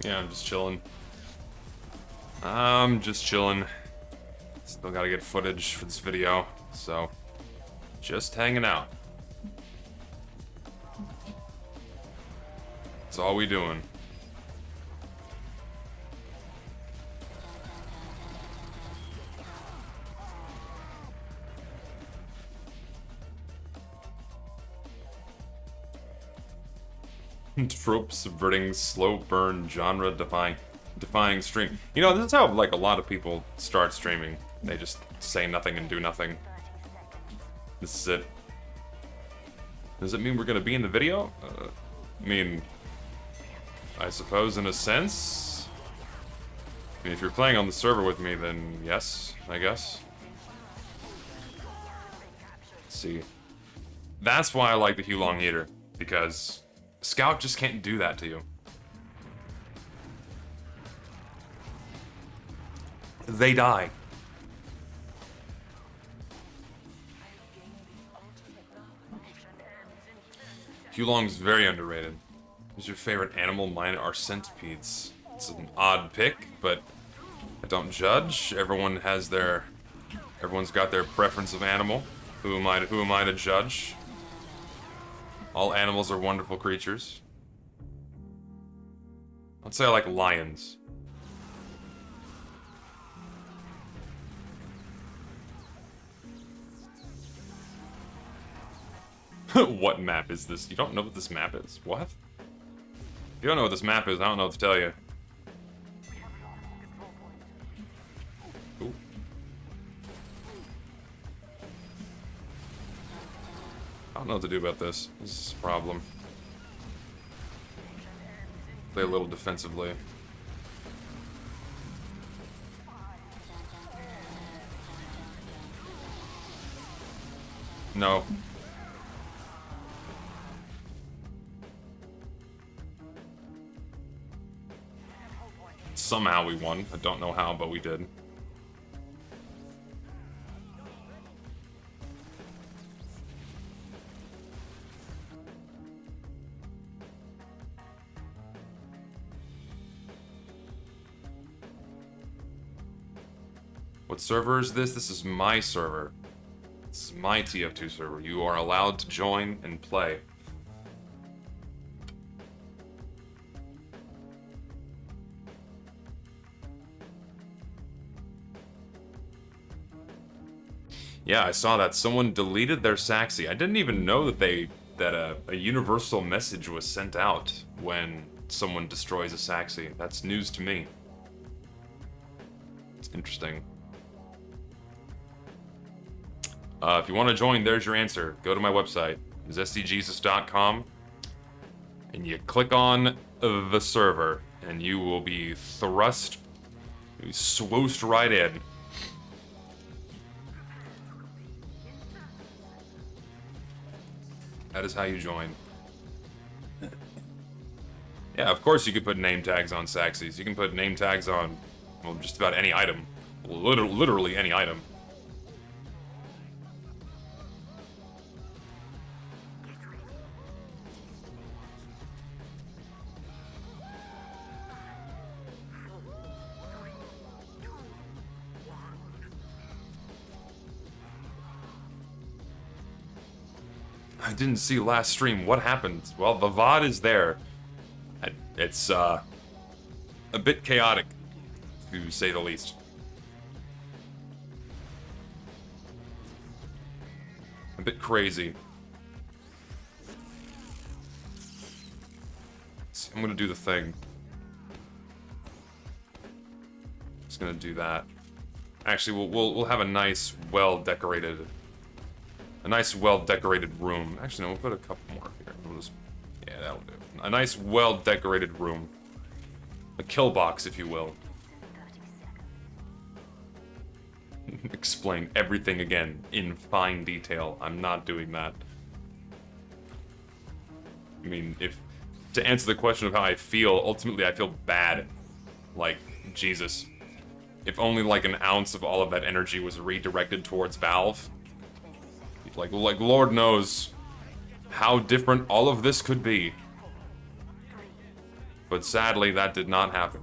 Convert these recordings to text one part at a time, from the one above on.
Yeah, I'm just chilling. I'm just chilling. Still gotta get footage for this video, so just hanging out. That's all we doing. Trope subverting, slow burn, genre defying stream. You know, this is how like a lot of people start streaming. They just say nothing and do nothing. This is it. Does it mean we're gonna be in the video? I mean, I suppose in a sense. I mean, if you're playing on the server with me, then yes, I guess. Let's see. That's why I like the Hulong Heater, because Scout just can't do that to you. They die. Hulong's very underrated. Who's your favorite animal? Mine are centipedes. It's an odd pick, but I don't judge. Everyone's got their preference of animal. Who am I to judge? All animals are wonderful creatures. I'd say I like lions. What map is this? You don't know what this map is? What? You don't know what this map is, I don't know what to tell you. Ooh. I don't know what to do about this. This is a problem. Play a little defensively. No. Somehow we won. I don't know how, but we did. What server is this? This is my server. This is my TF2 server. You are allowed to join and play. Yeah, I saw that. Someone deleted their Saxy. I didn't even know that a universal message was sent out when someone destroys a Saxy. That's news to me. It's interesting. If you want to join, there's your answer. Go to my website, zestjesus.com, and you click on the server, and you will be swooshed right in. That is how you join. Yeah, of course you could put name tags on Saxys. You can put name tags on, well, just about any item. Literally any item. I didn't see last stream. What happened? Well, the VOD is there. It's a bit chaotic, to say the least. A bit crazy. I'm gonna do the thing. Just gonna do that. Actually, we'll have a nice, well-decorated room. Actually, no, we'll put a couple more here. We'll just, yeah, that'll do. A nice, well-decorated room. A kill box, if you will. Explain everything again in fine detail. I'm not doing that. I mean, to answer the question of how I feel, ultimately I feel bad. Like, Jesus. If only like an ounce of all of that energy was redirected towards Valve. Like Lord knows how different all of this could be. But sadly, that did not happen.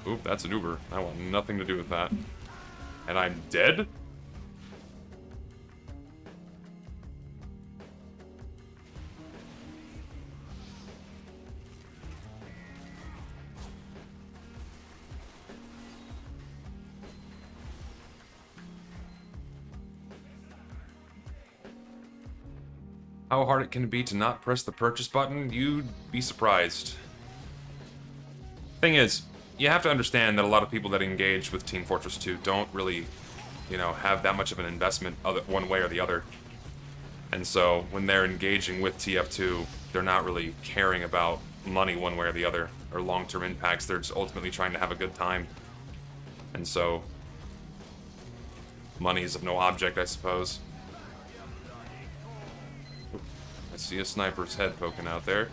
Oop, that's an Uber. I want nothing to do with that. And I'm dead? How hard it can be to not press the purchase button? You'd be surprised. Thing is, you have to understand that a lot of people that engage with Team Fortress 2 don't really, have that much of an investment one way or the other. And so, when they're engaging with TF2, they're not really caring about money one way or the other, or long-term impacts. They're just ultimately trying to have a good time. And so, money is of no object, I suppose. I see a sniper's head poking out there.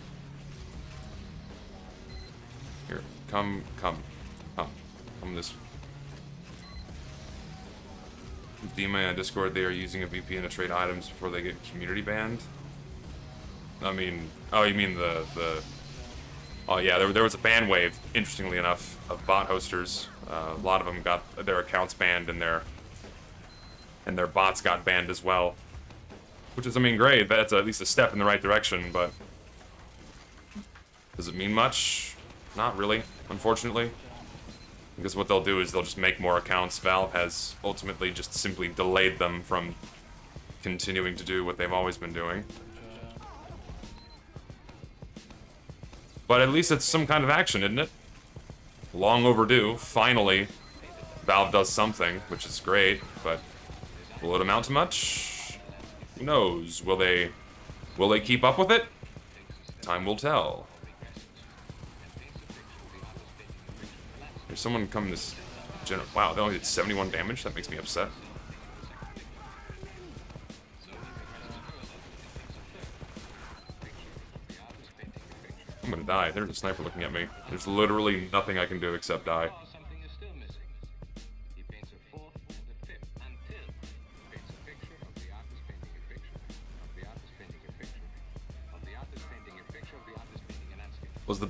Here, come this. Dima on Discord, they are using a VPN to trade items before they get community banned. I mean, oh, you mean the oh yeah, there was a ban wave, interestingly enough, of bot hosters. A lot of them got their accounts banned and their bots got banned as well. Which is, I mean, great. That's at least a step in the right direction, but does it mean much? Not really, unfortunately. Because what they'll do is they'll just make more accounts. Valve has ultimately just simply delayed them from continuing to do what they've always been doing. But at least it's some kind of action, isn't it? Long overdue. Finally, Valve does something, which is great, but will it amount to much? Who knows? Will they keep up with it? Time will tell. There's someone coming this wow, they only did 71 damage? That makes me upset. I'm gonna die. There's a sniper looking at me. There's literally nothing I can do except die.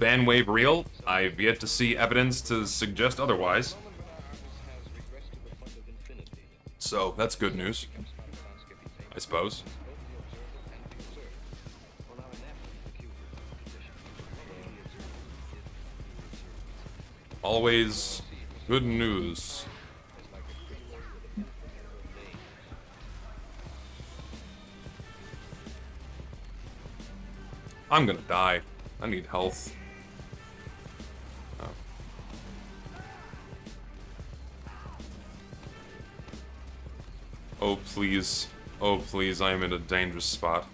ban wave real? I've yet to see evidence to suggest otherwise. So, that's good news. I suppose. Always good news. I'm gonna die. I need health. Oh. Oh, please. Oh, please, I am in a dangerous spot.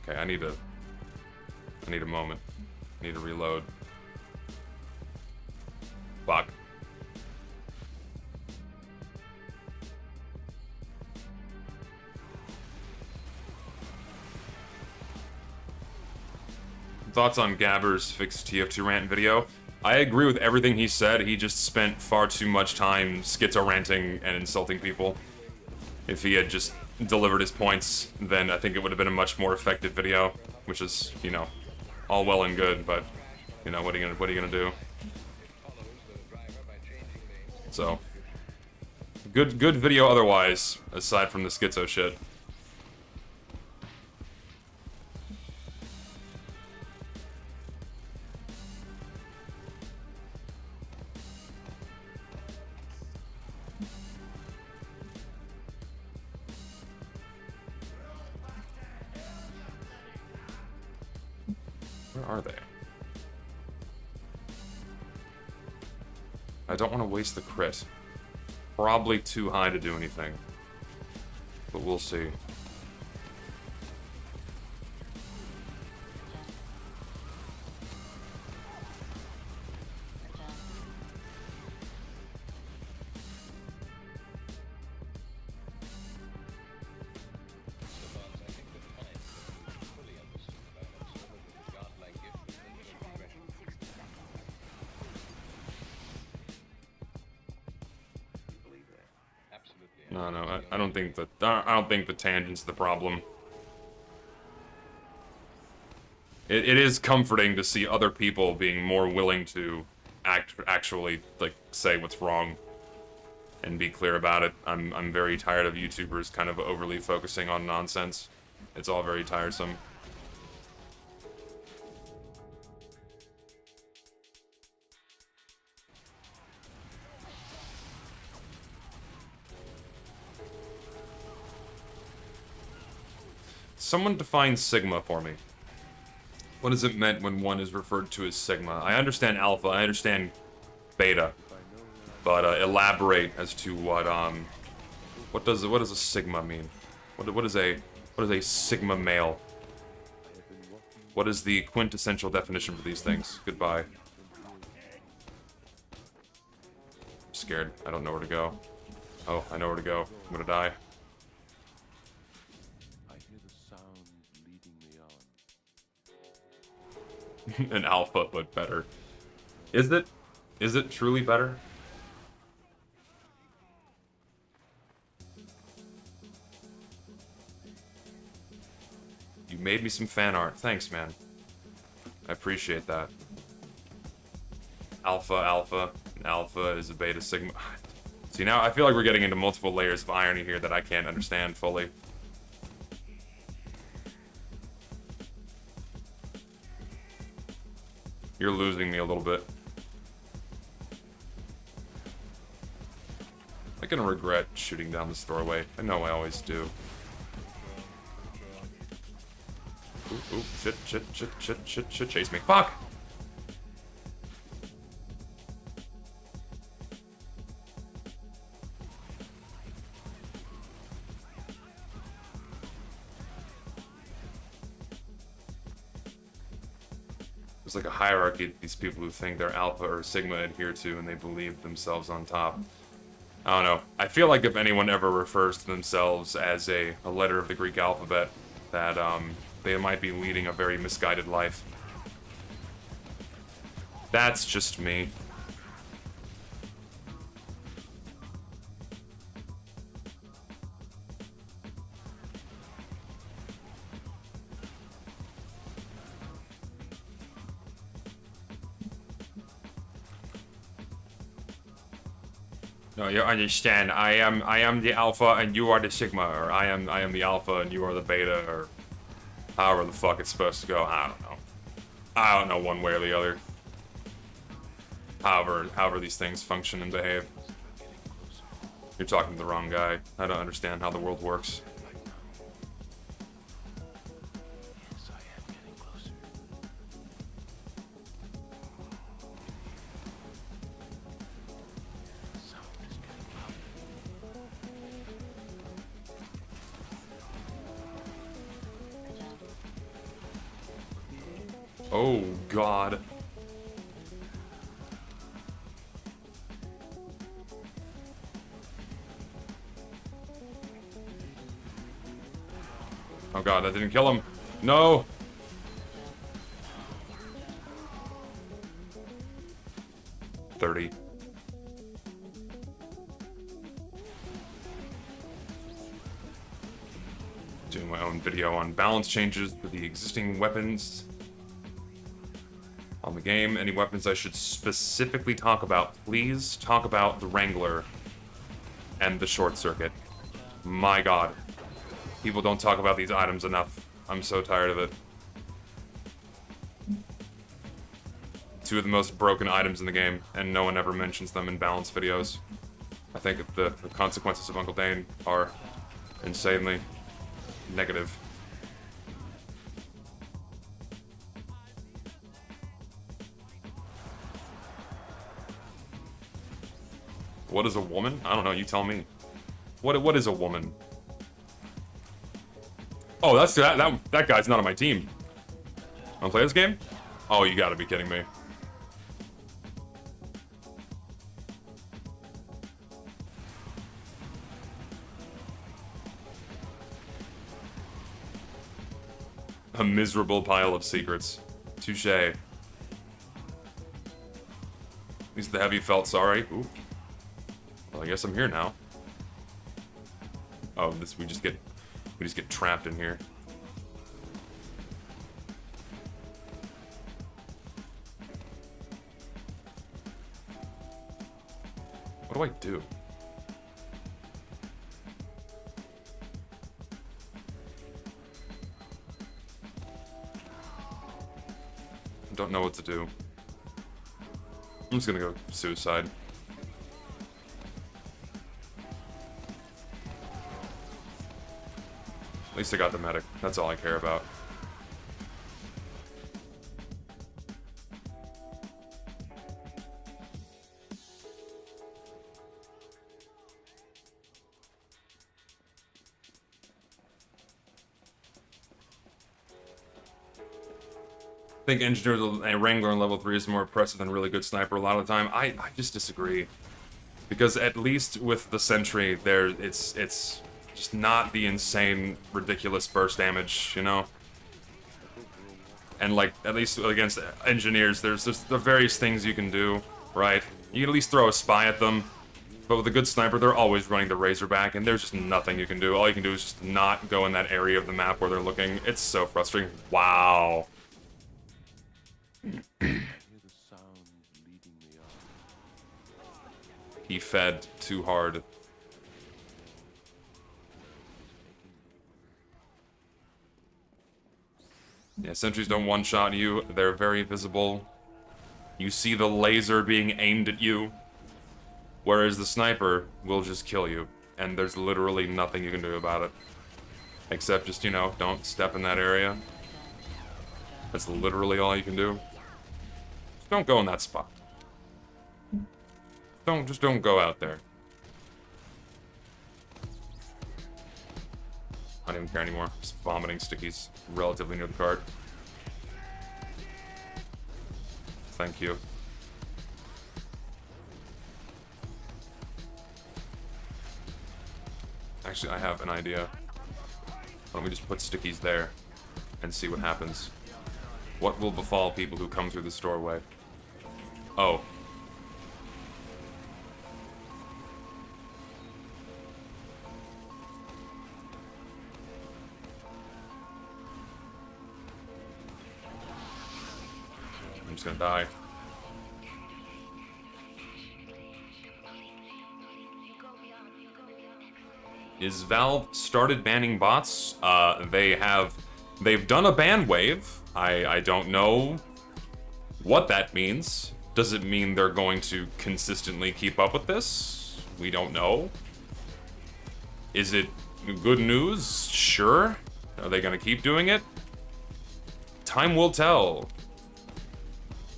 Okay, I need a moment. I need to reload. Fuck. Thoughts on Gabber's fixed TF2 rant video? I agree with everything he said. He just spent far too much time schizo-ranting and insulting people. If he had just delivered his points, then I think it would have been a much more effective video, which is, you know, all well and good, but, you know, what are you gonna do? So, good video otherwise, aside from the schizo shit. Where are they? I don't want to waste the crit. Probably too high to do anything. But we'll see. No, I don't think the tangent's the problem. It is comforting to see other people being more willing to actually like say what's wrong and be clear about it. I'm very tired of YouTubers kind of overly focusing on nonsense. It's all very tiresome. Someone define sigma for me. What is it meant when one is referred to as sigma? I understand alpha, I understand beta, but elaborate as to what does a sigma mean? What is a sigma male? What is the quintessential definition for these things? Goodbye. I'm scared. I don't know where to go. Oh, I know where to go. I'm gonna die. An alpha, but better. Is it? Is it truly better? You made me some fan art. Thanks, man. I appreciate that. Alpha is a beta sigma. See, now I feel like we're getting into multiple layers of irony here that I can't understand fully. You're losing me a little bit. I'm gonna regret shooting down this doorway. I know I always do. Ooh, shit, chase me. Fuck! There's like a hierarchy to these people who think they're alpha or sigma adhere to, and they believe themselves on top. I don't know. I feel like if anyone ever refers to themselves as a letter of the Greek alphabet, that they might be leading a very misguided life. That's just me. No, you understand. I am the alpha and you are the sigma, or I am the alpha and you are the beta, or however the fuck it's supposed to go. I don't know. I don't know one way or the other. However these things function and behave. You're talking to the wrong guy. I don't understand how the world works. Oh, God. Oh, God, that didn't kill him. No! $30. Doing my own video on balance changes for the existing weapons on the game. Any weapons I should specifically talk about, please talk about the Wrangler and the Short Circuit. My God. People don't talk about these items enough. I'm so tired of it. Two of the most broken items in the game, and no one ever mentions them in balance videos. I think the consequences of Uncle Dane are insanely negative. What is a woman? I don't know, you tell me. What is a woman? Oh, that guy's not on my team. Wanna play this game? Oh, you gotta be kidding me. A miserable pile of secrets. Touche. At least the heavy felt sorry. Ooh. Well, I guess I'm here now. Oh, we just get trapped in here. What do I do? I don't know what to do. I'm just gonna go suicide. At least I got the medic. That's all I care about. I think Engineer and Wrangler on level 3 is more impressive than a really good sniper a lot of the time. I just disagree. Because at least with the Sentry, it's just not the insane, ridiculous burst damage, you know? And, like, at least against Engineers, there's the various things you can do, right? You can at least throw a spy at them. But with a good sniper, they're always running the Razorback, and there's just nothing you can do. All you can do is just not go in that area of the map where they're looking. It's so frustrating. Wow. He fed too hard. Yeah, sentries don't one-shot you. They're very visible. You see the laser being aimed at you. Whereas the sniper will just kill you. And there's literally nothing you can do about it. Except just, you know, don't step in that area. That's literally all you can do. Just don't go in that spot. Just don't go out there. I don't even care anymore. Just vomiting stickies relatively near the cart. Thank you. Actually, I have an idea. Why don't we just put stickies there and see what happens? What will befall people who come through this doorway? Oh. I'm just gonna die. is Valve started banning bots. They've done a ban wave. I don't know what that means. Does it mean they're going to consistently keep up with this? We don't know. Is it good news? Sure. Are they gonna keep doing it? Time will tell.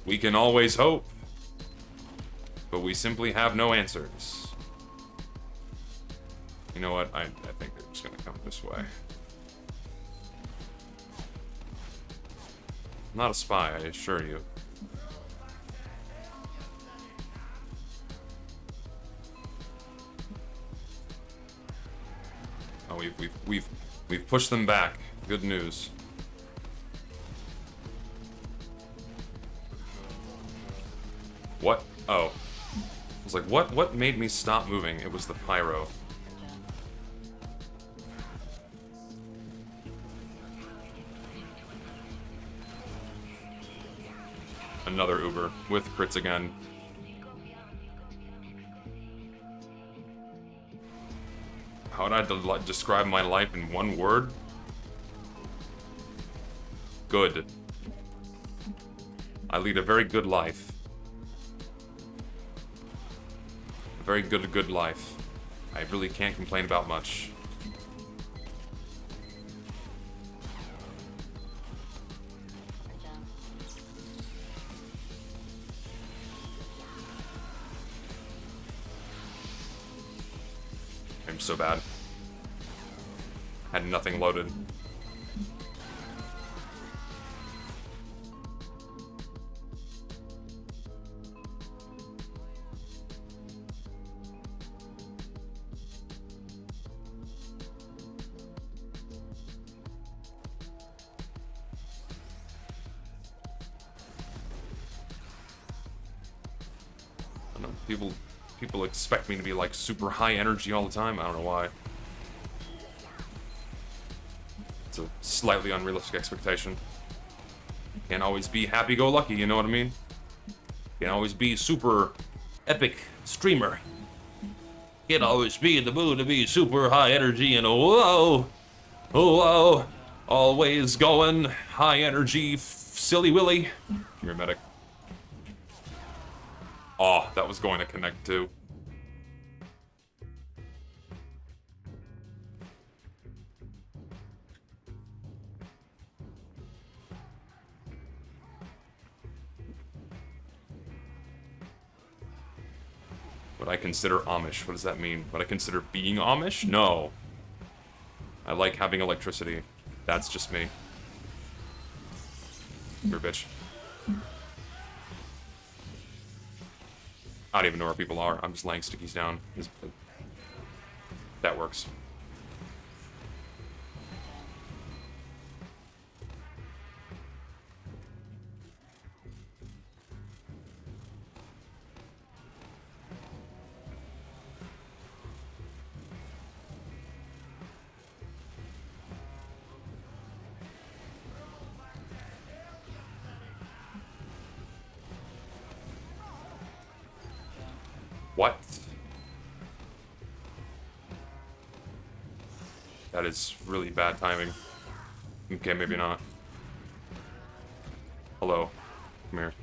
We can always hope. But we simply have no answers. You know what? I think they're just gonna come this way. I'm not a spy, I assure you. Oh, we've pushed them back. Good news. What? Oh. I was like, what made me stop moving? It was the pyro. Another Uber with crits again. How would I describe my life in one word? Good. I lead a very good life. A very good life. I really can't complain about much. I'm so bad. Had nothing loaded. I don't know, people expect me to be like super high energy all the time. I don't know why. It's a slightly unrealistic expectation. Can't always be happy-go-lucky, you know what I mean? Can't always be super epic streamer. Can't always be in the mood to be super high energy and whoa, whoa, always going high energy, silly willy. You're a medic. Oh, that was going to connect too. What I consider Amish. What does that mean? What I consider being Amish? No. I like having electricity. That's just me. You're a bitch. I don't even know where people are. I'm just laying stickies down. That works. What? That is really bad timing. Okay, maybe not. Hello. Come here.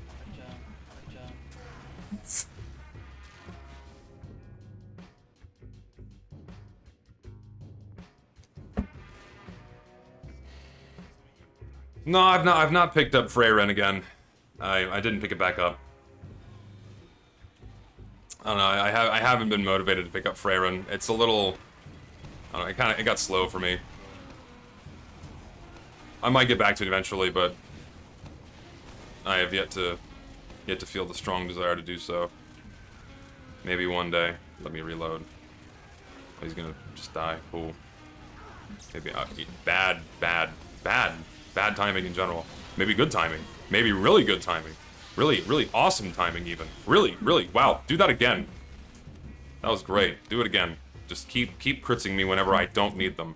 No, I've not picked up Freyren again. I didn't pick it back up. I don't know, I haven't been motivated to pick up Freyren. It's a little, I don't know, it got slow for me. I might get back to it eventually, but I have yet to feel the strong desire to do so. Maybe one day. Let me reload. Oh, he's gonna just die. Cool. Maybe bad timing in general. Maybe good timing. Maybe really good timing. Really awesome timing even. Really, wow, do that again. That was great. Do it again. Just keep critzing me whenever I don't need them.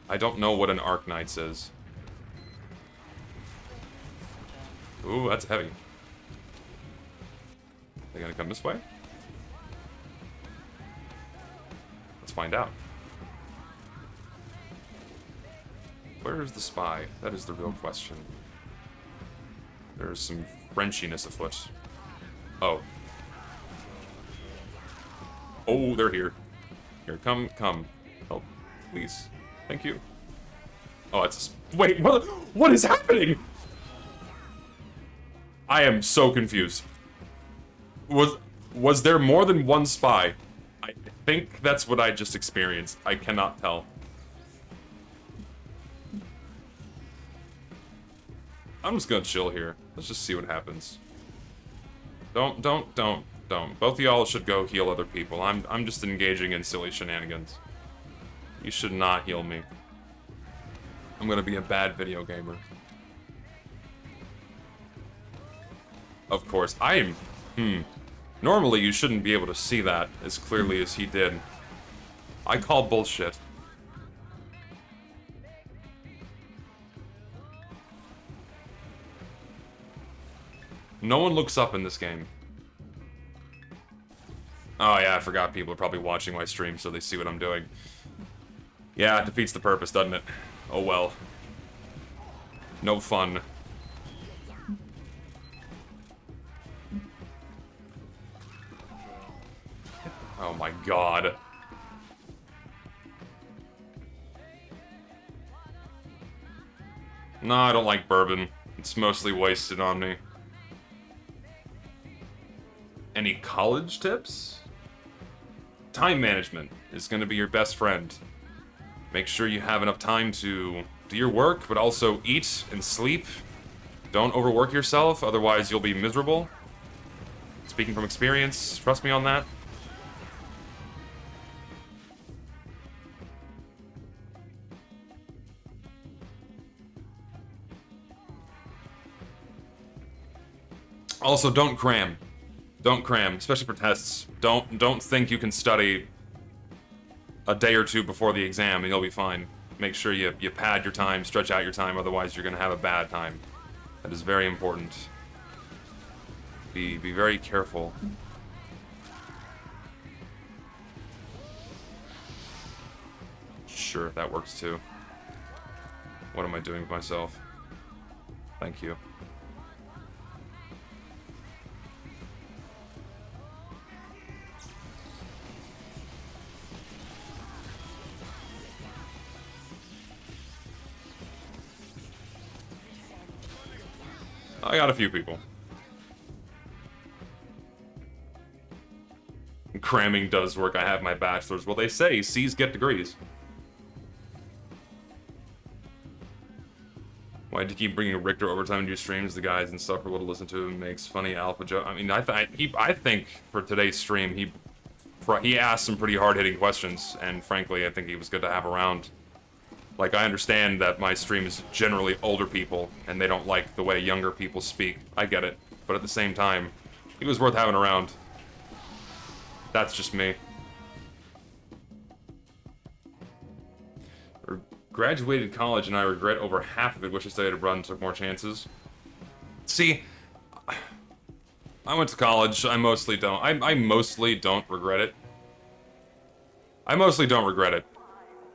I don't know what an Arc Knights is. Ooh, Ooh, that's heavy. They gonna come this way? Let's find out. Where is the spy? That is the real question. There's some Frenchiness afoot. Oh. Oh, they're here. Here, come. Help, please. Thank you. Oh, it's... Wait, what is happening? I am so confused. Was there more than one spy? I think that's what I just experienced. I cannot tell. I'm just gonna chill here. Let's just see what happens. Don't. Both of y'all should go heal other people. I'm just engaging in silly shenanigans. You should not heal me. I'm gonna be a bad video gamer. Of course, I am... Normally, you shouldn't be able to see that as clearly as he did. I call bullshit. No one looks up in this game. Oh yeah, I forgot people are probably watching my stream so they see what I'm doing. Yeah, it defeats the purpose, doesn't it? Oh well. No fun. Oh my god. No, I don't like bourbon. It's mostly wasted on me. Any college tips? Time management is going to be your best friend. Make sure you have enough time to do your work, but also eat and sleep. Don't overwork yourself, otherwise you'll be miserable. Speaking from experience, trust me on that. Also, don't cram. Don't cram, especially for tests. Don't think you can study a day or two before the exam and you'll be fine. Make sure you pad your time, stretch out your time, otherwise you're gonna have a bad time. That is very important. Be very careful. Sure, that works too. What am I doing with myself? Thank you. I got a few people. Cramming does work. I have my bachelor's. Well, they say C's get degrees. Why do you keep bringing Richter overtime into your streams? The guys and stuff are able to listen to him. Makes funny alpha joke. I mean, I think for today's stream, he asked some pretty hard-hitting questions, and frankly, I think he was good to have around. Like, I understand that my stream is generally older people, and they don't like the way younger people speak. I get it. But at the same time, he was worth having around. That's just me. Graduated college, and I regret over half of it. Wish I stayed abroad and took more chances. See, I went to college. I mostly don't. I mostly don't regret it. I mostly don't regret it.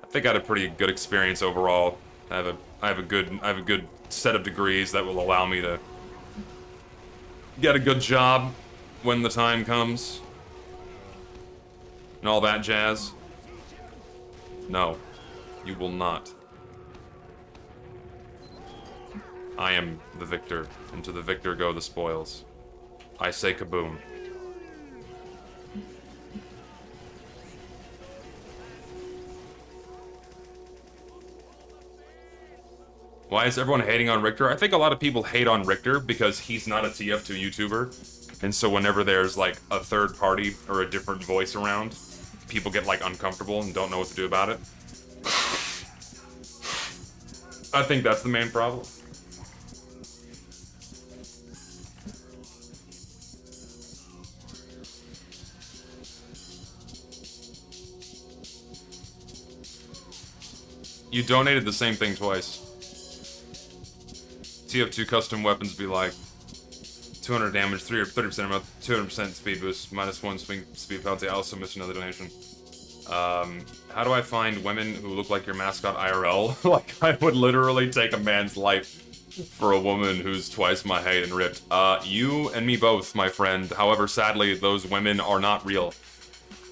I think I had a pretty good experience overall. I have a good set of degrees that will allow me to get a good job when the time comes. And all that jazz. No, you will not. I am the victor, and to the victor go the spoils. I say kaboom. Why is everyone hating on Richter? I think a lot of people hate on Richter because he's not a TF2 YouTuber. And so whenever there's like a third party or a different voice around, people get like uncomfortable and don't know what to do about it. I think that's the main problem. You donated the same thing twice. TF2 custom weapons be like, 200 damage, 30% ammo, 200% speed boost, -1 swing speed penalty. I also missed another donation. How do I find women who look like your mascot IRL? Like, I would literally take a man's life for a woman who's twice my height and ripped. You and me both, my friend. However, sadly, those women are not real.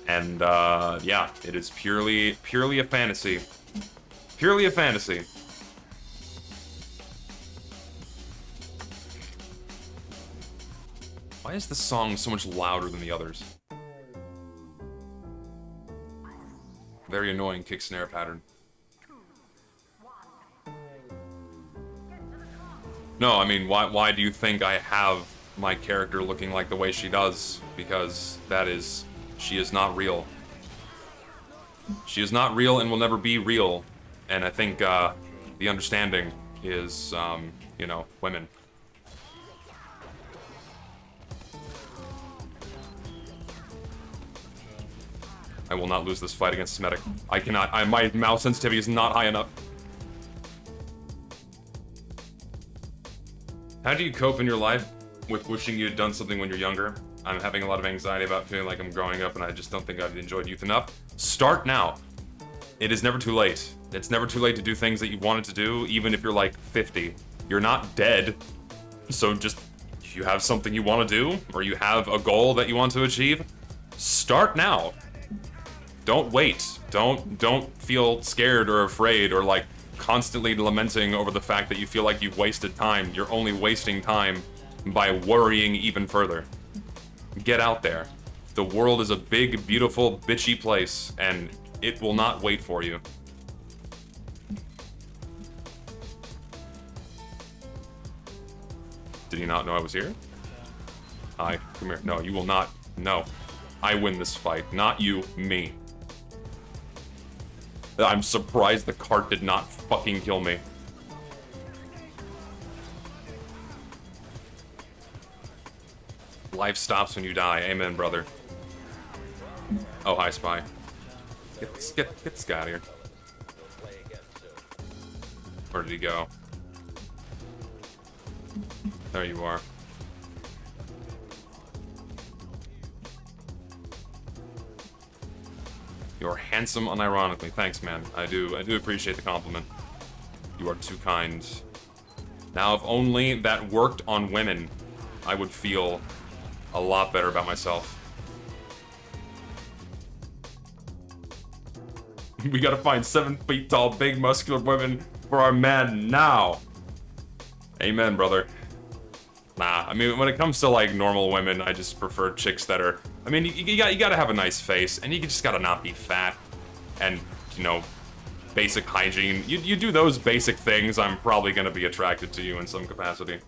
And, yeah, it is purely a fantasy. Purely a fantasy. Why is this song so much louder than the others? Very annoying kick snare pattern. No, I mean, why do you think I have my character looking like the way she does? Because she is not real. She is not real and will never be real. And I think, the understanding is, you know, women. I will not lose this fight against Semitic. I cannot. My mouse sensitivity is not high enough. How do you cope in your life with wishing you had done something when you're younger? I'm having a lot of anxiety about feeling like I'm growing up and I just don't think I've enjoyed youth enough. Start now. It is never too late. It's never too late to do things that you wanted to do, even if you're like 50. You're not dead. So just, if you have something you want to do, or you have a goal that you want to achieve, start now. Don't wait. Don't feel scared or afraid or like constantly lamenting over the fact that you feel like you've wasted time. You're only wasting time by worrying even further. Get out there. The world is a big, beautiful, bitchy place, and it will not wait for you. Did he not know I was here? Hi, come here. No, you will not. No. I win this fight. Not you, me. I'm surprised the cart did not fucking kill me. Life stops when you die. Amen, brother. Oh, hi, Spy. Get this guy out of here. Where did he go? There you are. You're handsome unironically. Thanks, man. I do appreciate the compliment. You are too kind. Now, if only that worked on women, I would feel a lot better about myself. We gotta find 7 feet tall, big, muscular women for our man now. Amen, brother. Nah, I mean, when it comes to, like, normal women, I just prefer chicks that are... I mean, you gotta have a nice face, and you just gotta not be fat, and, you know, basic hygiene. You do those basic things, I'm probably gonna be attracted to you in some capacity.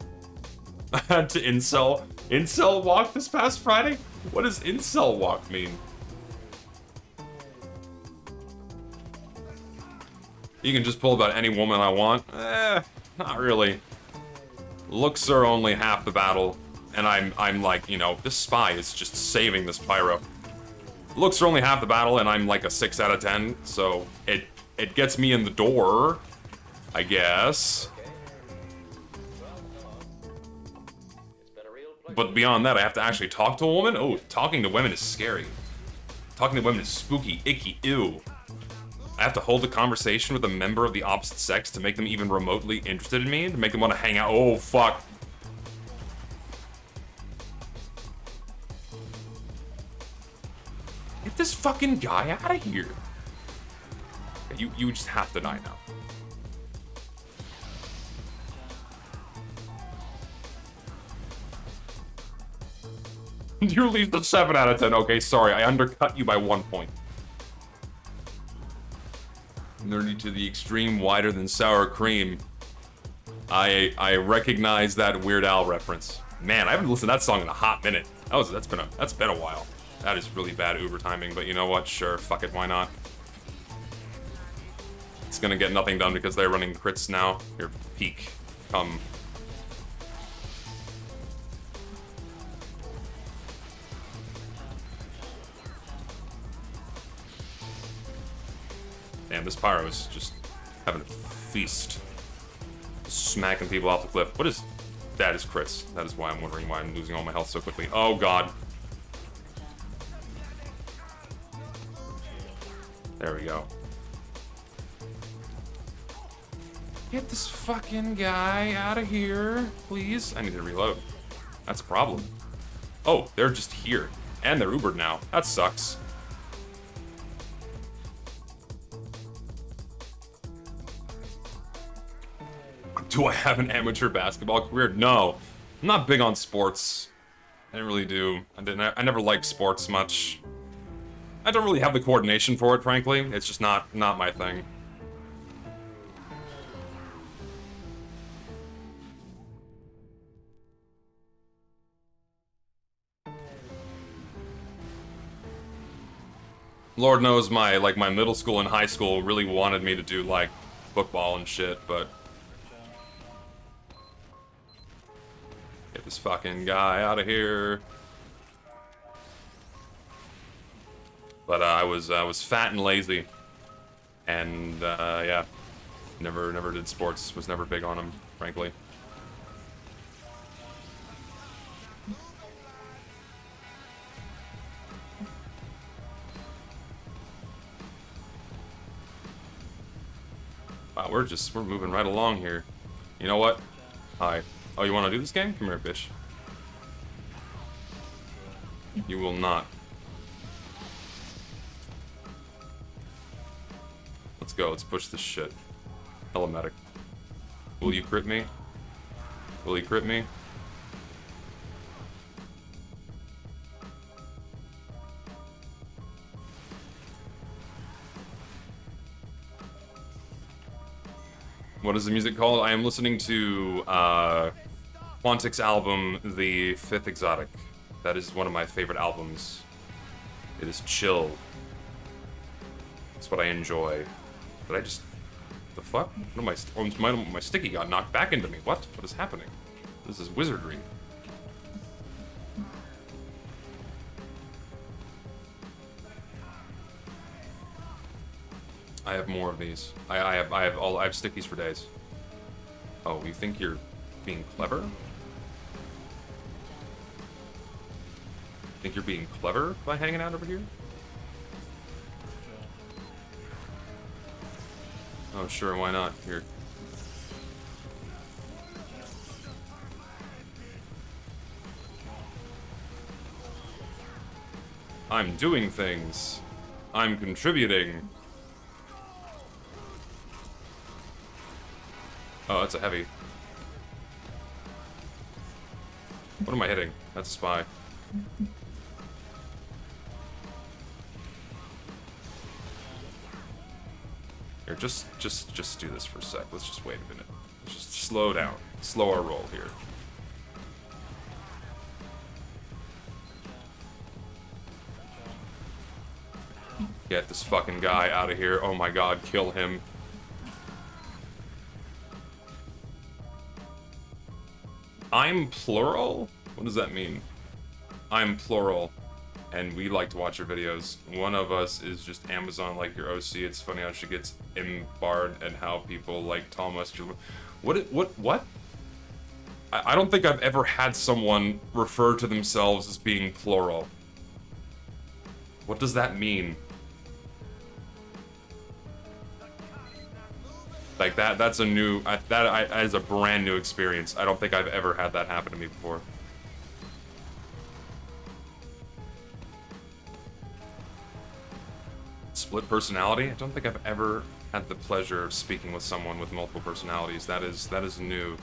To incel? Incel walk this past Friday? What does incel walk mean? You can just pull about any woman I want? Not really. Looks are only half the battle, and I'm like, you know, this Spy is just saving this pyro. Looks are only half the battle, and I'm like a 6 out of 10, so it gets me in the door, I guess. But beyond that, I have to actually talk to a woman? Oh, talking to women is scary. Talking to women is spooky, icky, ew. I have to hold a conversation with a member of the opposite sex to make them even remotely interested in me, to make them want to hang out. Oh, fuck. Get this fucking guy out of here. You just have to die now. You leave the 7 out of 10. Okay, sorry, I undercut you by 1 point. Nerdy to the extreme, wider than sour cream. I recognize that Weird Al reference. Man, I haven't listened to that song in a hot minute. That's been a while. That is really bad Uber timing, but you know what? Sure, fuck it, why not? It's gonna get nothing done because they're running crits now. Your peak, come. Damn, this pyro is just having a feast. Smacking people off the cliff. What is... That is crits. That is why I'm wondering why I'm losing all my health so quickly. Oh, God. There we go. Get this fucking guy out of here, please. I need to reload. That's a problem. Oh, they're just here. And they're Ubered now. That sucks. Do I have an amateur basketball career? No. I'm not big on sports. I didn't really do. I never liked sports much. I don't really have the coordination for it, frankly. It's just not my thing. Lord knows my middle school and high school really wanted me to do like football and shit, but get this fucking guy out of here. But I was fat and lazy, and yeah, never did sports. Was never big on them, frankly. Wow, we're moving right along here. You know what? Hi. Oh, you want to do this game? Come here, bitch. You will not. Let's go. Let's push this shit. Hello, medic. Will you crit me? Will you crit me? What is the music called? I am listening to Quantic's album, The Fifth Exotic. That is one of my favorite albums. It is chill. That's what I enjoy. Did I just... The fuck? What am I... my sticky got knocked back into me. What? What is happening? This is wizardry. I have more of these. I have stickies for days. Oh, you think you're being clever? Think you're being clever by hanging out over here? Oh, sure, why not? Here. I'm doing things. I'm contributing. Oh, that's a heavy. What am I hitting? That's a spy. Here, just do this for a sec. Let's just wait a minute. Let's just slow down. Slow our roll here. Get this fucking guy out of here. Oh my god, kill him. I'm plural? What does that mean? I'm plural, and we like to watch your videos. One of us is just Amazon like your OC. It's funny how she gets embarred and how people like Thomas. What? I don't think I've ever had someone refer to themselves as being plural. What does that mean? Like that's a new, that is a brand new experience. I don't think I've ever had that happen to me before. Split personality? I don't think I've ever had the pleasure of speaking with someone with multiple personalities. That is new.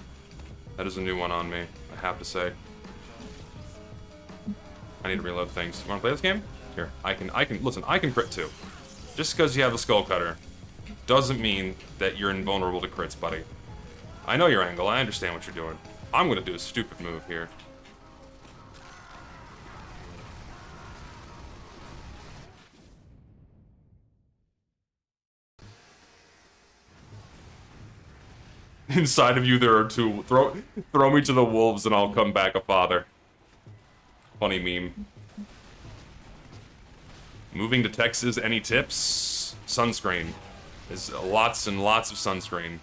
That is a new one on me, I have to say. I need to reload things. You wanna play this game? Here, listen, I can crit too. Just because you have a skull cutter doesn't mean that you're invulnerable to crits, buddy. I know your angle, I understand what you're doing. I'm gonna do a stupid move here. Inside of you there are two. Throw me to the wolves and I'll come back a father. Funny meme. Moving to Texas, any tips? Sunscreen. There's lots and lots of sunscreen.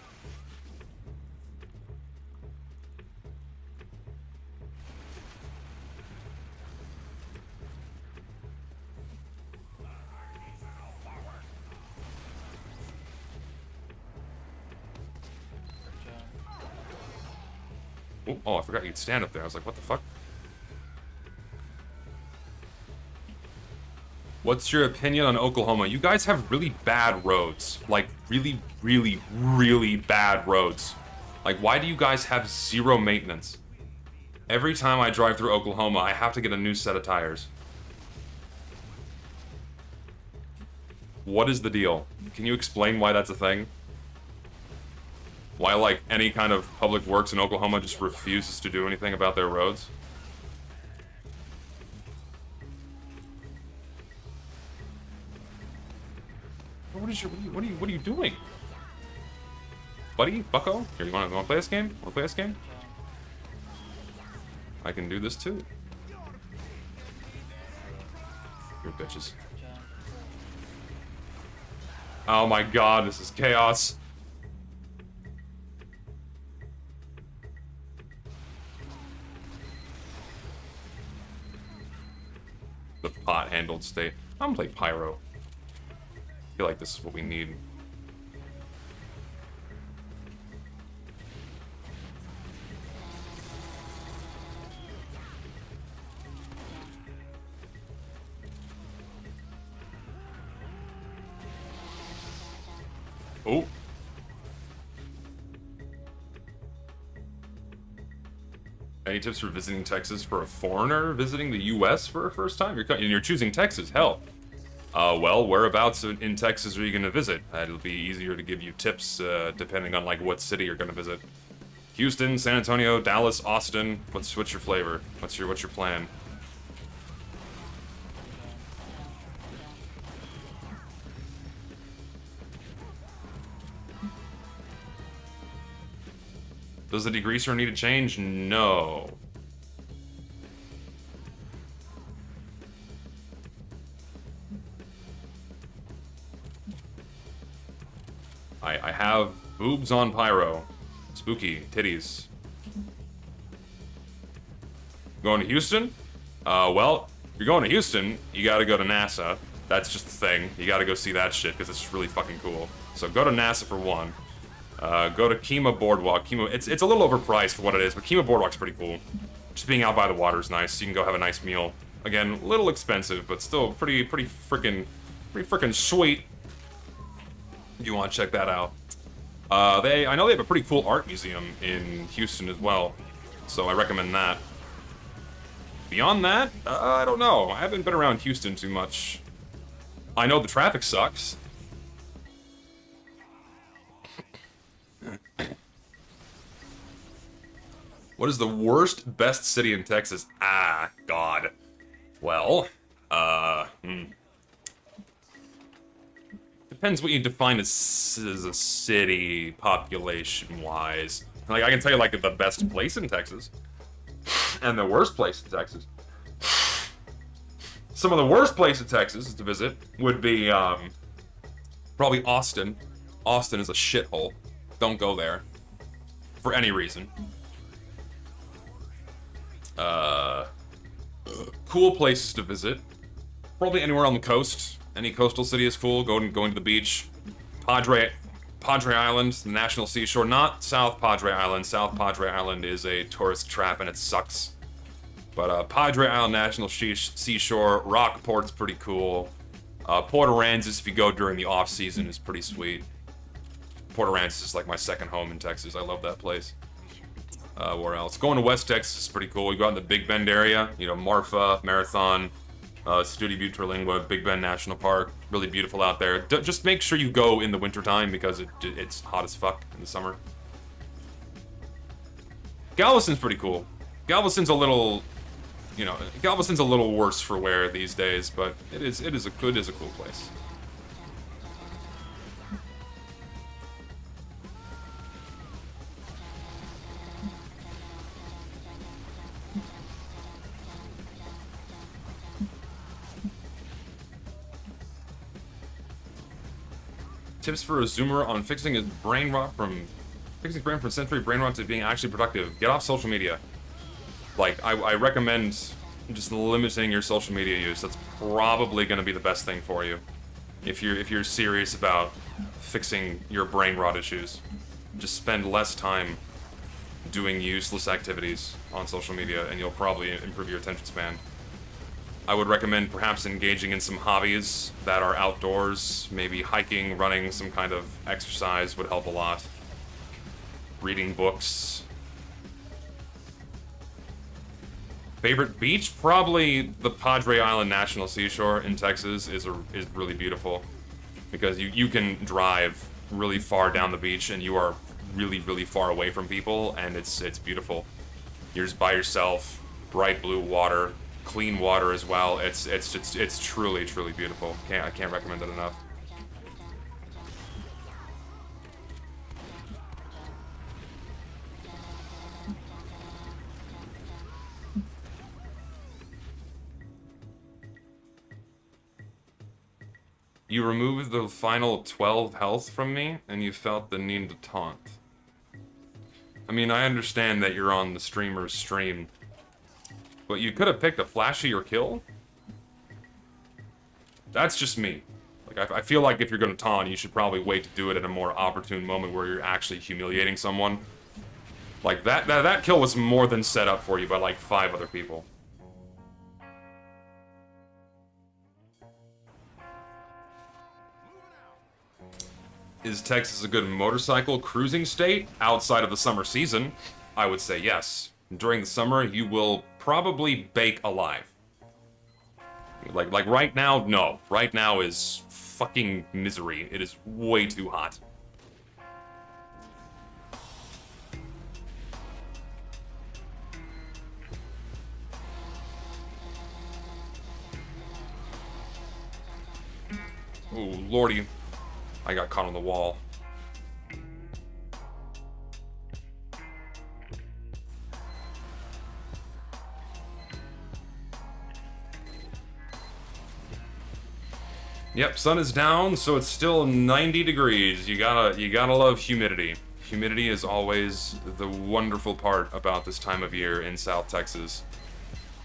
Oh, I forgot you could stand up there. I was like, what the fuck? What's your opinion on Oklahoma? You guys have really bad roads. Like, really, really, really bad roads. Like, why do you guys have zero maintenance? Every time I drive through Oklahoma, I have to get a new set of tires. What is the deal? Can you explain why that's a thing? Why, like, any kind of public works in Oklahoma just refuses to do anything about their roads? What are you doing? Buddy? Bucko? Here, you wanna play this game? Wanna play this game? I can do this too. You're bitches. Oh my god, this is chaos. The pot-handled state. I'm gonna play Pyro. I feel like this is what we need. Oh. Any tips for visiting Texas for a foreigner visiting the U.S. for a first time? You're choosing Texas, hell. Well, whereabouts in Texas are you gonna visit? It'll be easier to give you tips, depending on, like, what city you're gonna visit. Houston, San Antonio, Dallas, Austin. What's your flavor? What's your plan? Does the degreaser need to change? No. I have boobs on Pyro. Spooky titties. Going to Houston? Well, if you're going to Houston, you gotta go to NASA. That's just the thing. You gotta go see that shit, because it's really fucking cool. So go to NASA for one. Go to Kima Boardwalk. It's a little overpriced for what it is, but Kima Boardwalk's pretty cool. Just being out by the water is nice. You can go have a nice meal. Again, a little expensive, but still pretty freaking sweet. If you want to check that out. I know they have a pretty cool art museum in Houston as well, so I recommend that. Beyond that, I don't know. I haven't been around Houston too much. I know the traffic sucks. What is the worst, best city in Texas? Ah, God. Well, depends what you define as a city, population-wise. Like, I can tell you, like, the best place in Texas. And the worst place in Texas. Some of the worst place in Texas to visit would be, probably Austin. Austin is a shithole. Don't go there. For any reason. Cool places to visit. Probably anywhere on the coast. Any coastal city is cool. Going to the beach. Padre Island, the National Seashore. Not South Padre Island. South Padre Island is a tourist trap and it sucks. But Padre Island National Seashore. Rockport's pretty cool. Port Aransas, if you go during the off season, is pretty sweet. Port Aransas is like my second home in Texas. I love that place. Where else? Going to West Texas is pretty cool. You go out in the Big Bend area, you know, Marfa, Marathon, Studi Butte, Terlingua, Big Bend National Park. Really beautiful out there. Just make sure you go in the wintertime because it's hot as fuck in the summer. Galveston's pretty cool. Galveston's a little, you know, Galveston's a little worse for wear these days, but it is a cool place. Tips for a Zoomer on fixing his brain from sensory brain rot to being actually productive. Get off social media. Like, I recommend just limiting your social media use. That's probably going to be the best thing for you. If you're serious about fixing your brain rot issues. Just spend less time doing useless activities on social media, and you'll probably improve your attention span. I would recommend perhaps engaging in some hobbies that are outdoors. Maybe hiking, running, some kind of exercise would help a lot. Reading books. Favorite beach? Probably the Padre Island National Seashore in Texas is really beautiful. Because you can drive really far down the beach and you are really, really far away from people, and it's beautiful. You're just by yourself, bright blue water, clean water as well. It's truly, truly beautiful. I can't recommend it enough. You removed the final 12 health from me, and you felt the need to taunt. I mean, I understand that you're on the streamer's stream, but you could have picked a flashier kill? That's just me. Like, I feel like if you're gonna taunt, you should probably wait to do it at a more opportune moment where you're actually humiliating someone. Like, that kill was more than set up for you by, like, 5 other people. Is Texas a good motorcycle cruising state outside of the summer season? I would say yes. During the summer, you will probably bake alive. Like right now, no. Right now is fucking misery. It is way too hot. Oh, lordy. I got caught on the wall. Yep, sun is down, so it's still 90 degrees. You gotta love humidity. Humidity is always the wonderful part about this time of year in South Texas.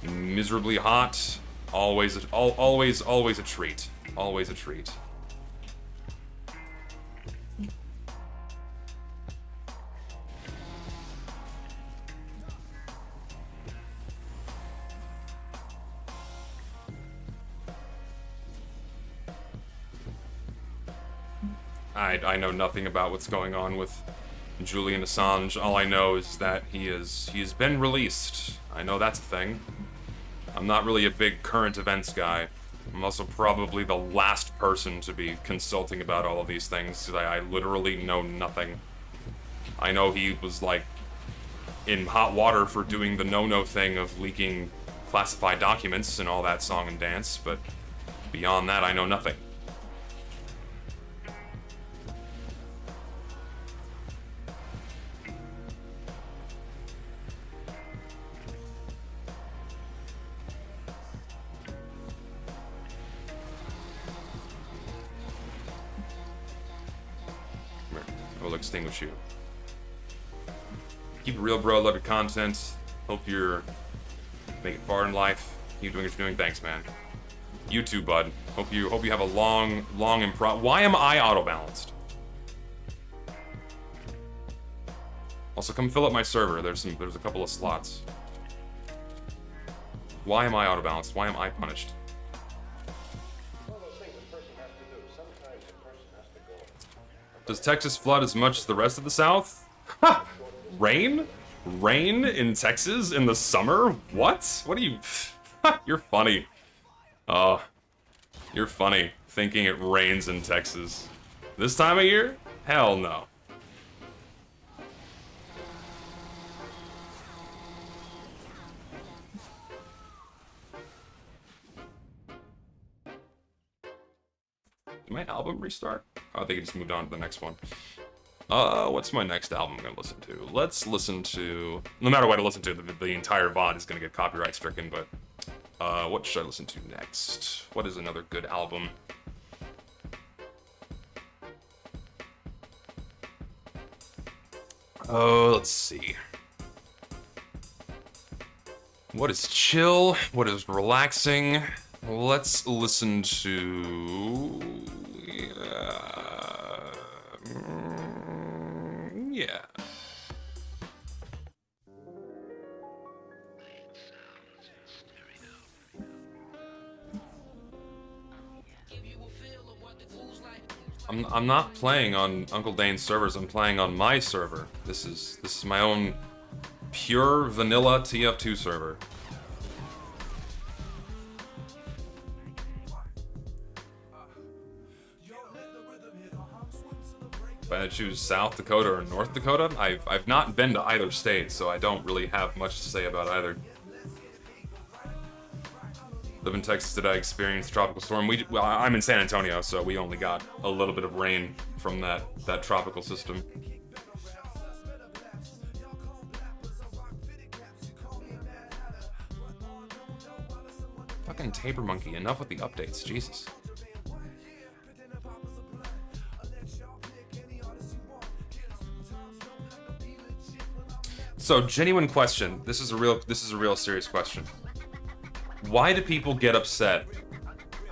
Miserably hot, always a treat. Always a treat. I know nothing about what's going on with Julian Assange. All I know is that he has been released. I know that's a thing. I'm not really a big current events guy. I'm also probably the last person to be consulting about all of these things, because I literally know nothing. I know he was, like, in hot water for doing the no-no thing of leaking classified documents and all that song and dance, but beyond that, I know nothing. Will extinguish you. Keep it real, bro. Love your content. Hope you're making far in life. Keep doing what you're doing. Thanks, man. You too, bud. Hope you have a long improv. Why am I auto balanced? Also, come fill up my server. There's a couple of slots. Why am I auto balanced? Why am I punished? Does Texas flood as much as the rest of the South? Ha! Rain? Rain in Texas in the summer? What? What are you... You're funny. You're funny, thinking it rains in Texas. This time of year? Hell no. Did my album restart? Oh, I think it just moved on to the next one. What's my next album I'm gonna listen to? Let's listen to... No matter what I listen to, the entire VOD is gonna get copyright stricken, but... what should I listen to next? What is another good album? Oh, let's see. What is chill? What is relaxing? Let's listen to... yeah. I'm not playing on Uncle Dane's servers. I'm playing on my server. This is my own pure vanilla TF2 server. If I had to choose South Dakota or North Dakota, I've not been to either state, so I don't really have much to say about either. Live in Texas, did I experience tropical storm? Well, I'm in San Antonio, so we only got a little bit of rain from that tropical system. Fucking Tabor Monkey, enough with the updates, Jesus. So, genuine question. This is a real serious question. Why do people get upset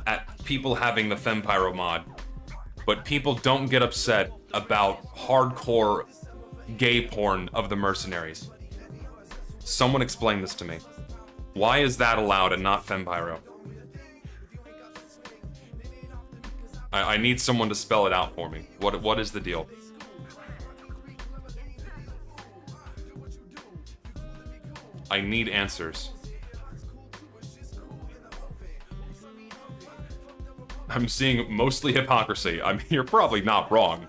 at people having the Fempyro mod, but people don't get upset about hardcore gay porn of the mercenaries? Someone explain this to me. Why is that allowed and not Fempyro? I need someone to spell it out for me. What is the deal? I need answers. I'm seeing mostly hypocrisy. I mean, you're probably not wrong.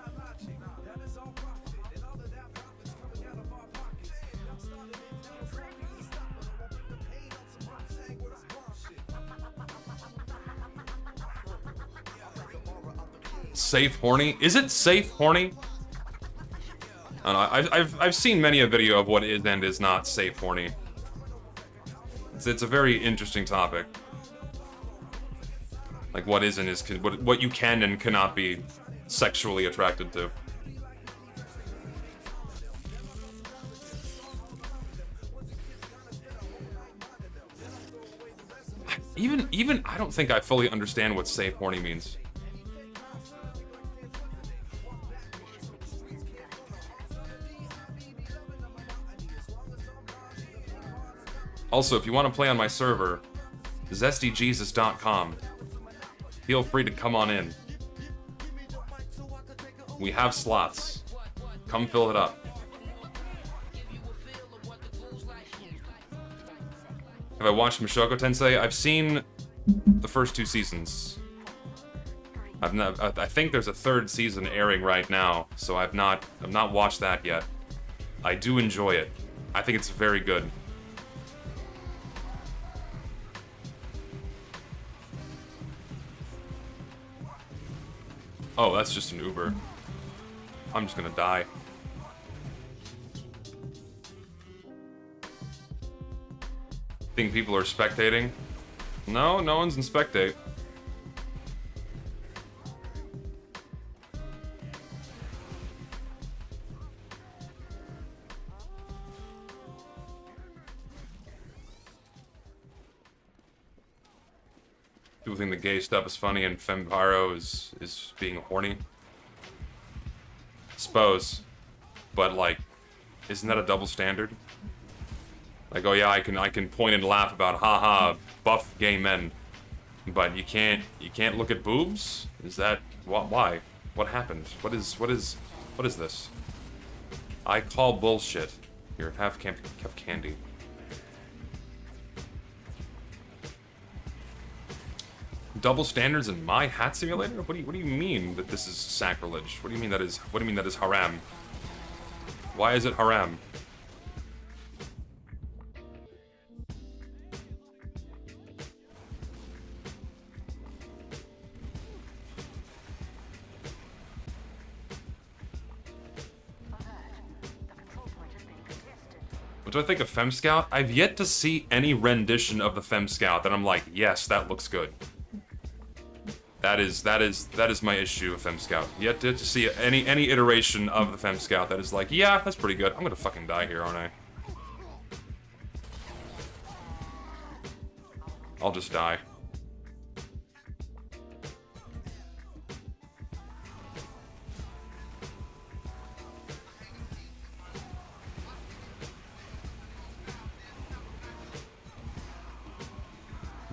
Safe horny? Is it safe horny? I don't know. I've seen many a video of what is and is not safe horny. It's a very interesting topic. Like what is and is what you can and cannot be sexually attracted to. Even I don't think I fully understand what safe horny means. Also, if you want to play on my server, zestyjesus.com. Feel free to come on in. We have slots. Come fill it up. Have I watched Mushoku Tensei? I've seen the first 2 seasons. I think there's a 3rd season airing right now, so I've not watched that yet. I do enjoy it. I think it's very good. Oh, that's just an Uber. I'm just gonna die. Think people are spectating? No, no one's in spectate. People think the gay stuff is funny and Fempyro is being horny. Suppose. But like, isn't that a double standard? Like, oh yeah, I can point and laugh about haha buff gay men. But you can't look at boobs? Is that why? What happened? What is this? I call bullshit. Here, have candy. Double standards in my hat simulator? What do you mean that this is sacrilege? What do you mean that is haram? Why is it haram? What do I think of FemScout? I've yet to see any rendition of the FemScout that I'm like, yes, that looks good. That is my issue with FemScout. Yet to see any iteration of the FemScout that is like, yeah, that's pretty good. I'm gonna fucking die here, aren't I? I'll just die.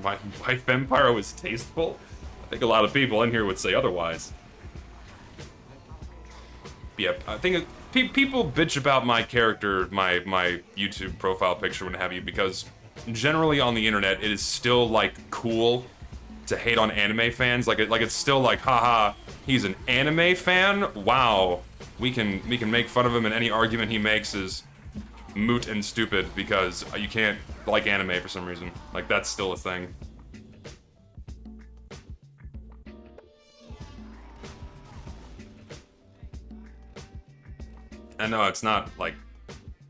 Why Fempyro is tasteful? I think a lot of people in here would say otherwise. yeah, I think people bitch about my character, my YouTube profile picture, what have you, because generally on the internet it is still like cool to hate on anime fans. Like it's still like, haha, he's an anime fan. Wow, we can make fun of him, and any argument he makes is moot and stupid because you can't like anime for some reason. Like that's still a thing. I know it's not like,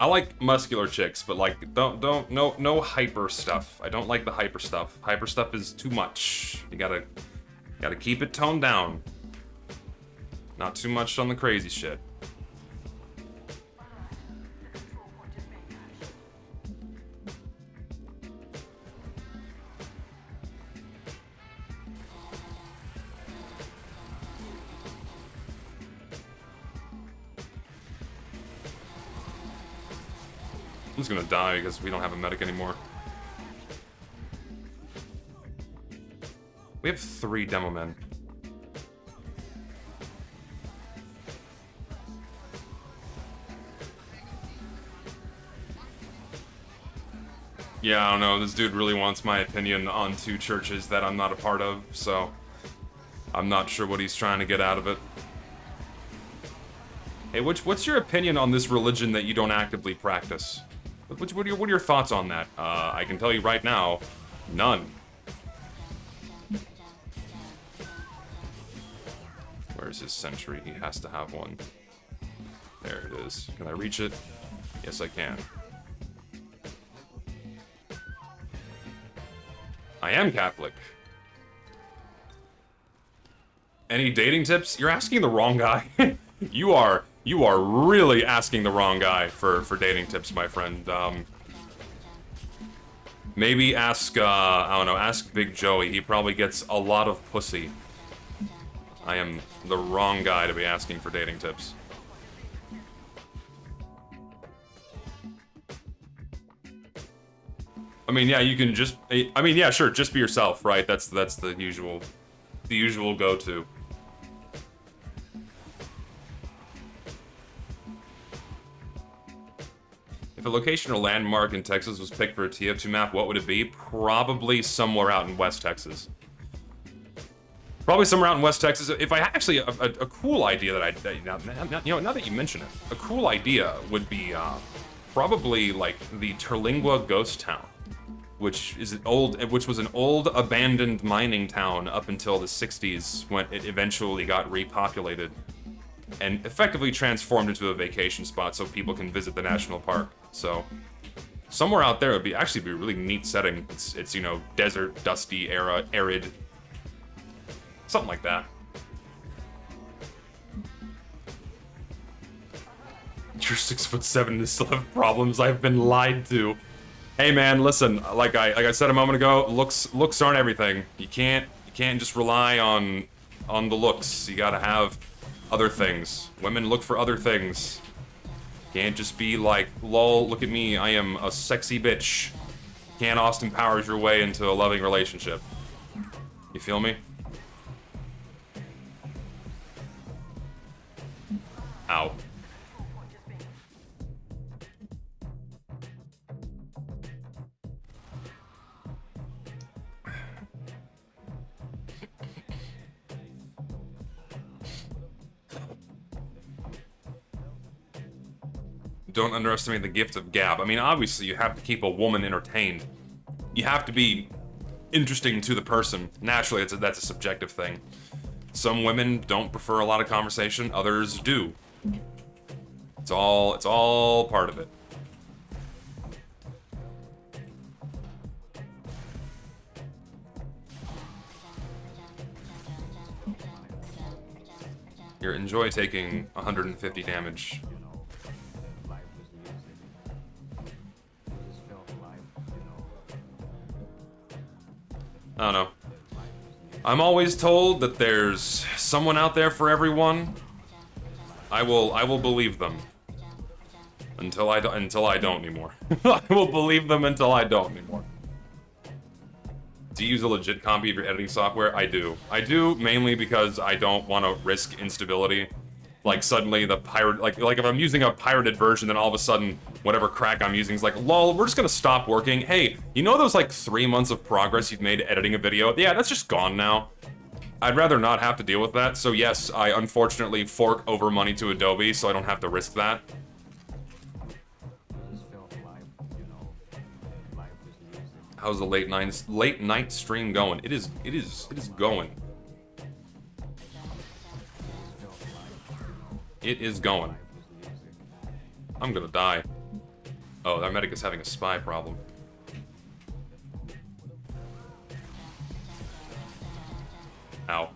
I like muscular chicks, but like no hyper stuff. I don't like the hyper stuff. Hyper stuff is too much. You gotta keep it toned down. Not too much on the crazy shit. I'm just gonna die because we don't have a medic anymore. We have 3 demo men. Yeah, I don't know. This dude really wants my opinion on 2 churches that I'm not a part of, so I'm not sure what he's trying to get out of it. Hey, what's your opinion on this religion that you don't actively practice? What are your thoughts on that? I can tell you right now, none. Where's his sentry? He has to have one. There it is. Can I reach it? Yes, I can. I am Catholic. Any dating tips? You're asking the wrong guy. You are really asking the wrong guy for dating tips, my friend. Maybe ask, I don't know, ask Big Joey. He probably gets a lot of pussy. I am the wrong guy to be asking for dating tips. I mean, yeah, you can just, I mean, yeah, sure, just be yourself, right? That's the usual go-to. If a location or landmark in Texas was picked for a TF2 map, what would it be? Probably somewhere out in West Texas. Probably somewhere out in West Texas. If I actually, a cool idea that now that you mention it, a cool idea would be probably like the Terlingua ghost town, which was an old abandoned mining town up until the 60s when it eventually got repopulated and effectively transformed into a vacation spot so people can visit the national park. So somewhere out there would actually be a really neat setting. It's you know, desert, dusty, arid. Something like that. You're 6'7" and still have problems. I've been lied to. Hey man, listen, like I said a moment ago, looks aren't everything. You can't just rely on the looks. You gotta have other things. Women look for other things. Can't just be like, lol, look at me, I am a sexy bitch. Can't Austin Powers your way into a loving relationship. You feel me? Ow. Don't underestimate the gift of gab. I mean, obviously you have to keep a woman entertained. You have to be interesting to the person. Naturally, that's a subjective thing. Some women don't prefer a lot of conversation, others do. It's all part of it. You enjoy taking 150 damage. I don't know. I'm always told that there's someone out there for everyone. I will believe them until I don't anymore. I will believe them until I don't anymore. Do you use a legit copy of your editing software? I do. I do mainly because I don't want to risk instability. Like, suddenly the pirate, like if I'm using a pirated version, then all of a sudden, whatever crack I'm using is like, lol, we're just gonna stop working. Hey, you know those, like, 3 months of progress you've made editing a video? Yeah, that's just gone now. I'd rather not have to deal with that, so yes, I unfortunately fork over money to Adobe, so I don't have to risk that. How's the late night stream going? It is going. It is going. I'm gonna die. Oh, our medic is having a spy problem. Ow.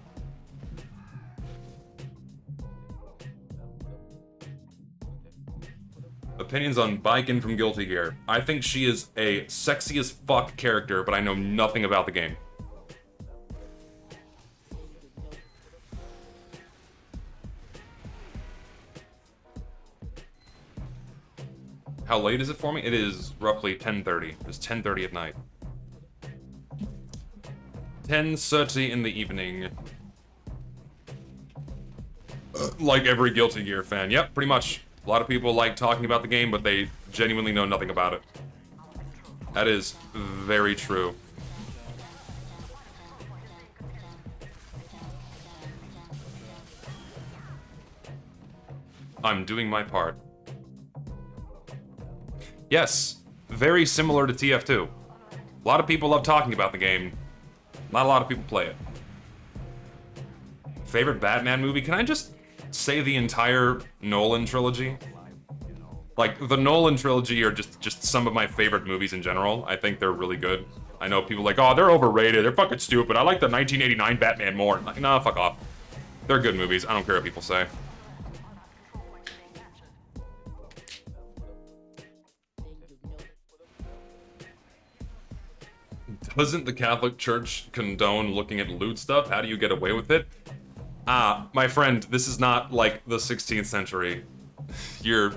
Opinions on Baiken from Guilty Gear. I think she is a sexy as fuck character, but I know nothing about the game. How late is it for me? It is roughly 10:30. It's 10:30 at night. 10:30 in the evening. Like every Guilty Gear fan. Yep, pretty much. A lot of people like talking about the game, but they genuinely know nothing about it. That is very true. I'm doing my part. Yes, very similar to TF2. A lot of people love talking about the game. Not a lot of people play it. Favorite Batman movie? Can I just say the entire Nolan trilogy? Like, the Nolan trilogy are just some of my favorite movies in general. I think they're really good. I know people are like, oh, they're overrated, they're fucking stupid. I like the 1989 Batman more. I'm like, nah, fuck off. They're good movies. I don't care what people say. Doesn't the Catholic Church condone looking at lewd stuff? How do you get away with it? Ah, my friend, this is not like the 16th century. You're...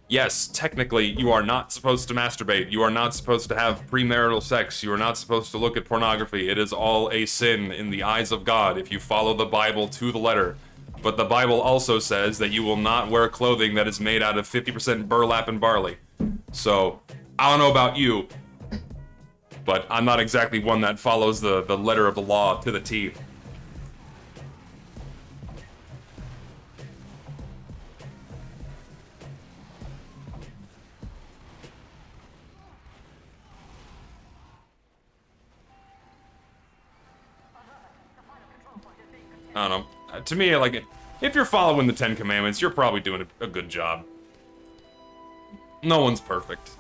Yes, technically, you are not supposed to masturbate. You are not supposed to have premarital sex. You are not supposed to look at pornography. It is all a sin in the eyes of God if you follow the Bible to the letter. But the Bible also says that you will not wear clothing that is made out of 50% burlap and barley. So, I don't know about you, but I'm not exactly one that follows the letter of the law to the T. I don't know. To me, like, if you're following the 10 Commandments, you're probably doing a good job. No one's perfect.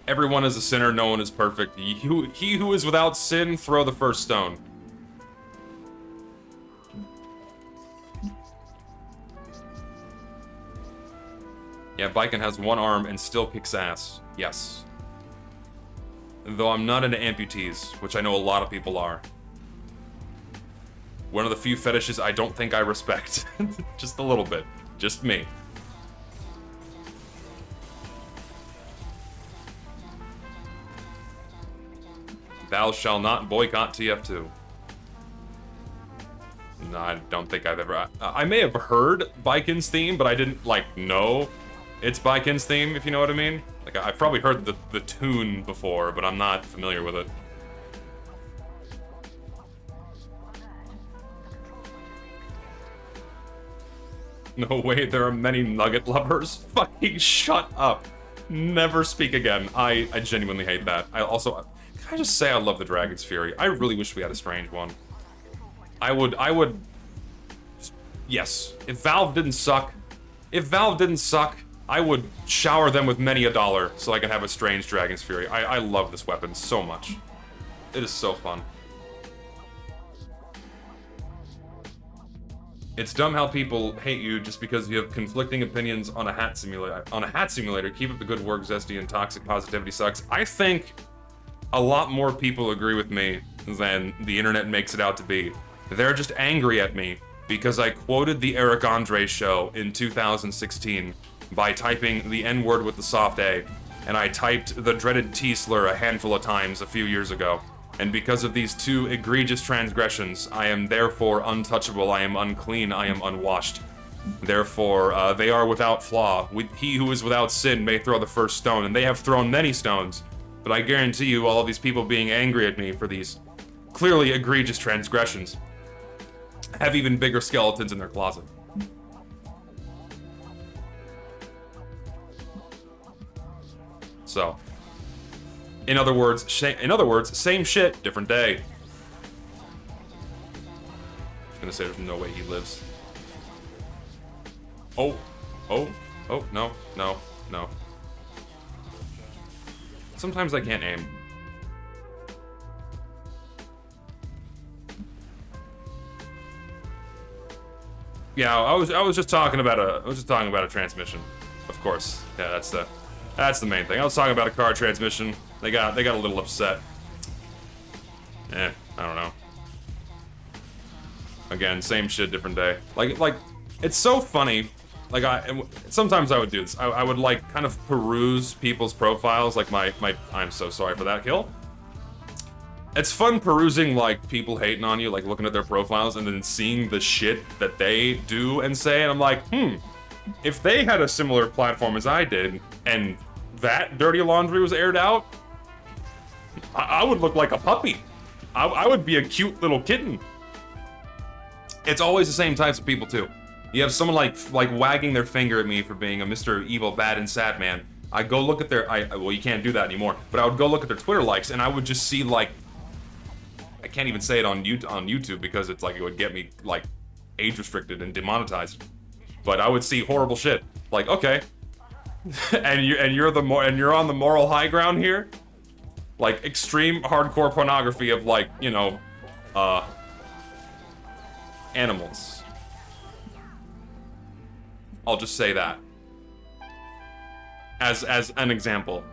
Everyone is a sinner, no one is perfect. He who is without sin, throw the first stone. Yeah, Baiken has one arm and still kicks ass. Yes. Though I'm not into amputees, which I know a lot of people are. One of the few fetishes I don't think I respect. Just a little bit. Just me. Thou shall not boycott TF2. No, I don't think I've ever... I may have heard Baiken's theme, but I didn't, like, know it's Baiken's theme, if you know what I mean. Like, I've probably heard the tune before, but I'm not familiar with it. No way, there are many nugget lovers. Fucking shut up. Never speak again. I genuinely hate that. I also... Can I just say I love the Dragon's Fury? I really wish we had a strange one. I would... Yes. If Valve didn't suck, I would shower them with many a dollar so I could have a strange Dragon's Fury. I love this weapon so much. It is so fun. It's dumb how people hate you just because you have conflicting opinions on a hat simulator. Keep up the good work, Zesty, and toxic positivity sucks. I think a lot more people agree with me than the internet makes it out to be. They're just angry at me because I quoted the Eric Andre show in 2016 by typing the N-word with the soft A, and I typed the dreaded T-slur a handful of times a few years ago. And because of these two egregious transgressions, I am therefore untouchable, I am unclean, I am unwashed. Therefore, they are without flaw. He who is without sin may throw the first stone, and they have thrown many stones. But I guarantee you, all of these people being angry at me for these clearly egregious transgressions have even bigger skeletons in their closet. So, in other words, same shit, different day. I'm gonna say there's no way he lives. Oh, no. Sometimes I can't aim. Yeah, I was just talking about a transmission. Of course. Yeah, that's the main thing. I was talking about a car transmission. They got a little upset. I don't know. Again, same shit, different day. Like it's so funny. Like sometimes I would do this. I would like kind of peruse people's profiles, like my I'm so sorry for that kill. It's fun perusing like people hating on you, like looking at their profiles and then seeing the shit that they do and say, and I'm like, if they had a similar platform as I did, and that dirty laundry was aired out, I would look like a puppy. I would be a cute little kitten. It's always the same types of people too. You have someone like wagging their finger at me for being a Mr. Evil, Bad, and Sad Man. I go look at their, well, you can't do that anymore, but I would go look at their Twitter likes, and I would just see like, I can't even say it on YouTube because it's like it would get me like age restricted and demonetized. But I would see horrible shit. Like, okay, and you're on the moral high ground here, like extreme hardcore pornography of like, you know, animals. I'll just say that as an example.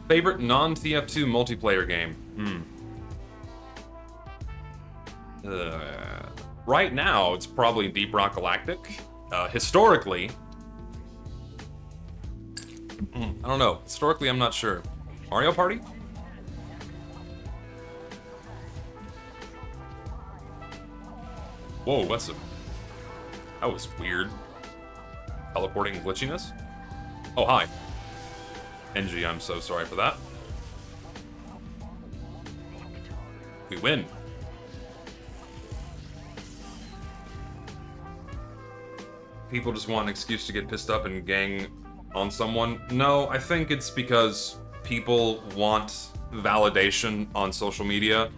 Favorite non-TF2 multiplayer game? Right now, it's probably Deep Rock Galactic. Historically, I don't know. Historically, I'm not sure. Mario Party? Whoa, that was weird. Teleporting glitchiness? Oh, hi. NG, I'm so sorry for that. We win. People just want an excuse to get pissed up and gang on someone. No, I think it's because people want validation on social media,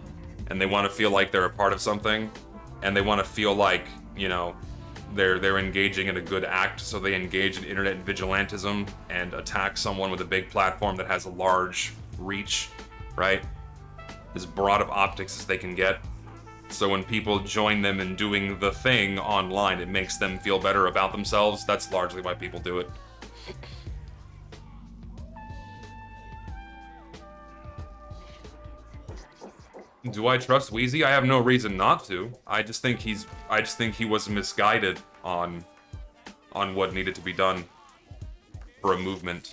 and they want to feel like they're a part of something, and they want to feel like, you know, they're engaging in a good act, so they engage in internet vigilantism and attack someone with a big platform that has a large reach, right? As broad of optics as they can get. So when people join them in doing the thing online, it makes them feel better about themselves. That's largely why people do it. Do I trust Wheezy? I have no reason not to. I just think he was misguided on what needed to be done for a movement.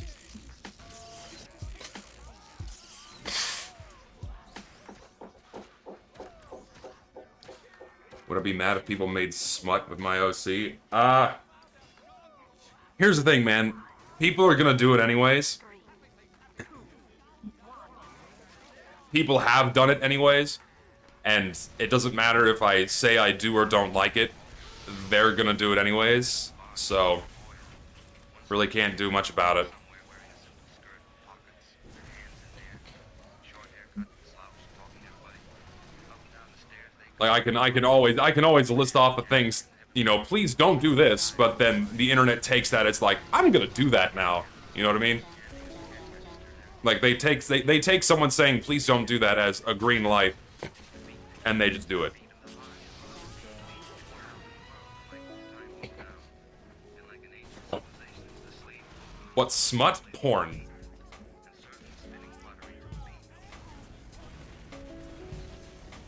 Would I be mad if people made smut with my OC? Here's the thing, man. People are gonna do it anyways. People have done it anyways, and it doesn't matter if I say I do or don't like it, they're gonna do it anyways, so really can't do much about it. Like I can always list off the things, you know, please don't do this, but then the internet takes that as like, I'm gonna do that now. You know what I mean? Like they take someone saying please don't do that as a green light, and they just do it. What smut porn?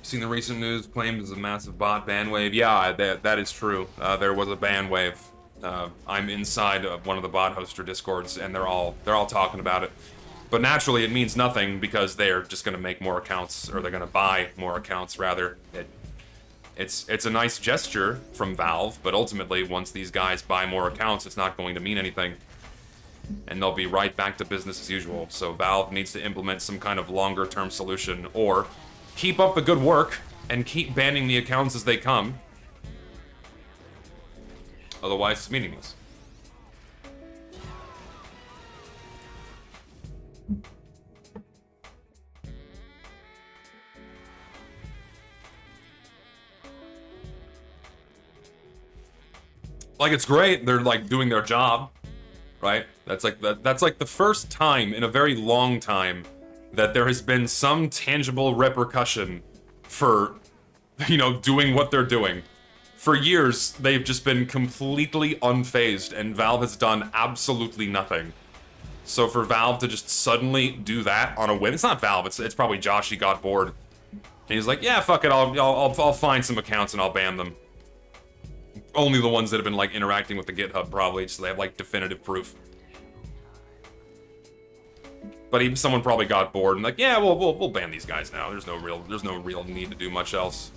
Seen the recent news claimed as a massive bot ban wave. Yeah, that is true. There was a ban wave. I'm inside of one of the bot hoster discords, and they're all talking about it. But naturally, it means nothing because they're just going to make more accounts, or they're going to buy more accounts rather. It's a nice gesture from Valve, but ultimately, once these guys buy more accounts, it's not going to mean anything. And they'll be right back to business as usual. So Valve needs to implement some kind of longer-term solution, or keep up the good work and keep banning the accounts as they come. Otherwise, it's meaningless. Like, it's great. They're, like, doing their job, right? That's like the first time in a very long time that there has been some tangible repercussion for, you know, doing what they're doing. For years, they've just been completely unfazed, and Valve has done absolutely nothing. So for Valve to just suddenly do that on a whim, it's not Valve, it's probably Josh. He got bored, and he's like, yeah, fuck it, I'll find some accounts and I'll ban them. Only the ones that have been, like, interacting with the GitHub, probably, so they have, like, definitive proof. But even someone probably got bored and like, yeah, we'll ban these guys now. There's no real need to do much else.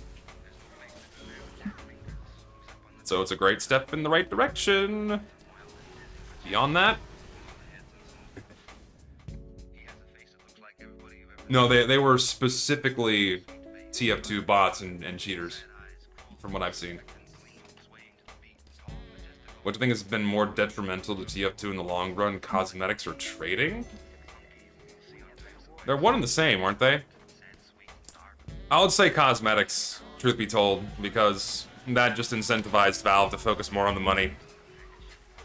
So it's a great step in the right direction. Beyond that, no, they were specifically TF2 bots and cheaters, from what I've seen. What do you think has been more detrimental to TF2 in the long run, cosmetics or trading? They're one and the same, aren't they? I would say cosmetics, truth be told, because that just incentivized Valve to focus more on the money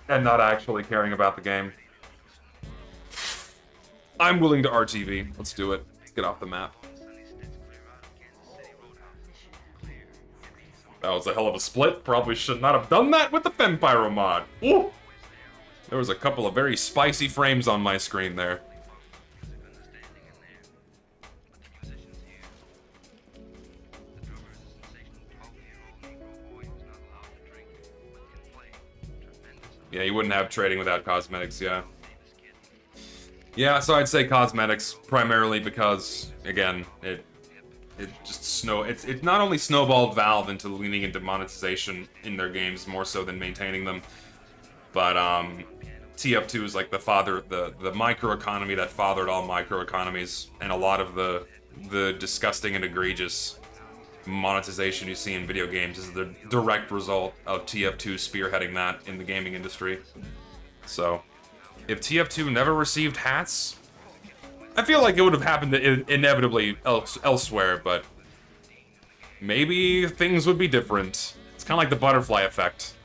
and not actually caring about the game. I'm willing to RTV. Let's do it. Let's get off the map. That was a hell of a split. Probably should not have done that with the Fempyro mod. Ooh! There was a couple of very spicy frames on my screen there. Yeah, you wouldn't have trading without cosmetics, yeah. Yeah, so I'd say cosmetics primarily because, again, it not only snowballed Valve into leaning into monetization in their games more so than maintaining them, but TF2 is like the microeconomy that fathered all microeconomies, and a lot of the disgusting and egregious monetization you see in video games is the direct result of TF2 spearheading that in the gaming industry. So, if TF2 never received hats, I feel like it would have happened inevitably elsewhere, but maybe things would be different. It's kind of like the butterfly effect.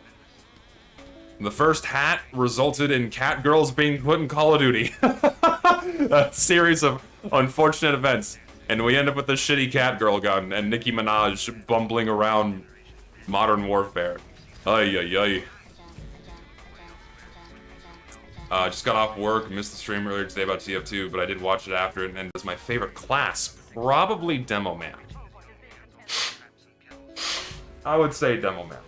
The first hat resulted in cat girls being put in Call of Duty. A series of unfortunate events. And we end up with the shitty cat girl gun and Nicki Minaj bumbling around Modern Warfare. Ay, ay, ay. Just got off work, missed the stream earlier today about TF2, but I did watch it after, and it's my favorite class. Probably Demo Man. I would say Demo Man.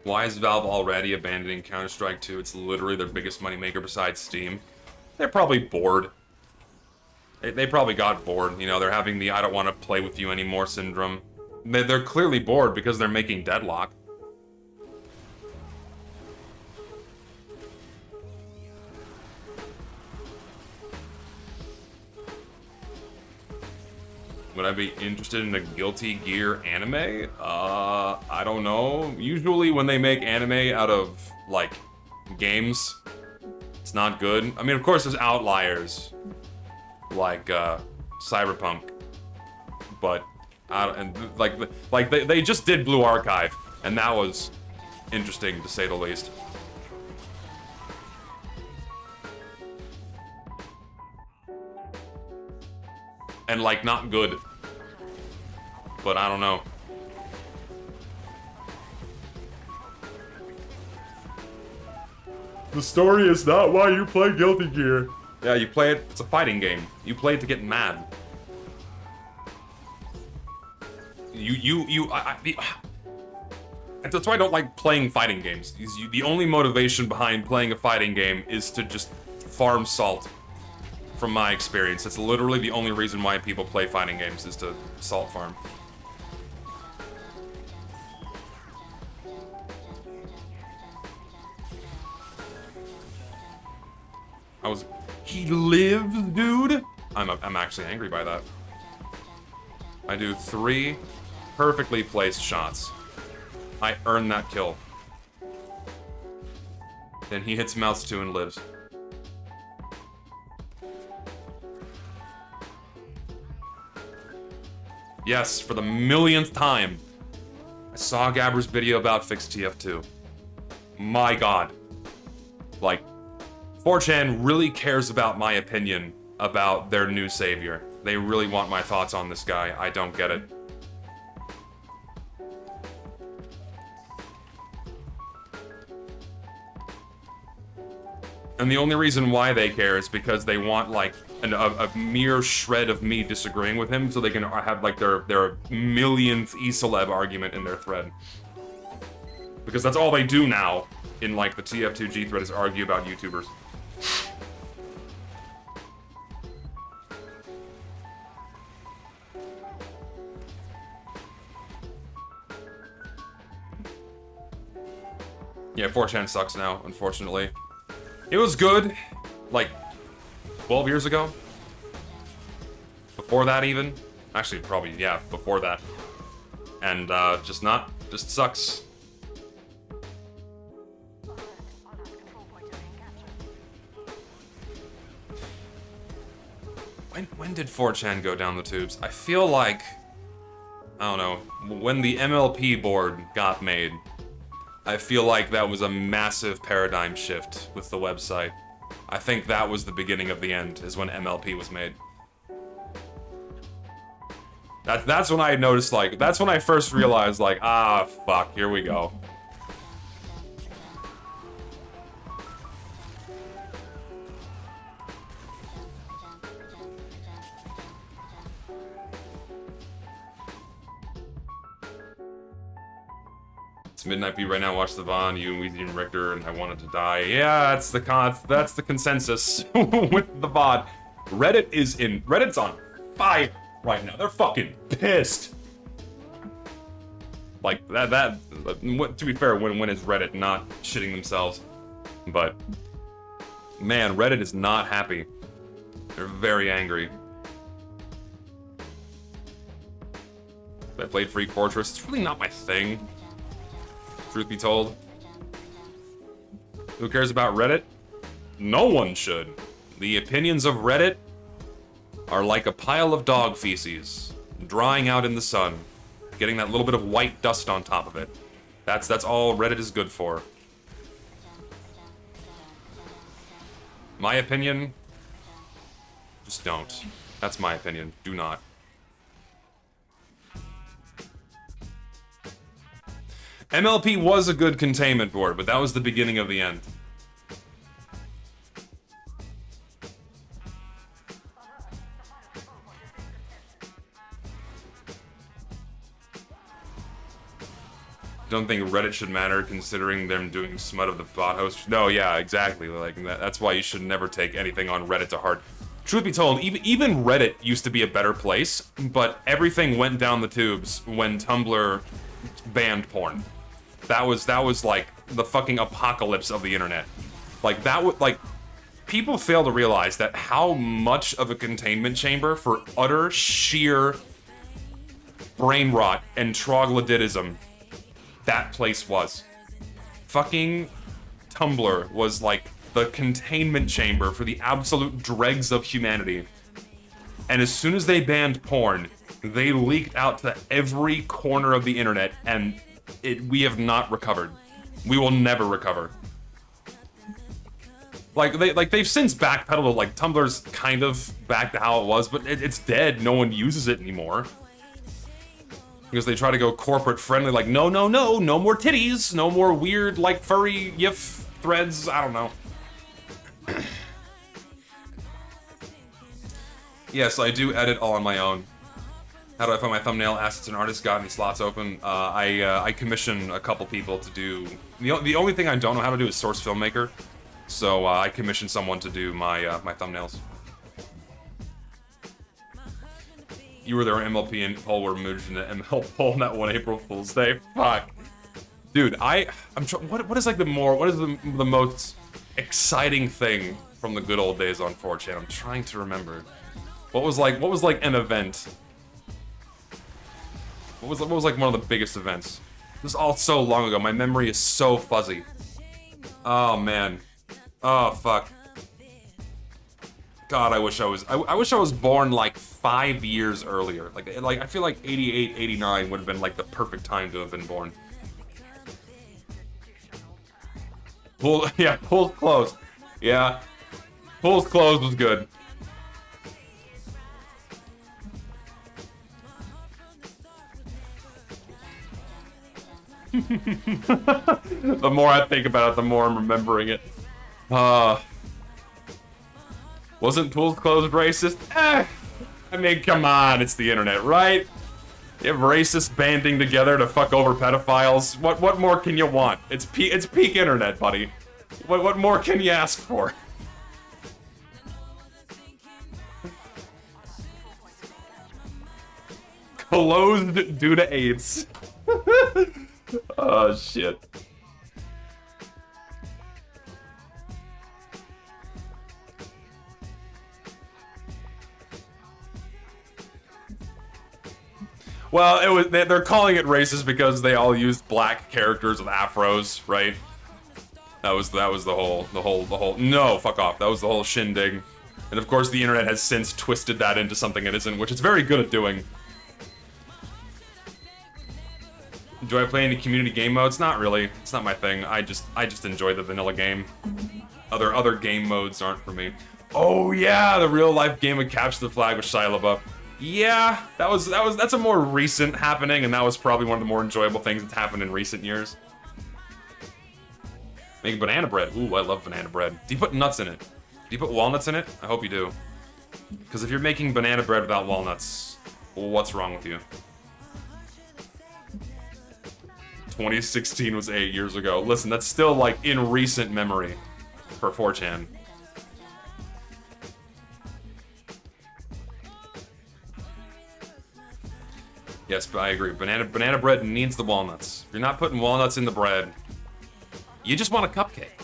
Why is Valve already abandoning Counter-Strike 2? It's literally their biggest moneymaker besides Steam. They're probably bored. They probably got bored. You know, they're having the I don't want to play with you anymore syndrome. They're clearly bored because they're making Deadlock. Would I be interested in a Guilty Gear anime? I don't know. Usually when they make anime out of, like, games, it's not good. I mean, of course there's outliers, like, Cyberpunk, but, they just did Blue Archive, and that was interesting, to say the least. And, like, not good. But I don't know. The story is not why you play Guilty Gear. Yeah, you play it, it's a fighting game. You play it to get mad. That's why I don't like playing fighting games. The only motivation behind playing a fighting game is to just farm salt. From my experience, it's literally the only reason why people play fighting games is to salt farm. He lives, dude? I'm actually angry by that. I do 3 perfectly placed shots. I earn that kill. Then he hits mouse 2 and lives. Yes, for the millionth time. I saw Gabber's video about fixed TF2. My god. Like, 4chan really cares about my opinion about their new savior. They really want my thoughts on this guy. I don't get it. And the only reason why they care is because they want, like, a mere shred of me disagreeing with him so they can have, like, their millionth e-celeb argument in their thread. Because that's all they do now in, like, the TF2G thread is argue about YouTubers. Yeah, 4chan sucks now, unfortunately. It was good, like, 12 years ago? Before that, even? Actually, probably, yeah, before that. And, just sucks. When did 4chan go down the tubes? I feel like, I don't know, when the MLP board got made, I feel like that was a massive paradigm shift with the website. I think that was the beginning of the end, is when MLP was made. That's when I noticed, like, that's when I first realized, like, ah, fuck, here we go. Midnight Beat right now, watch the Vaughn, you, Weezy, and Richter, and I wanted to die. Yeah, that's the consensus with the VOD. Reddit's on fire right now. They're fucking pissed. Like, to be fair, when is Reddit not shitting themselves? But, man, Reddit is not happy. They're very angry. I played Free Fortress. It's really not my thing. Truth be told. Who cares about Reddit? No one should. The opinions of Reddit are like a pile of dog feces, drying out in the sun, getting that little bit of white dust on top of it. That's all Reddit is good for. My opinion? Just don't. That's my opinion. Do not. MLP was a good containment board, but that was the beginning of the end. Don't think Reddit should matter considering them doing smut of the bot host. No, yeah, exactly. Like that's why you should never take anything on Reddit to heart. Truth be told, even Reddit used to be a better place, but everything went down the tubes when Tumblr banned porn. That was like the fucking apocalypse of the internet. Like people fail to realize that how much of a containment chamber for utter sheer brain rot and troglodytism that place was. Fucking Tumblr was like the containment chamber for the absolute dregs of humanity. And as soon as they banned porn, they leaked out to every corner of the internet, and we have not recovered. We will never recover. They've since backpedaled. Like Tumblr's kind of back to how it was, but it's dead. No one uses it anymore because they try to go corporate friendly. Like no more titties, no more weird like furry GIF threads. I don't know. Yes, I do edit all on my own. How do I find my thumbnail? Assets and artists. Got any slots open? I commission a couple people to do... The only thing I don't know how to do is Source Filmmaker. So I commission someone to do my my thumbnails. You were there on MLP and Paul were merged into ML poll on that one April Fool's Day. Fuck. Dude, what is like what is the most exciting thing from the good old days on 4chan? I'm trying to remember. What was like an event? What was like one of the biggest events? This is all so long ago. My memory is so fuzzy. Oh man. Oh fuck. God, I wish I was born like 5 years earlier. Like I feel like 88, 89 would have been like the perfect time to have been born. Pool's closed. Yeah. Pool's closed was good. The more I think about it, the more I'm remembering it. Wasn't Pool's closed racist? I mean, come on, it's the internet, right? You have racists banding together to fuck over pedophiles. What more can you want? It's peak internet, buddy. What more can you ask for? Closed due to AIDS. Oh shit. Well, they're calling it racist because they all used black characters with afros, right? That was the whole. No, fuck off. That was the whole shindig. And of course, the internet has since twisted that into something it isn't, which it's very good at doing. Do I play any community game modes? Not really. It's not my thing. I just enjoy the vanilla game. Other game modes aren't for me. Oh yeah, the real life game of Capture the Flag with Shia LaBeouf. Yeah, that's a more recent happening, and that was probably one of the more enjoyable things that's happened in recent years. Making banana bread. Ooh, I love banana bread. Do you put nuts in it? Do you put walnuts in it? I hope you do. Because if you're making banana bread without walnuts, what's wrong with you? 2016 was 8 years ago. Listen, that's still like in recent memory for 4chan. Yes, but I agree. Banana bread needs the walnuts. If you're not putting walnuts in the bread, you just want a cupcake.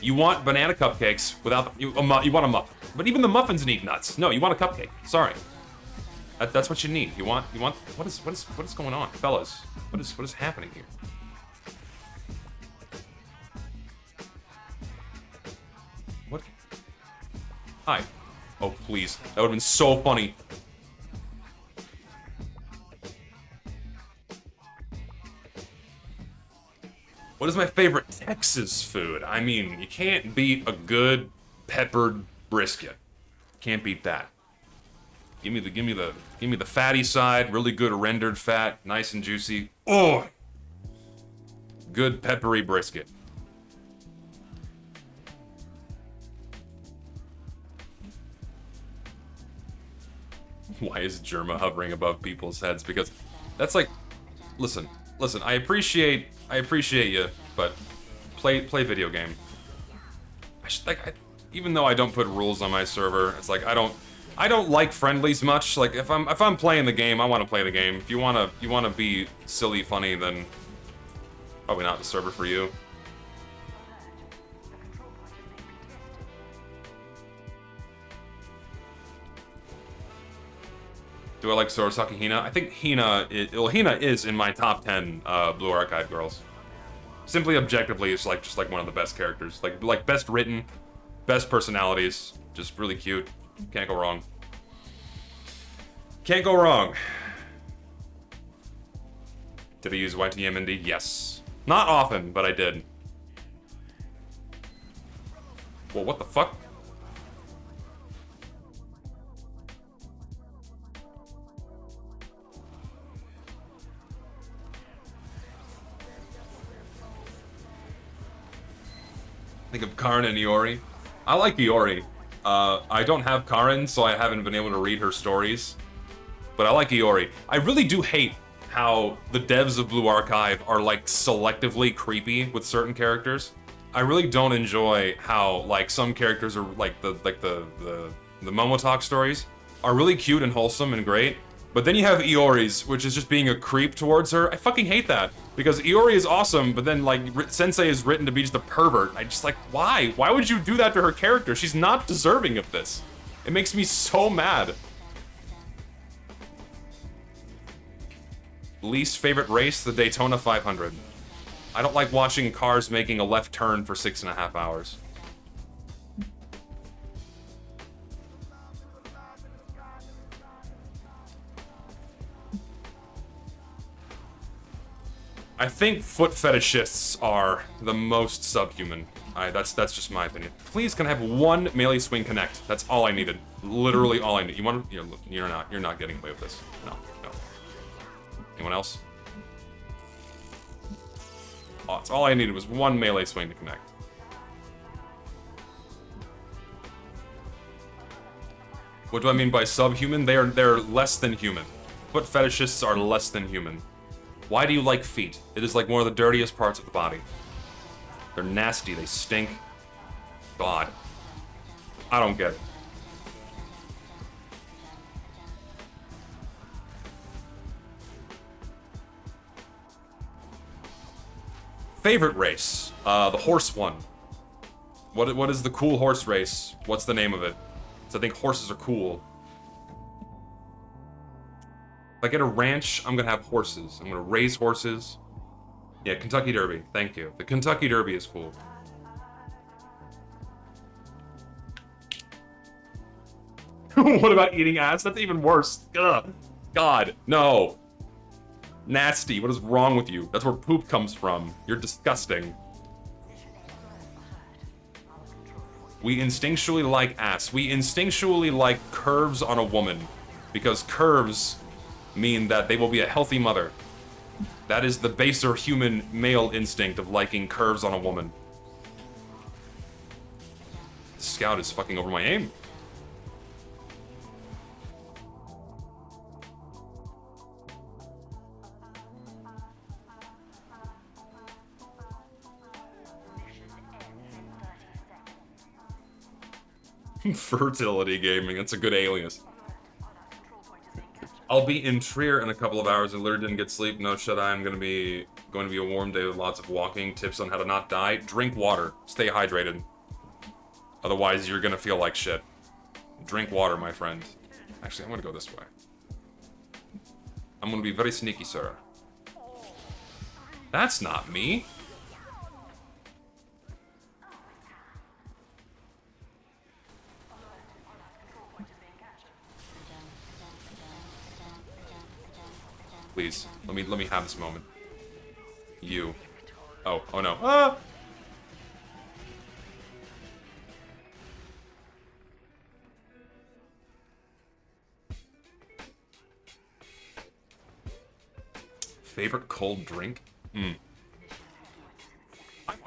You want banana cupcakes without you want a muffin. But even the muffins need nuts. No, you want a cupcake. Sorry. That's what you need. You want what is going on, fellas? What is happening here? What? Hi. Oh please. That would have been so funny. What is my favorite Texas food? I mean, you can't beat a good peppered brisket. Can't beat that. Give me the fatty side, really good rendered fat, nice and juicy. Oh, good peppery brisket. Why is Germa hovering above people's heads? Because that's like, listen. I appreciate you, but play video game. Even though I don't put rules on my server, it's like I don't like friendlies much. Like if I'm playing the game, I want to play the game. If you wanna be silly funny, then probably not the server for you. Do I like Sorosaki Hina? I think Hina is in my top 10 Blue Archive girls. Simply objectively, it's like just like one of the best characters. Like best written, best personalities, just really cute. Can't go wrong. Can't go wrong. Did I use YTMND? Yes. Not often, but I did. Well, what the fuck? Think of Karna and Iori. I like Iori. I don't have Karin, so I haven't been able to read her stories. But I like Iori. I really do hate how the devs of Blue Archive are like selectively creepy with certain characters. I really don't enjoy how like some characters are like the Momotalk stories are really cute and wholesome and great. But then you have Iori's, which is just being a creep towards her. I fucking hate that. Because Iori is awesome, but then, like, Sensei is written to be just a pervert. I just, like, why? Why would you do that to her character? She's not deserving of this. It makes me so mad. Least favorite race, the Daytona 500. I don't like watching cars making a left turn for 6.5 hours. I think foot fetishists are the most subhuman. That's just my opinion. Please, can I have one melee swing connect? That's all I needed. Literally all I need. You want to? You're not getting away with this. No. Anyone else? Oh, that's all I needed was one melee swing to connect. What do I mean by subhuman? They're less than human. Foot fetishists are less than human. Why do you like feet? It is like one of the dirtiest parts of the body. They're nasty, they stink. God. I don't get it. Favorite race? The horse one. What is the cool horse race? What's the name of it? So I think horses are cool. If I get a ranch, I'm gonna have horses. I'm gonna raise horses. Yeah, Kentucky Derby. Thank you. The Kentucky Derby is cool. What about eating ass? That's even worse. Ugh. God, no. Nasty. What is wrong with you? That's where poop comes from. You're disgusting. We instinctually like ass. We instinctually like curves on a woman. Because curves mean that they will be a healthy mother. That is the baser human male instinct of liking curves on a woman. The scout is fucking over my aim. Fertility gaming, that's a good alias. I'll be in Trier in a couple of hours. I literally didn't get sleep. No shut-eye. I'm going to be a warm day with lots of walking. Tips on how to not die. Drink water. Stay hydrated. Otherwise, you're going to feel like shit. Drink water, my friend. Actually, I'm going to go this way. I'm going to be very sneaky, sir. That's not me. Please, let me have this moment. You. Oh no. Ah! Favorite cold drink?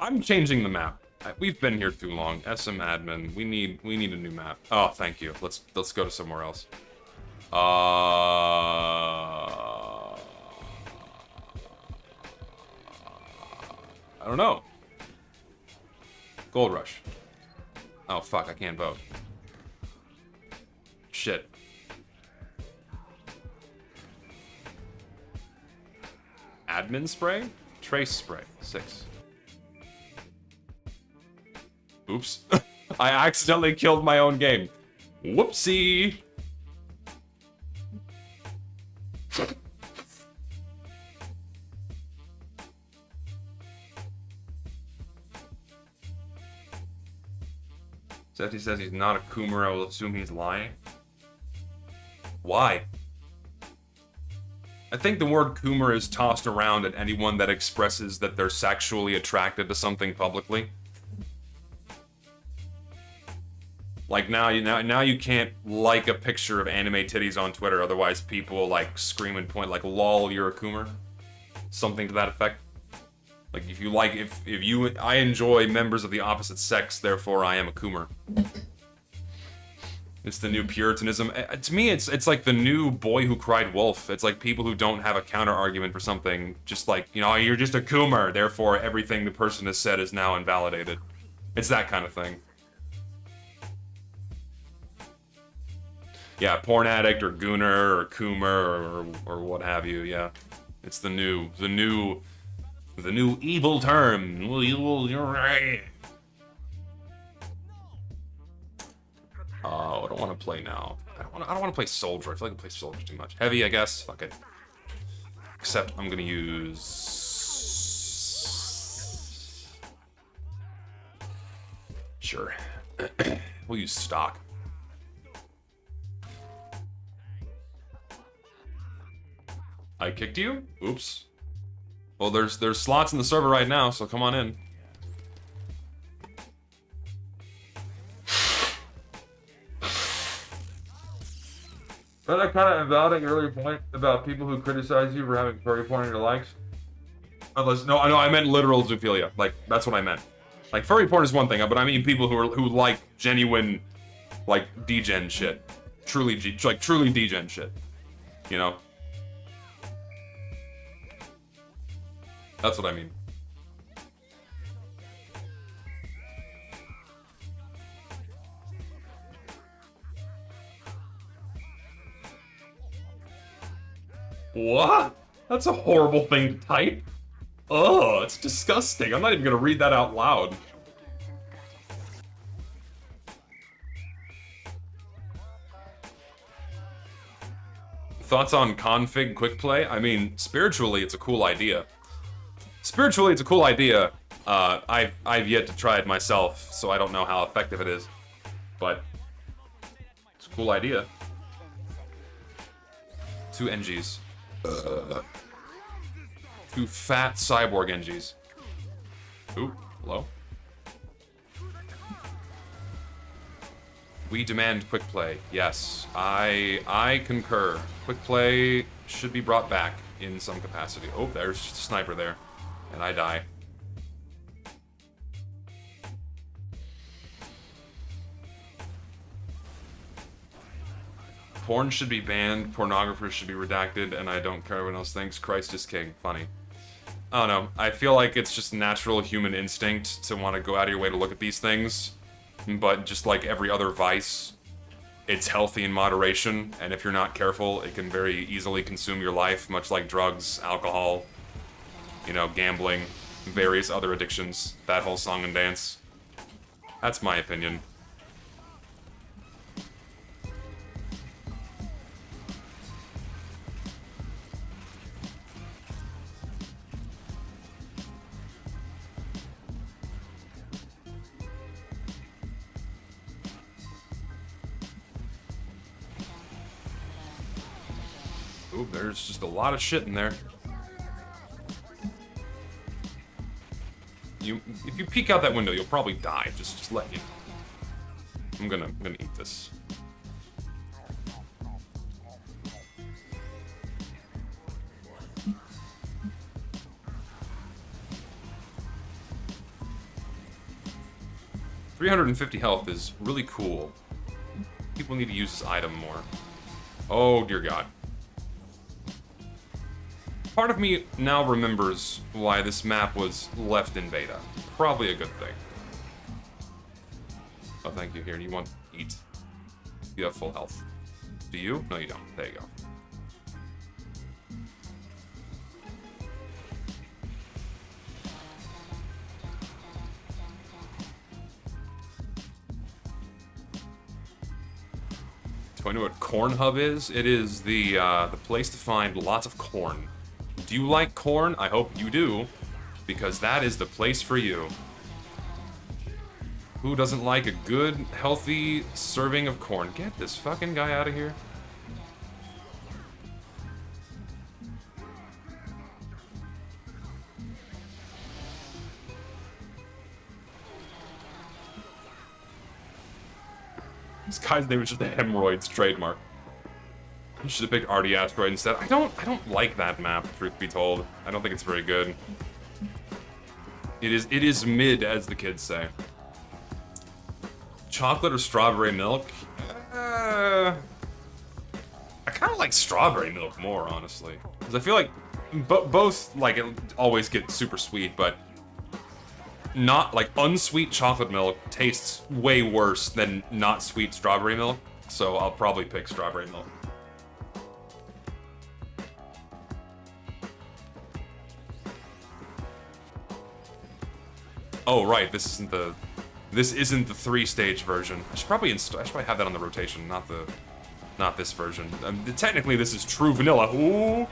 I'm changing the map. We've been here too long. SM admin. We need a new map. Oh, thank you. Let's go to somewhere else. I don't know. Gold Rush. Oh, fuck, I can't vote. Shit. Admin spray? Trace spray. 6. Oops. I accidentally killed my own game. Whoopsie. Seti says he's not a Coomer. I will assume he's lying. Why? I think the word Coomer is tossed around at anyone that expresses that they're sexually attracted to something publicly. Like now you can't like a picture of anime titties on Twitter, otherwise people will like scream and point like, lol, you're a Coomer. Something to that effect. Like I enjoy members of the opposite sex, therefore I am a Coomer. It's the new Puritanism. To me, it's like the new Boy Who Cried Wolf. It's like people who don't have a counter argument for something. Just like, you know, you're just a Coomer, therefore everything the person has said is now invalidated. It's that kind of thing. Yeah, porn addict or gooner or Coomer or what have you. Yeah, it's the new evil term. You're right. Oh, I don't want to play now. I don't want to play Soldier. I feel like I play Soldier too much. Heavy, I guess. Fuck it. Except I'm gonna use. Sure. We'll use stock. I kicked you? Oops. Well, there's slots in the server right now, so come on in. But that kind of invalidating earlier point about people who criticize you for having furry porn in your likes. Unless no, I meant literal zoophilia. Like that's what I meant. Like furry porn is one thing, but I mean people who like genuine, like degen shit, truly degen shit. You know. That's what I mean. What? That's a horrible thing to type. Oh, it's disgusting. I'm not even gonna read that out loud. Thoughts on config quick play? I mean, spiritually, it's a cool idea. Spiritually, it's a cool idea. I've yet to try it myself, so I don't know how effective it is. But it's a cool idea. 2 NGs. 2 fat cyborg NGs. Ooh, hello? We demand quick play. Yes, I concur. Quick play should be brought back in some capacity. Oh, there's just a sniper there. And I die. Porn should be banned, pornographers should be redacted, and I don't care what anyone else thinks. Christ is king. Funny. I don't know. I feel like it's just natural human instinct to want to go out of your way to look at these things. But just like every other vice, it's healthy in moderation, and if you're not careful, it can very easily consume your life, much like drugs, alcohol, you know, gambling, various other addictions, that whole song and dance. That's my opinion. Ooh, there's just a lot of shit in there. If you peek out that window, you'll probably die. Just let you. I'm gonna eat this. $350 health is really cool. People need to use this item more. Oh dear God. Part of me now remembers why this map was left in beta. Probably a good thing. Oh, thank you. Here, you want to eat? You have full health. Do you? No, you don't. There you go. Do I know what Corn Hub is? It is the place to find lots of corn. Do you like corn? I hope you do, because that is the place for you. Who doesn't like a good, healthy serving of corn? Get this fucking guy out of here. This guy's name is just a hemorrhoids trademark. You should have picked Arty Asteroid instead. I don't like that map, truth be told. I don't think it's very good. It is mid, as the kids say. Chocolate or strawberry milk? I kind of like strawberry milk more, honestly. Because I feel like both, like, it always get super sweet, but not, like, unsweet chocolate milk tastes way worse than not sweet strawberry milk. So I'll probably pick strawberry milk. Oh, right, this isn't the 3-stage version. I should probably have that on the rotation, not this version. Technically, this is true vanilla. Ooh,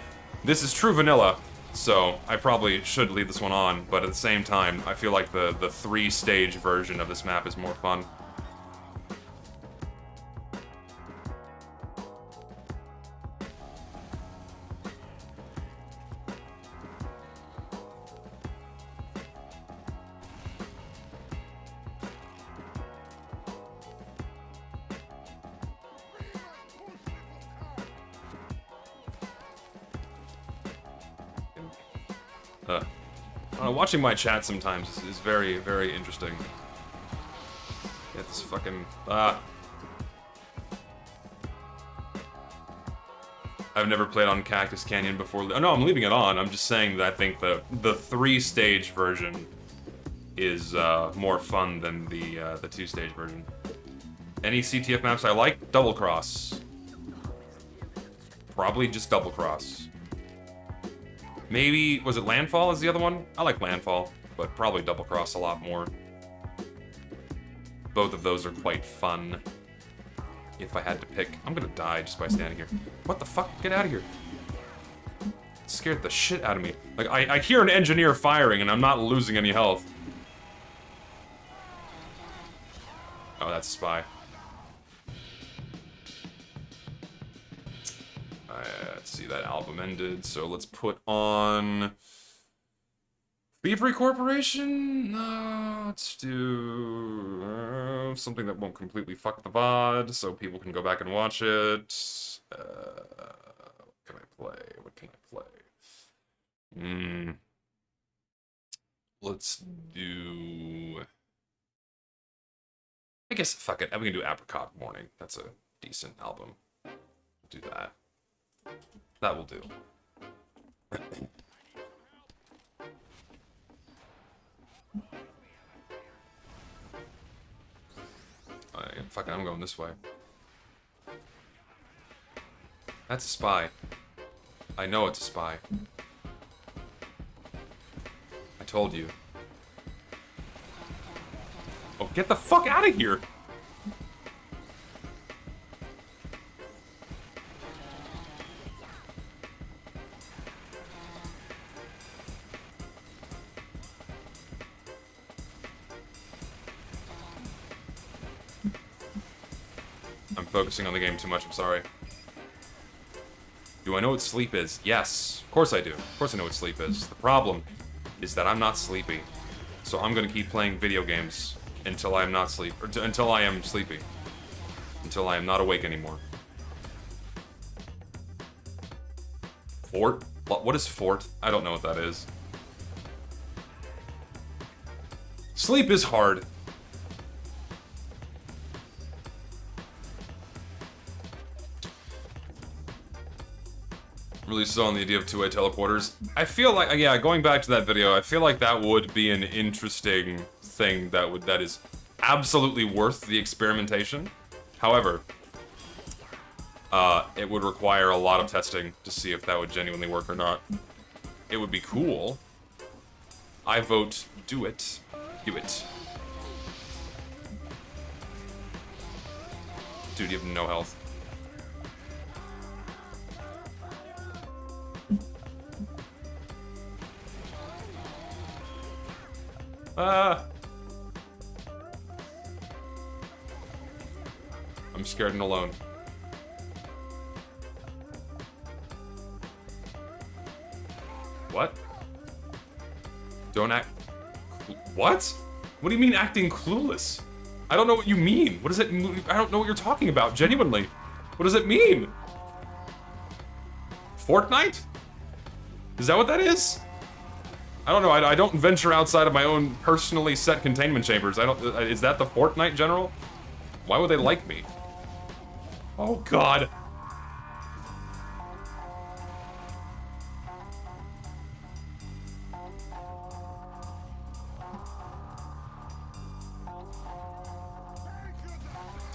this is true vanilla, so I probably should leave this one on. But at the same time, I feel like the 3-stage version of this map is more fun. Watching my chat sometimes is very, very interesting. Get this fucking... I've never played on Cactus Canyon before. Oh, no, I'm leaving it on. I'm just saying that I think the 3-stage version is more fun than the 2-stage version. Any CTF maps I like? Double Cross. Probably just Double Cross. Maybe, was it Landfall is the other one? I like Landfall, but probably Double Cross a lot more. Both of those are quite fun. If I had to pick, I'm gonna die just by standing here. What the fuck? Get out of here. It scared the shit out of me. Like, I hear an engineer firing and I'm not losing any health. Oh, that's a spy. Let's see, that album ended, so let's put on Thievery Corporation? No, let's do something that won't completely fuck the VOD, so people can go back and watch it. What can I play? What can I play? Let's do... I guess, fuck it, we can do Apricot Morning. That's a decent album. Do that. That will do. Fuck it, I'm going this way. That's a spy. I know it's a spy. I told you. Oh, get the fuck out of here! Focusing on the game too much, I'm sorry. Do I know what sleep is? Yes, of course I do. Of course I know what sleep is. The problem is that I'm not sleepy. So I'm gonna keep playing video games until I am not sleep, or until I am sleepy. Until I am not awake anymore. Fort? What is fort? I don't know what that is. Sleep is hard. Really sold on the idea of two-way teleporters. I feel like, yeah, going back to that video, I feel like that would be an interesting thing that is absolutely worth the experimentation. However, it would require a lot of testing to see if that would genuinely work or not. It would be cool. I vote do it. Do it. Dude, you have no health. I'm scared and alone. What? Don't act... What? What do you mean acting clueless? I don't know what you mean. What does it mean? I don't know what you're talking about, genuinely. What does it mean? Fortnite? Is that what that is? I don't know, I don't venture outside of my own personally set containment chambers. Is that the Fortnite general? Why would they like me? Oh, God.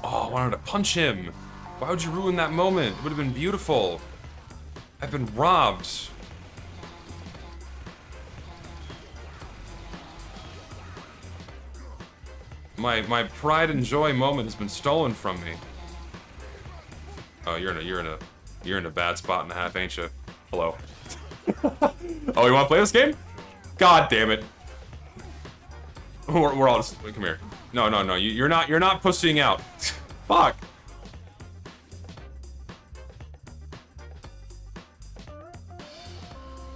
Oh, I wanted to punch him. Why would you ruin that moment? It would have been beautiful. I've been robbed. My pride and joy moment has been stolen from me. Oh, you're in a bad spot and a half, ain't you? Hello. Oh, you want to play this game? God damn it. We're all just, come here. No, no, no. You're not pussying out. Fuck.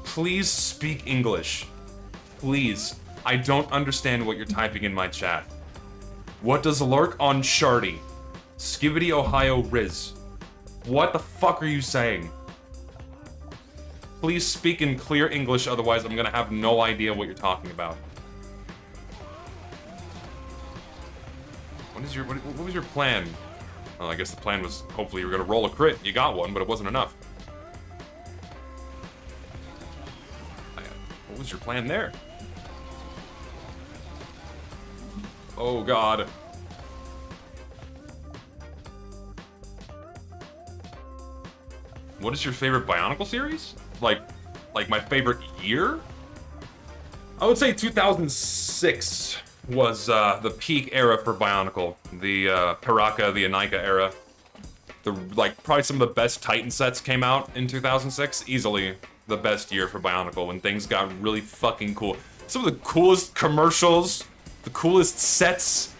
Please speak English. Please. I don't understand what you're typing in my chat. What does lurk on Shardy? Skibbity Ohio Riz. What the fuck are you saying? Please speak in clear English, otherwise I'm gonna have no idea what you're talking about. What was your plan? Well, I guess the plan was hopefully you were gonna roll a crit. You got one, but it wasn't enough. What was your plan there? Oh, God. What is your favorite Bionicle series? Like my favorite year? I would say 2006 was the peak era for Bionicle. The Paraka, the Anika era. Probably some of the best Titan sets came out in 2006. Easily the best year for Bionicle when things got really fucking cool. Some of the coolest commercials, the coolest sets.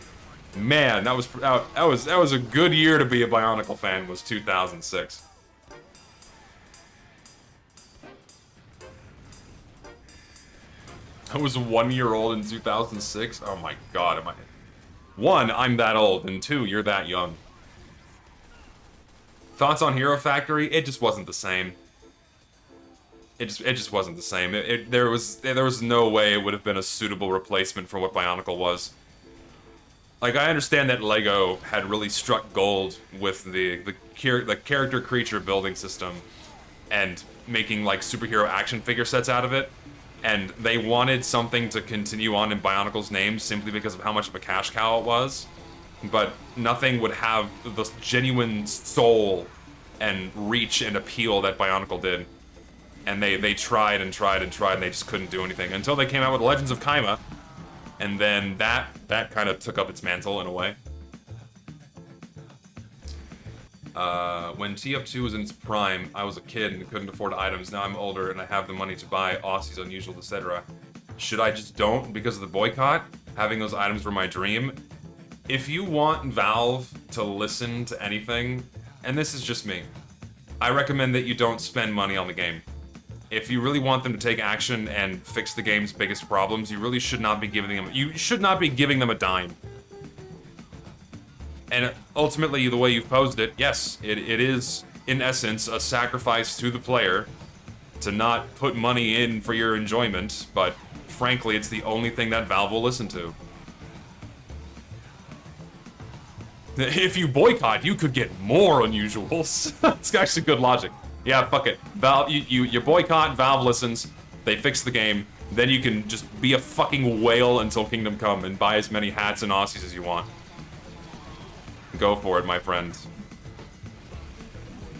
Man, that was a good year to be a Bionicle fan, was 2006. I was 1 year old in 2006. Oh my God, One, I'm that old, and two, you're that young. Thoughts on Hero Factory? It just wasn't the same. It just wasn't the same. There was no way it would have been a suitable replacement for what Bionicle was. Like, I understand that LEGO had really struck gold with the character creature building system and making like superhero action figure sets out of it. And they wanted something to continue on in Bionicle's name simply because of how much of a cash cow it was. But nothing would have the genuine soul and reach and appeal that Bionicle did. And they tried and tried and tried and they just couldn't do anything until they came out with Legends of Kaima. And then that kind of took up its mantle in a way. When TF2 was in its prime, I was a kid and couldn't afford items. Now I'm older and I have the money to buy Aussies, Unusual, etc. Should I just don't because of the boycott? Having those items were my dream. If you want Valve to listen to anything, and this is just me, I recommend that you don't spend money on the game. If you really want them to take action and fix the game's biggest problems, you really should not be giving them a dime. And ultimately, the way you've posed it, yes, it is, in essence, a sacrifice to the player to not put money in for your enjoyment, but frankly, it's the only thing that Valve will listen to. If you boycott, you could get more Unusuals. It's actually good logic. Yeah, fuck it. Valve, you boycott, Valve listens, they fix the game, then you can just be a fucking whale until Kingdom Come and buy as many hats and Aussies as you want. Go for it, my friend.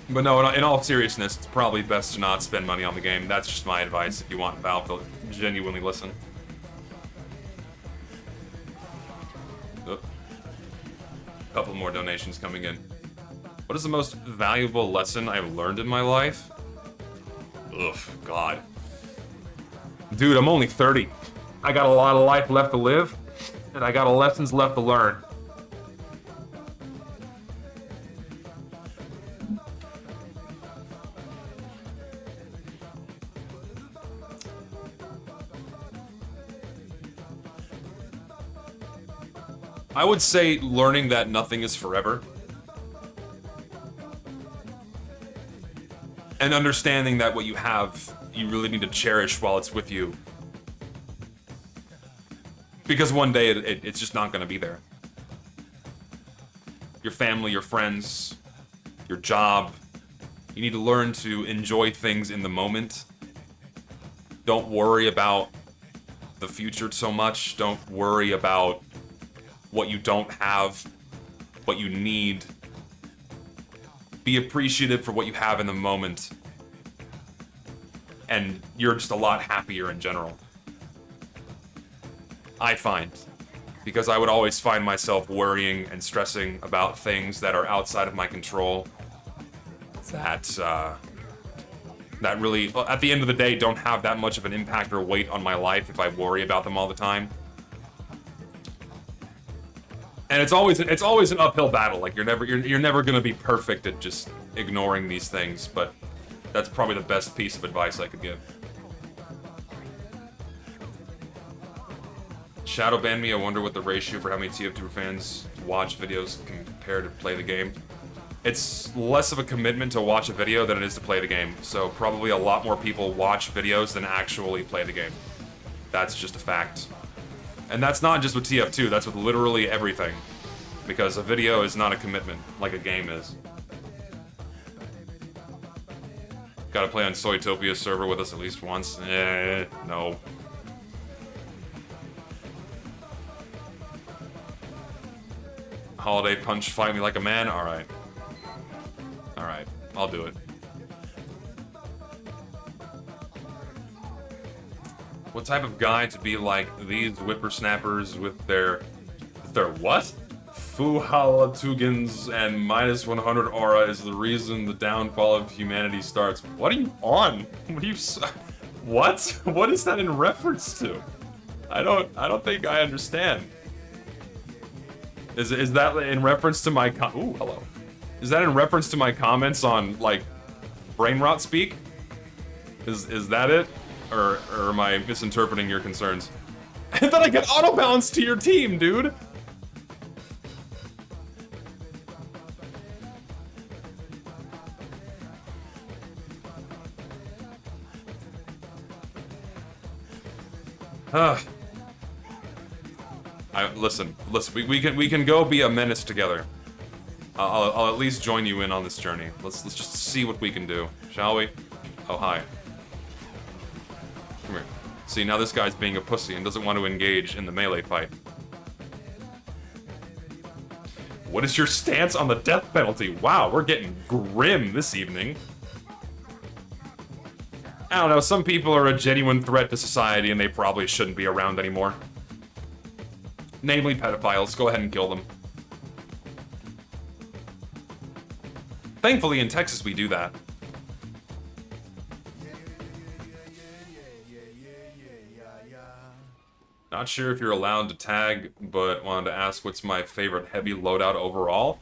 But no, in all seriousness, it's probably best to not spend money on the game. That's just my advice if you want Valve to genuinely listen. Couple more donations coming in. What is the most valuable lesson I've learned in my life? Ugh, God. Dude, I'm only 30. I got a lot of life left to live, and I got lessons left to learn. I would say learning that nothing is forever. And understanding that what you have, you really need to cherish while it's with you. Because one day, it's just not going to be there. Your family, your friends, your job. You need to learn to enjoy things in the moment. Don't worry about the future so much. Don't worry about what you don't have, what you need. Be appreciative for what you have in the moment. And you're just a lot happier in general. I find. Because I would always find myself worrying and stressing about things that are outside of my control. That really, at the end of the day, don't have that much of an impact or weight on my life if I worry about them all the time. And it's always an uphill battle. Like you're never gonna be perfect at just ignoring these things, but that's probably the best piece of advice I could give. Shadow ban me. I wonder what the ratio for how many TF2 fans watch videos compared to play the game. It's less of a commitment to watch a video than it is to play the game. So probably a lot more people watch videos than actually play the game. That's just a fact. And that's not just with TF2, that's with literally everything. Because a video is not a commitment, like a game is. Gotta play on Soytopia's server with us at least once. No. Holiday punch, fight me like a man? Alright. Alright, I'll do it. What type of guy to be like these whippersnappers with their what? Fuhalatugans and minus 100 aura is the reason the downfall of humanity starts. What are you on? What are you what? What is that in reference to? I don't think I understand. Is that in reference to my ooh, hello. Is that in reference to my comments on like brain rot speak? Is that it? Or am I misinterpreting your concerns? And then I get auto balance to your team, dude. Listen, we can go be a menace together. I'll at least join you in on this journey. Let's just see what we can do, shall we? Oh, hi. Come here. See, now this guy's being a pussy and doesn't want to engage in the melee fight. What is your stance on the death penalty? Wow, we're getting grim this evening. I don't know, some people are a genuine threat to society and they probably shouldn't be around anymore. Namely pedophiles. Go ahead and kill them. Thankfully, in Texas, we do that. Not sure if you're allowed to tag, but wanted to ask what's my favorite heavy loadout overall.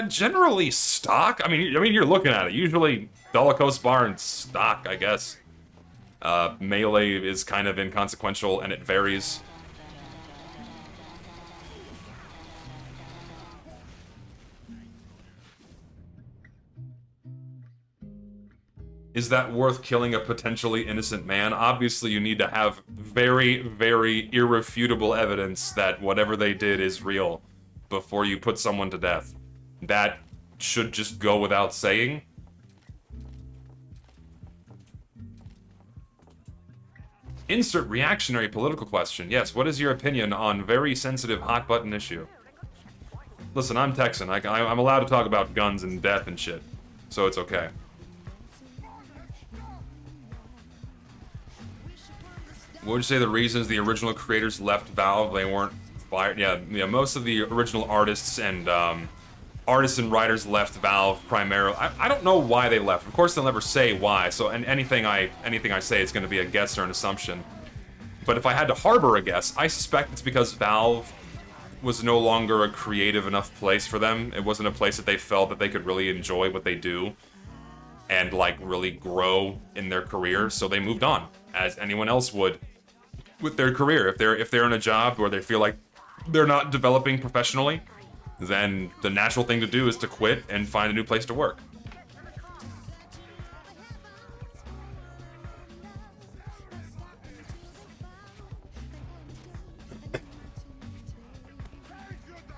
Generally stock. I mean, you're looking at it. Usually, Dolichos bar and stock, I guess. Melee is kind of inconsequential, and it varies. Is that worth killing a potentially innocent man? Obviously, you need to have very, very irrefutable evidence that whatever they did is real before you put someone to death. That should just go without saying. Insert reactionary political question. Yes, what is your opinion on very sensitive hot-button issue? Listen, I'm Texan. I'm allowed to talk about guns and death and shit, so it's okay. What would you say the reasons the original creators left Valve? They weren't fired. Yeah, most of the original artists and writers left Valve primarily. I don't know why they left. Of course, they'll never say why. So, anything I say is going to be a guess or an assumption. But if I had to harbor a guess, I suspect it's because Valve was no longer a creative enough place for them. It wasn't a place that they felt that they could really enjoy what they do and like really grow in their career. So they moved on, as anyone else would with their career. If they're in a job where they feel like they're not developing professionally, then the natural thing to do is to quit and find a new place to work.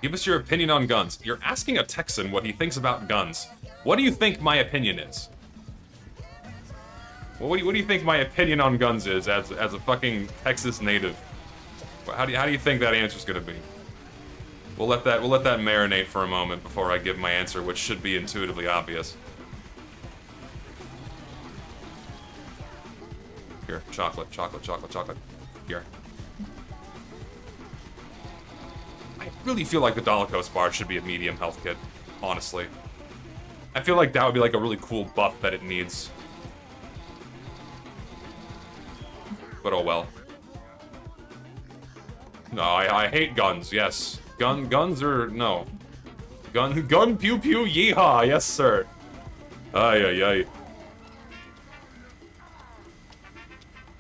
Give us your opinion on guns. You're asking a Texan what he thinks about guns. What do you think my opinion is? Well, what do you think my opinion on guns is as a fucking Texas native? How do you think that answer's gonna be? We'll let that marinate for a moment before I give my answer, which should be intuitively obvious. Here, chocolate, chocolate, chocolate, chocolate. Here. I really feel like the Dolichos bar should be a medium health kit, honestly. I feel like that would be like a really cool buff that it needs. But oh well. No, I hate guns, yes. Guns are, no. Gun pew pew yeehaw, yes sir. Ay ay ay.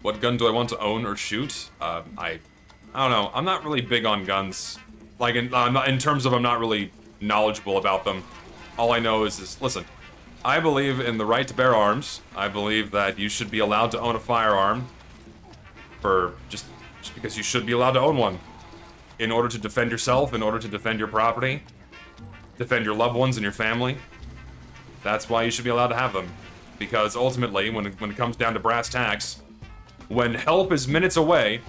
What gun do I want to own or shoot? I don't know. I'm not really big on guns. Like, in terms of I'm not really knowledgeable about them. All I know is, listen, I believe in the right to bear arms. I believe that you should be allowed to own a firearm for just because you should be allowed to own one. In order to defend yourself, in order to defend your property, defend your loved ones and your family. That's why you should be allowed to have them. Because ultimately, when it comes down to brass tacks, when help is minutes away,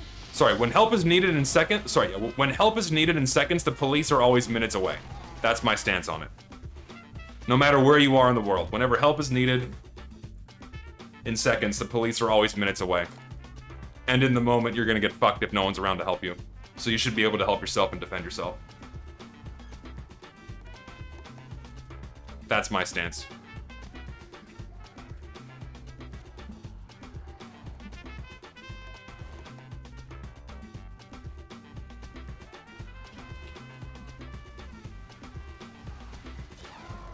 when help is needed in seconds, the police are always minutes away. That's my stance on it. No matter where you are in the world, whenever help is needed in seconds, the police are always minutes away. And in the moment, you're gonna get fucked if no one's around to help you. So you should be able to help yourself and defend yourself. That's my stance.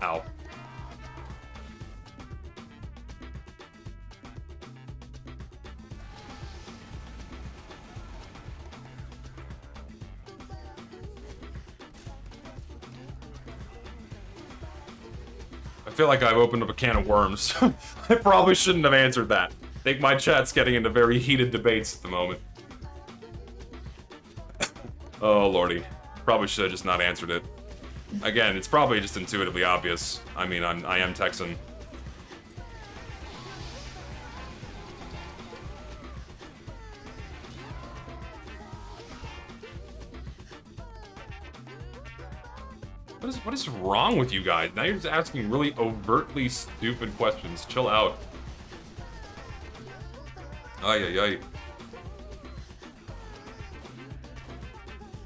Ow. I feel like I've opened up a can of worms. I probably shouldn't have answered that. I think my chat's getting into very heated debates at the moment. Oh lordy. Probably should have just not answered it. Again, it's probably just intuitively obvious. I mean, I am Texan. What is wrong with you guys? Now you're just asking really overtly stupid questions. Chill out. Ay, ay, ay.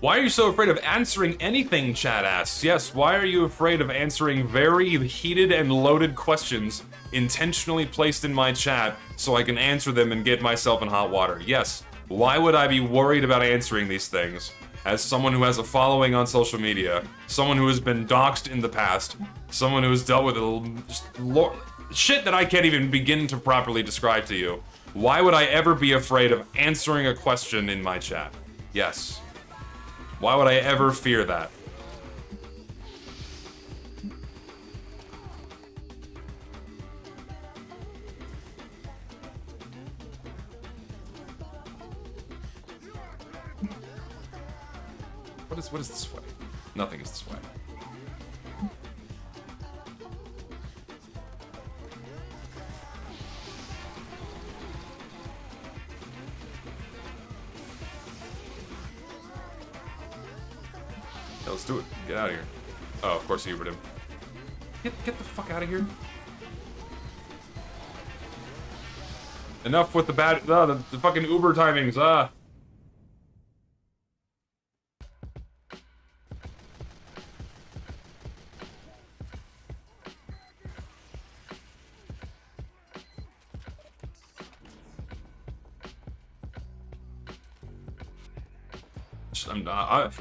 Why are you so afraid of answering anything, chat asks? Yes, why are you afraid of answering very heated and loaded questions intentionally placed in my chat so I can answer them and get myself in hot water? Yes, why would I be worried about answering these things? As someone who has a following on social media, someone who has been doxxed in the past, someone who has dealt with shit that I can't even begin to properly describe to you. Why would I ever be afraid of answering a question in my chat? Yes. Why would I ever fear that? What is this way? Nothing is this way. Yeah, let's do it. Get out of here. Oh, of course he Ubered him. Get the fuck out of here. Enough with the bad, the fucking Uber timings,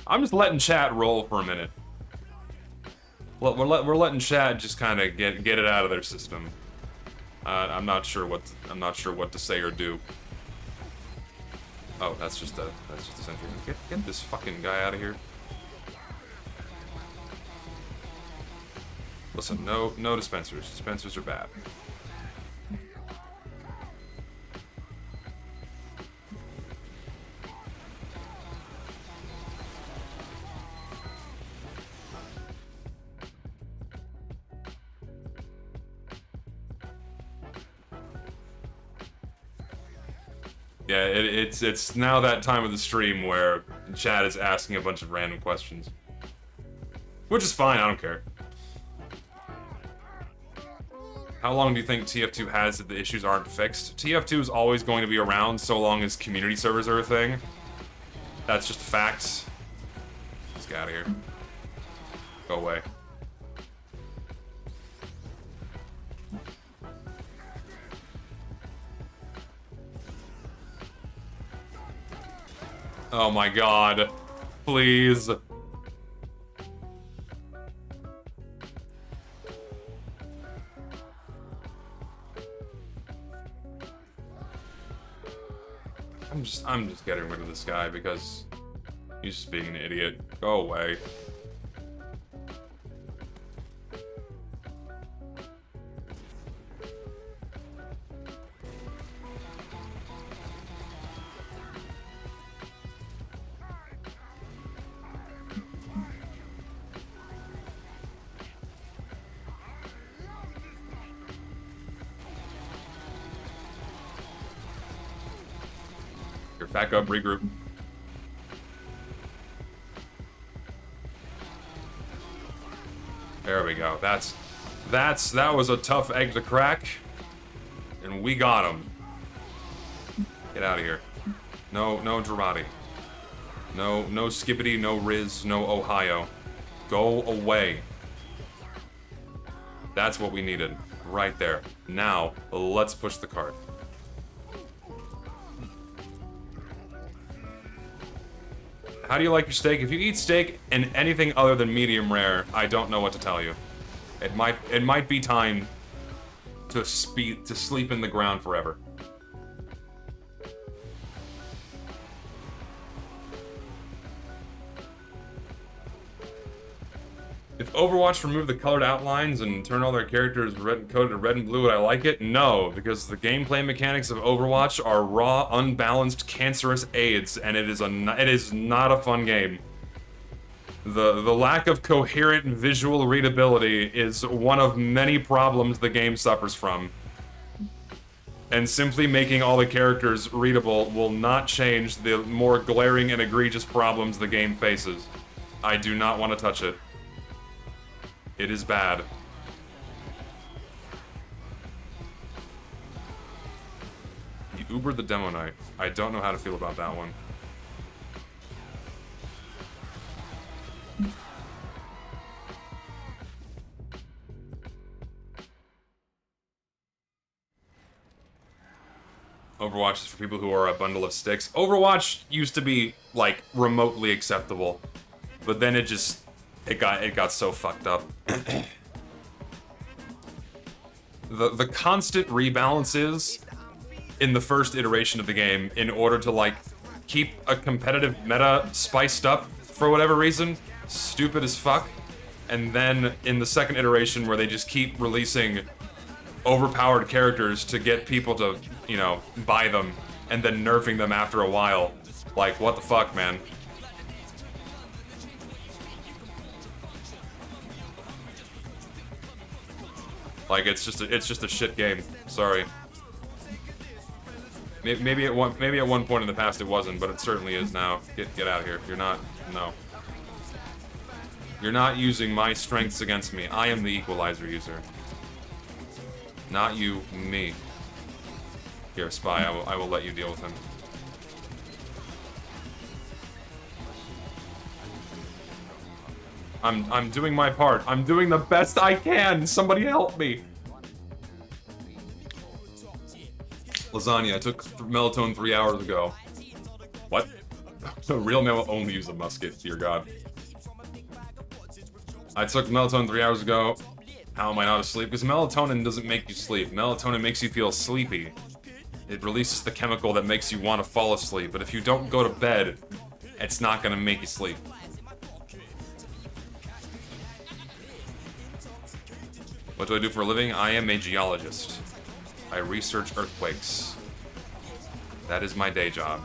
I'm just letting chat roll for a minute. We're letting chat just kind of get it out of their system. I'm not sure what to say or do. Oh, that's just a sentry. Get this fucking guy out of here. Listen, no dispensers. Dispensers are bad. Yeah, it's now that time of the stream where Chad is asking a bunch of random questions. Which is fine, I don't care. How long do you think TF2 has if the issues aren't fixed? TF2 is always going to be around so long as community servers are a thing. That's just a fact. Let's get out of here. Go away. Oh my god. Please. I'm just getting rid of this guy because he's just being an idiot. Go away. Back up, regroup. There we go. That was a tough egg to crack. And we got him. Get out of here. No Girardi. No Skippity, no Riz, no Ohio. Go away. That's what we needed. Right there. Now, let's push the cart. How do you like your steak? If you eat steak and anything other than medium rare, I don't know what to tell you. It might be time to sleep in the ground forever. If Overwatch removed the colored outlines and turned all their characters coded red and blue, would I like it? No, because the gameplay mechanics of Overwatch are raw, unbalanced, cancerous AIDS, and it is not a fun game. The lack of coherent visual readability is one of many problems the game suffers from. And simply making all the characters readable will not change the more glaring and egregious problems the game faces. I do not want to touch it. It is bad. You Ubered the demo night. I don't know how to feel about that one. Overwatch is for people who are a bundle of sticks. Overwatch used to be, like, remotely acceptable. But then it got so fucked up. The constant rebalances in the first iteration of the game in order to, like, keep a competitive meta spiced up for whatever reason, stupid as fuck. And then in the second iteration where they just keep releasing overpowered characters to get people to, you know, buy them, and then nerfing them after a while. Like, what the fuck, man? Like, it's just a shit game. Sorry. Maybe at one point in the past it wasn't, but it certainly is now. Get out of here. You're not. No. You're not using my strengths against me. I am the equalizer user. Not you, me. Here, Spy, I will let you deal with him. I'm doing my part. I'm doing the best I can. Somebody help me. Lasagna, I took melatonin 3 hours ago. What? A real man will only use a musket, dear God. I took melatonin 3 hours ago. How am I not asleep? Because melatonin doesn't make you sleep. Melatonin makes you feel sleepy. It releases the chemical that makes you want to fall asleep. But if you don't go to bed, it's not going to make you sleep. What do I do for a living? I am a geologist. I research earthquakes. That is my day job.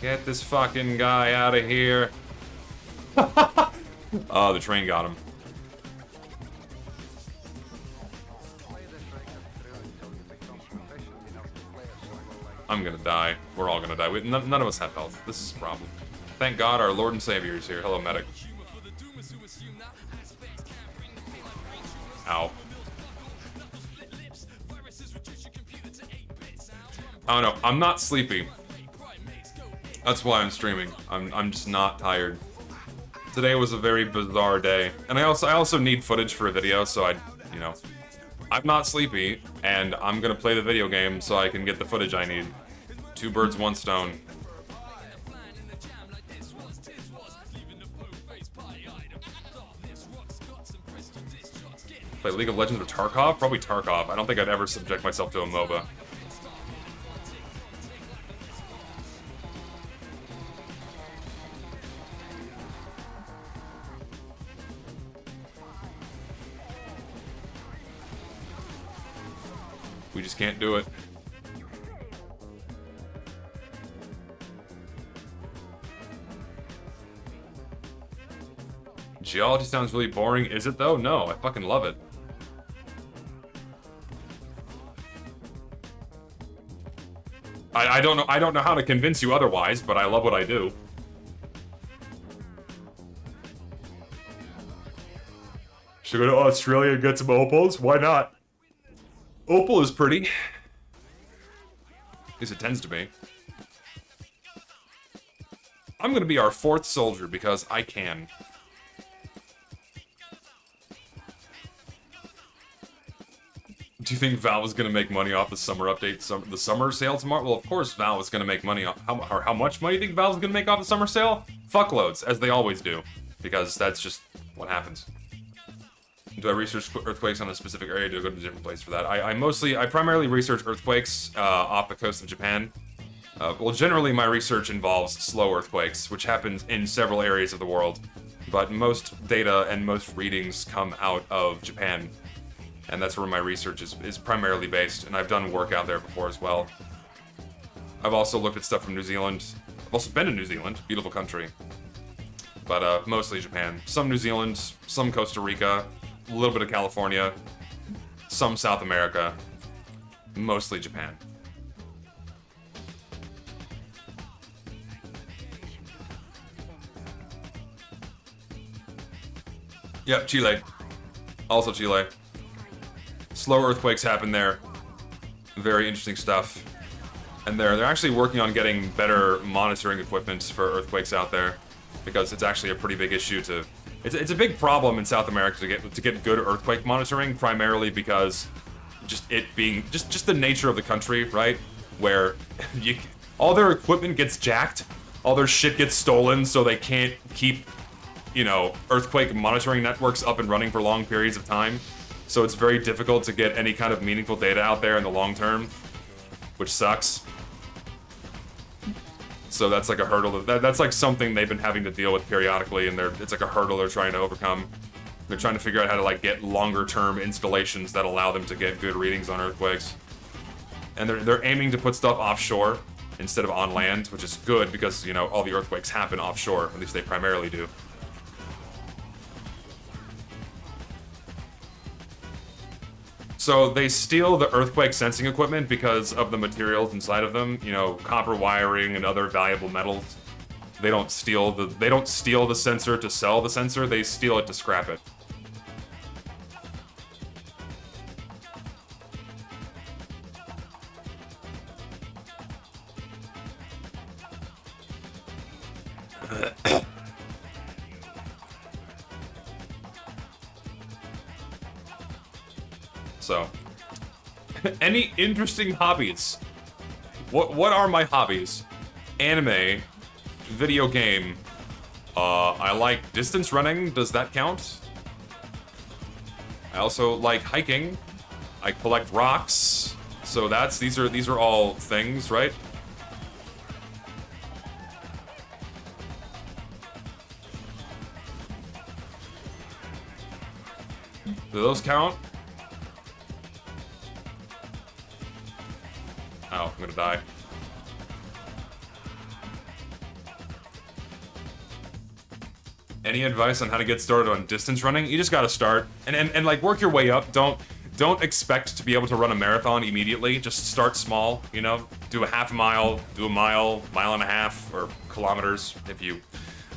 Get this fucking guy out of here. Oh, the train got him. I'm gonna die. We're all gonna die. None of us have health. This is a problem. Thank God our Lord and Savior is here. Hello, medic. Ow. I don't know. I'm not sleepy. That's why I'm streaming. I'm just not tired. Today was a very bizarre day, and I also need footage for a video, so you know, I'm not sleepy, and I'm gonna play the video game so I can get the footage I need. Two birds, one stone. Play League of Legends with Tarkov? Probably Tarkov. I don't think I'd ever subject myself to a MOBA. We just can't do it. Geology sounds really boring. Is it though? No, I fucking love it. I don't know how to convince you otherwise, but I love what I do. Should go to Australia and get some opals? Why not? Opal is pretty. At least it tends to be. I'm gonna be our 4th soldier because I can. Do you think Valve is gonna make money off the summer update, the summer sale tomorrow? Well, of course Valve is gonna make money off. How much money do you think Valve is gonna make off the summer sale? Fuckloads, as they always do, because that's just what happens. Do I research earthquakes on a specific area? Do I go to a different place for that? I primarily research earthquakes off the coast of Japan. Well, generally my research involves slow earthquakes, which happens in several areas of the world, but most data and most readings come out of Japan. And that's where my research is primarily based, and I've done work out there before as well. I've also looked at stuff from New Zealand. I've also been to New Zealand, beautiful country. But mostly Japan. Some New Zealand, some Costa Rica, a little bit of California, some South America, mostly Japan. Yep, Chile. Also Chile. Slow earthquakes happen there. Very interesting stuff. And they're actually working on getting better monitoring equipment for earthquakes out there, because it's actually a pretty big issue to... It's a big problem in South America to get good earthquake monitoring, primarily because just it being just the nature of the country, right? Where all their equipment gets jacked, all their shit gets stolen, so they can't keep, you know, earthquake monitoring networks up and running for long periods of time. So it's very difficult to get any kind of meaningful data out there in the long term, which sucks. So that's like a hurdle. That's like something they've been having to deal with periodically, and it's like a hurdle they're trying to overcome. They're trying to figure out how to like get longer term installations that allow them to get good readings on earthquakes. And they're aiming to put stuff offshore instead of on land, which is good because, you know, all the earthquakes happen offshore, at least they primarily do. So they steal the earthquake sensing equipment because of the materials inside of them, you know, copper wiring and other valuable metals. They don't steal the sensor to sell the sensor, they steal it to scrap it. So, any interesting hobbies? What are my hobbies? Anime, video game. I like distance running. Does that count? I also like hiking. I collect rocks. So these are all things, right? Do those count? Oh, I'm gonna die. Any advice on how to get started on distance running? You just gotta start and like work your way up. Don't expect to be able to run a marathon immediately. Just start small, you know? do a half mile, do a mile, mile and a half, or kilometers if you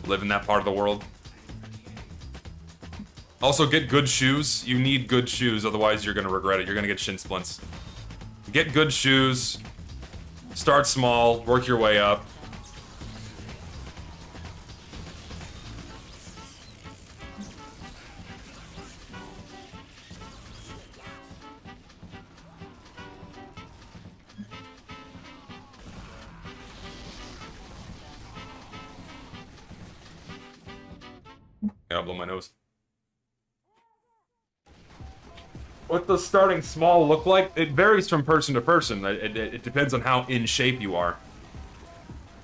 live in that part of the world. Also, get good shoes. You need good shoes, otherwise you're gonna regret it. You're gonna get shin splints. Get good shoes. Start small, work your way up. I'll blow my nose. What does starting small look like? It varies from person to person. It depends on how in shape you are.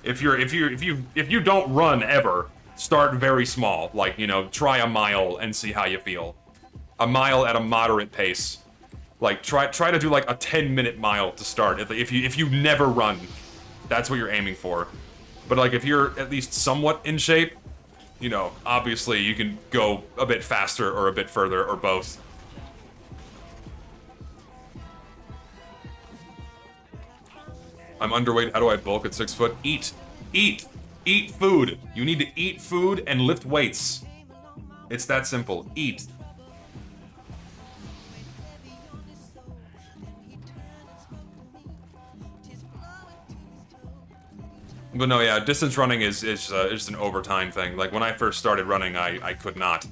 If you don't run ever, start very small. Like, you know, try a mile and see how you feel. A mile at a moderate pace. Like, try to do like a 10-minute mile to start. If you never run, that's what you're aiming for. But like, if you're at least somewhat in shape, you know, obviously you can go a bit faster or a bit further or both. I'm underweight, how do I bulk at 6 foot? Eat. Eat. Eat food. You need to eat food and lift weights. It's that simple. Eat. But no, yeah, distance running is just an overtime thing. Like, when I first started running, I could not.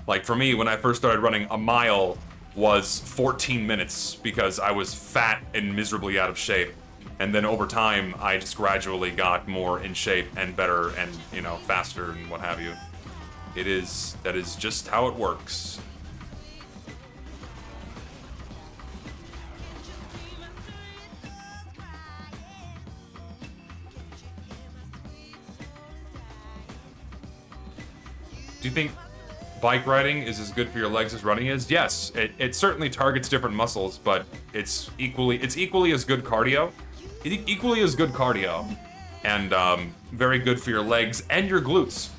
Like, for me, when I first started running, a mile was 14 minutes because I was fat and miserably out of shape. And then over time, I just gradually got more in shape and better and, you know, faster and what have you. That is just how it works. Do you think bike riding is as good for your legs as running is? Yes, it certainly targets different muscles, but it's equally as good cardio. Equally as good cardio, and very good for your legs and your glutes.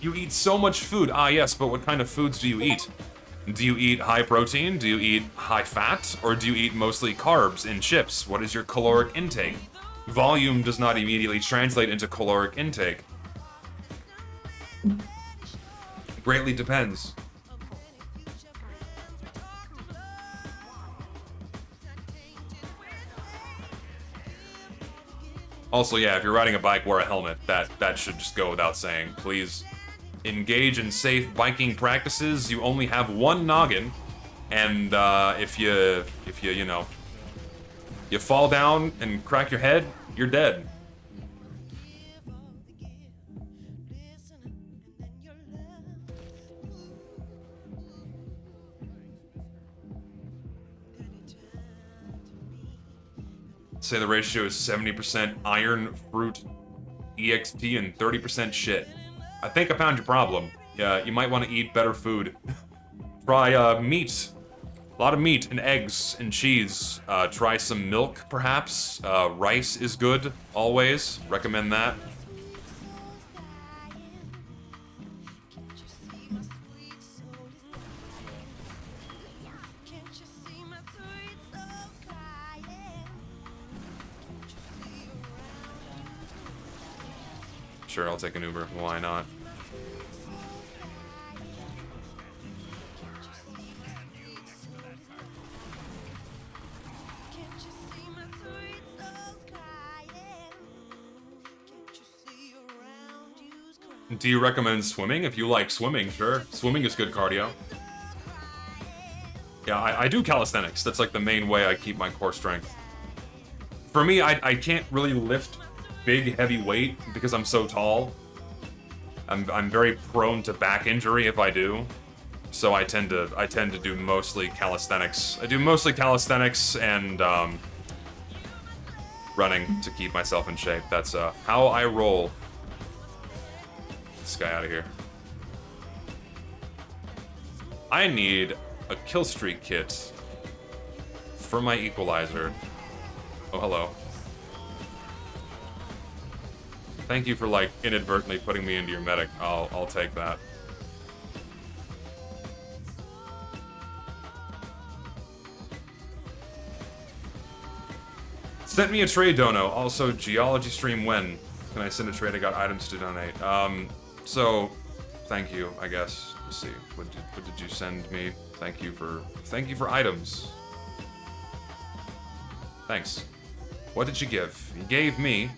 You eat so much food. Ah, yes, but what kind of foods do you eat? Do you eat high protein? Do you eat high fat? Or do you eat mostly carbs and chips? What is your caloric intake? Volume does not immediately translate into caloric intake. Greatly depends. Also, yeah, if you're riding a bike, wear a helmet. That should just go without saying. Please engage in safe biking practices. You only have one noggin, and if you know, you fall down and crack your head, you're dead. Say the ratio is 70% iron, fruit, EXP, and 30% shit. I think I found your problem. Yeah, you might want to eat better food. Try meat. A lot of meat and eggs and cheese. Try some milk, perhaps. Rice is good, always. Recommend that. Sure, I'll take an Uber. Why not? Do you recommend swimming? If you like swimming, sure. Swimming is good cardio. Yeah, I do calisthenics. That's like the main way I keep my core strength. For me, I can't really lift big, heavy weight because I'm so tall. I'm very prone to back injury if I do. So I tend to do mostly calisthenics. I do mostly calisthenics and running to keep myself in shape. That's how I roll. Get this guy out of here. I need a kill streak kit for my equalizer. Oh, hello. Thank you for, like, inadvertently putting me into your medic. I'll take that. Sent me a trade dono. Also, geology stream when? Can I send a trade? I got items to donate. So, thank you, I guess. Let's see. What did you send me? Thank you for items. Thanks. What did you give? You gave me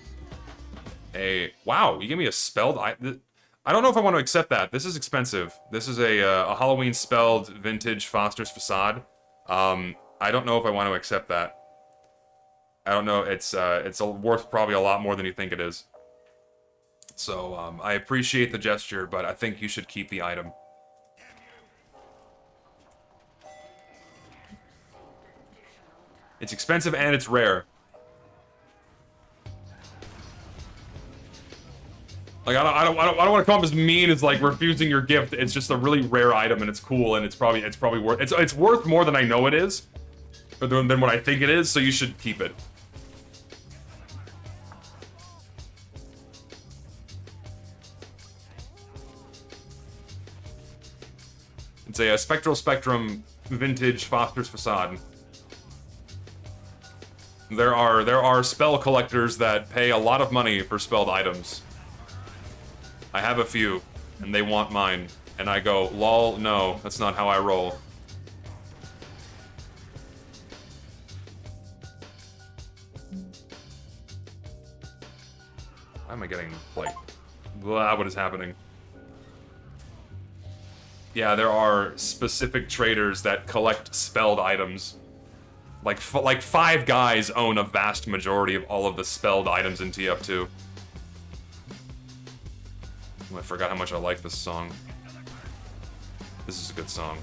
a... Wow, you gave me a spelled... I don't know if I want to accept that. This is expensive. This is a Halloween spelled vintage Foster's Facade. I don't know if I want to accept that. I don't know. It's worth probably a lot more than you think it is. So, I appreciate the gesture, but I think you should keep the item. It's expensive and it's rare. Like, I don't want to come up as mean as like refusing your gift. It's just a really rare item and it's cool and it's probably worth it's worth more than I know it is, but than what I think it is. So you should keep it. It's a Spectral Spectrum vintage Foster's Facade. There are spell collectors that pay a lot of money for spelled items. I have a few, and they want mine. And I go, lol, no, that's not how I roll. Why am I getting, like, blah, what is happening? Yeah, there are specific traders that collect spelled items. Like 5 guys own a vast majority of all of the spelled items in TF2. Oh, I forgot how much I like this song. This is a good song.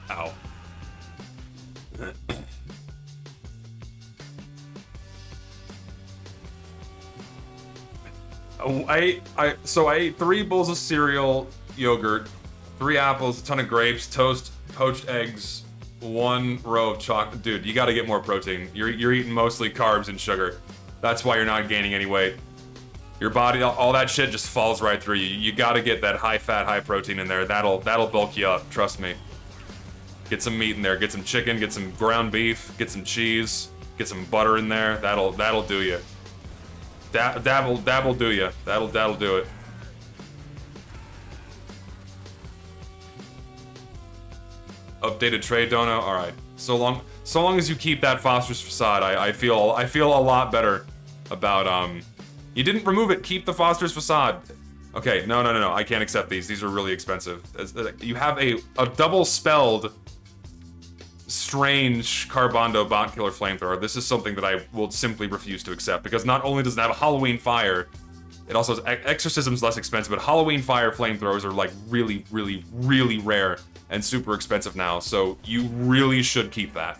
Ow. So I ate 3 bowls of cereal, yogurt, 3 apples, a ton of grapes, toast, poached eggs, 1 row of chocolate. Dude, you gotta get more protein. You're eating mostly carbs and sugar. That's why you're not gaining any weight. Your body, all that shit just falls right through you. You gotta get that high fat, high protein in there. That'll bulk you up, trust me. Get some meat in there, get some chicken, get some ground beef, get some cheese, get some butter in there. That'll do you. That'll do you. That'll do it. Updated trade dono. All right. So long as you keep that Foster's Facade, I feel a lot better about You didn't remove it. Keep the Foster's Facade. Okay. No. I can't accept these. These are really expensive. You have a double spelled strange Carbondo bot killer flamethrower. This is something that I will simply refuse to accept, because not only does it have a Halloween fire, it also has exorcism's less expensive, but Halloween fire flamethrowers are like really, really, really rare and super expensive now, so you really should keep that.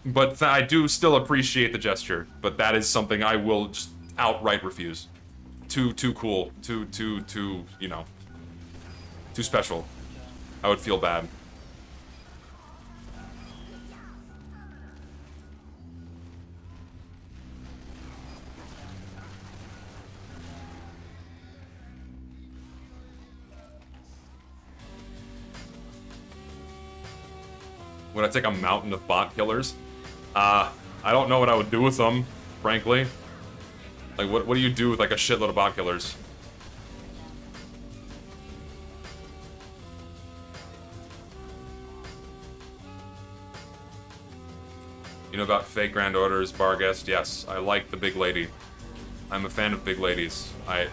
But I do still appreciate the gesture, but that is something I will just outright refuse. Too cool, too, you know, too special. I would feel bad. Would I take a mountain of bot killers? I don't know what I would do with them, frankly. Like, what do you do with, like, a shitload of bot killers? You know about fake grand orders, bar guest? Yes, I like the big lady. I'm a fan of big ladies. I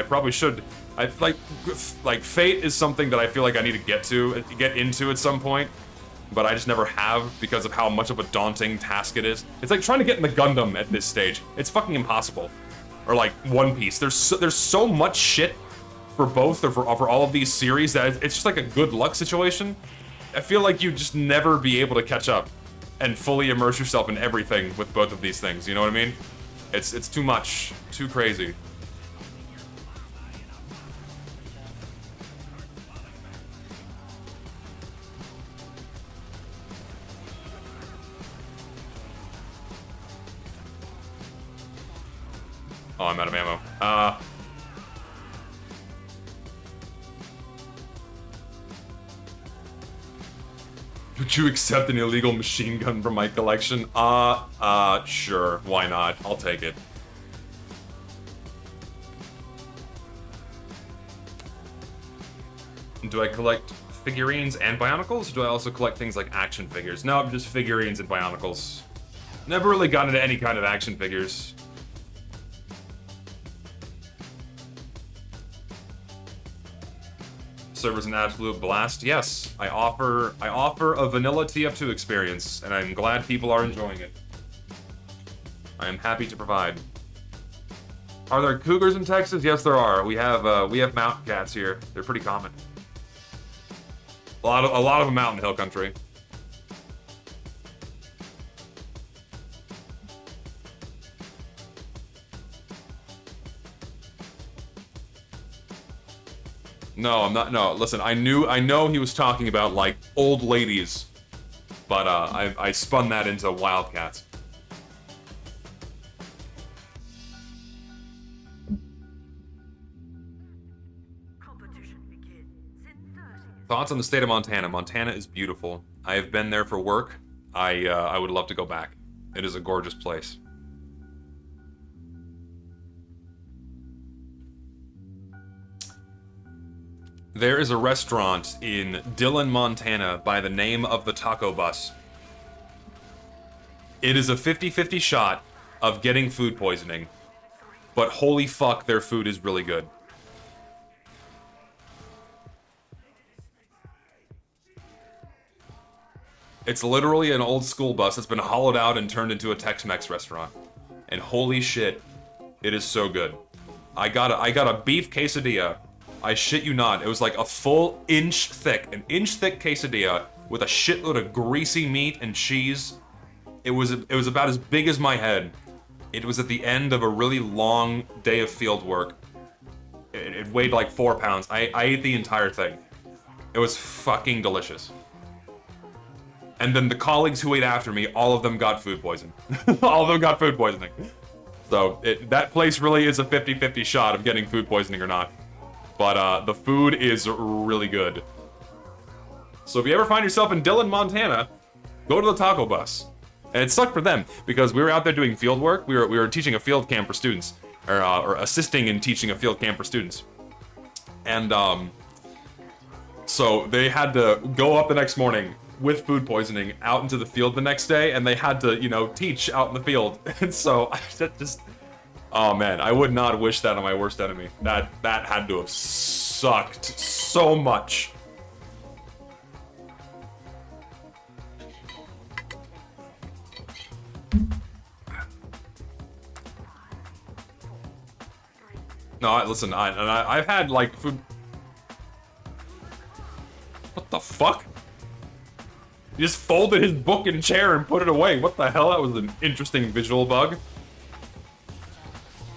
probably should. Like Fate is something that I feel like I need to get into at some point, but I just never have because of how much of a daunting task it is. It's like trying to get in the Gundam at this stage. It's fucking impossible. Or like One Piece. There's so much shit for both or for all of these series that it's just like a good luck situation. I feel like you'd just never be able to catch up and fully immerse yourself in everything with both of these things. You know what I mean? It's too much, too crazy. Oh, I'm out of ammo. Would you accept an illegal machine gun from my collection? Sure. Why not? I'll take it. Do I collect figurines and Bionicles? Or do I also collect things like action figures? No, just figurines and Bionicles. Never really got into any kind of action figures. Server's an absolute blast. Yes, I offer a vanilla TF2 experience, and I'm glad people are enjoying it. I am happy to provide. Are there cougars in Texas? Yes, there are. We have mountain cats here. They're pretty common. A lot of them out in hill country. No, I'm not. No, listen. I know he was talking about like old ladies, but I spun that into wildcats. Thoughts on the state of Montana? Montana is beautiful. I have been there for work. I would love to go back. It is a gorgeous place. There is a restaurant in Dillon, Montana by the name of the Taco Bus. It is a 50-50 shot of getting food poisoning, but holy fuck, their food is really good. It's literally an old school bus that's been hollowed out and turned into a Tex-Mex restaurant. And holy shit, it is so good. I got a beef quesadilla. I shit you not, it was like a full an inch thick quesadilla with a shitload of greasy meat and cheese. It was about as big as my head. It was at the end of a really long day of field work. It weighed like 4 pounds. I ate the entire thing. It was fucking delicious. And then the colleagues who ate after me, all of them got food poisoning. All of them got food poisoning. So that place really is a 50-50 shot of getting food poisoning or not. But the food is really good. So if you ever find yourself in Dillon, Montana, go to the Taco Bus. And it sucked for them, because we were out there doing field work. We were teaching a field camp for students. Or assisting in teaching a field camp for students. And, so they had to go up the next morning with food poisoning out into the field the next day, and they had to, you know, teach out in the field. And so, I just... Oh man, I would not wish that on my worst enemy. That had to have sucked so much. No, listen, I've had like food. What the fuck? He just folded his book and chair and put it away. What the hell? That was an interesting visual bug.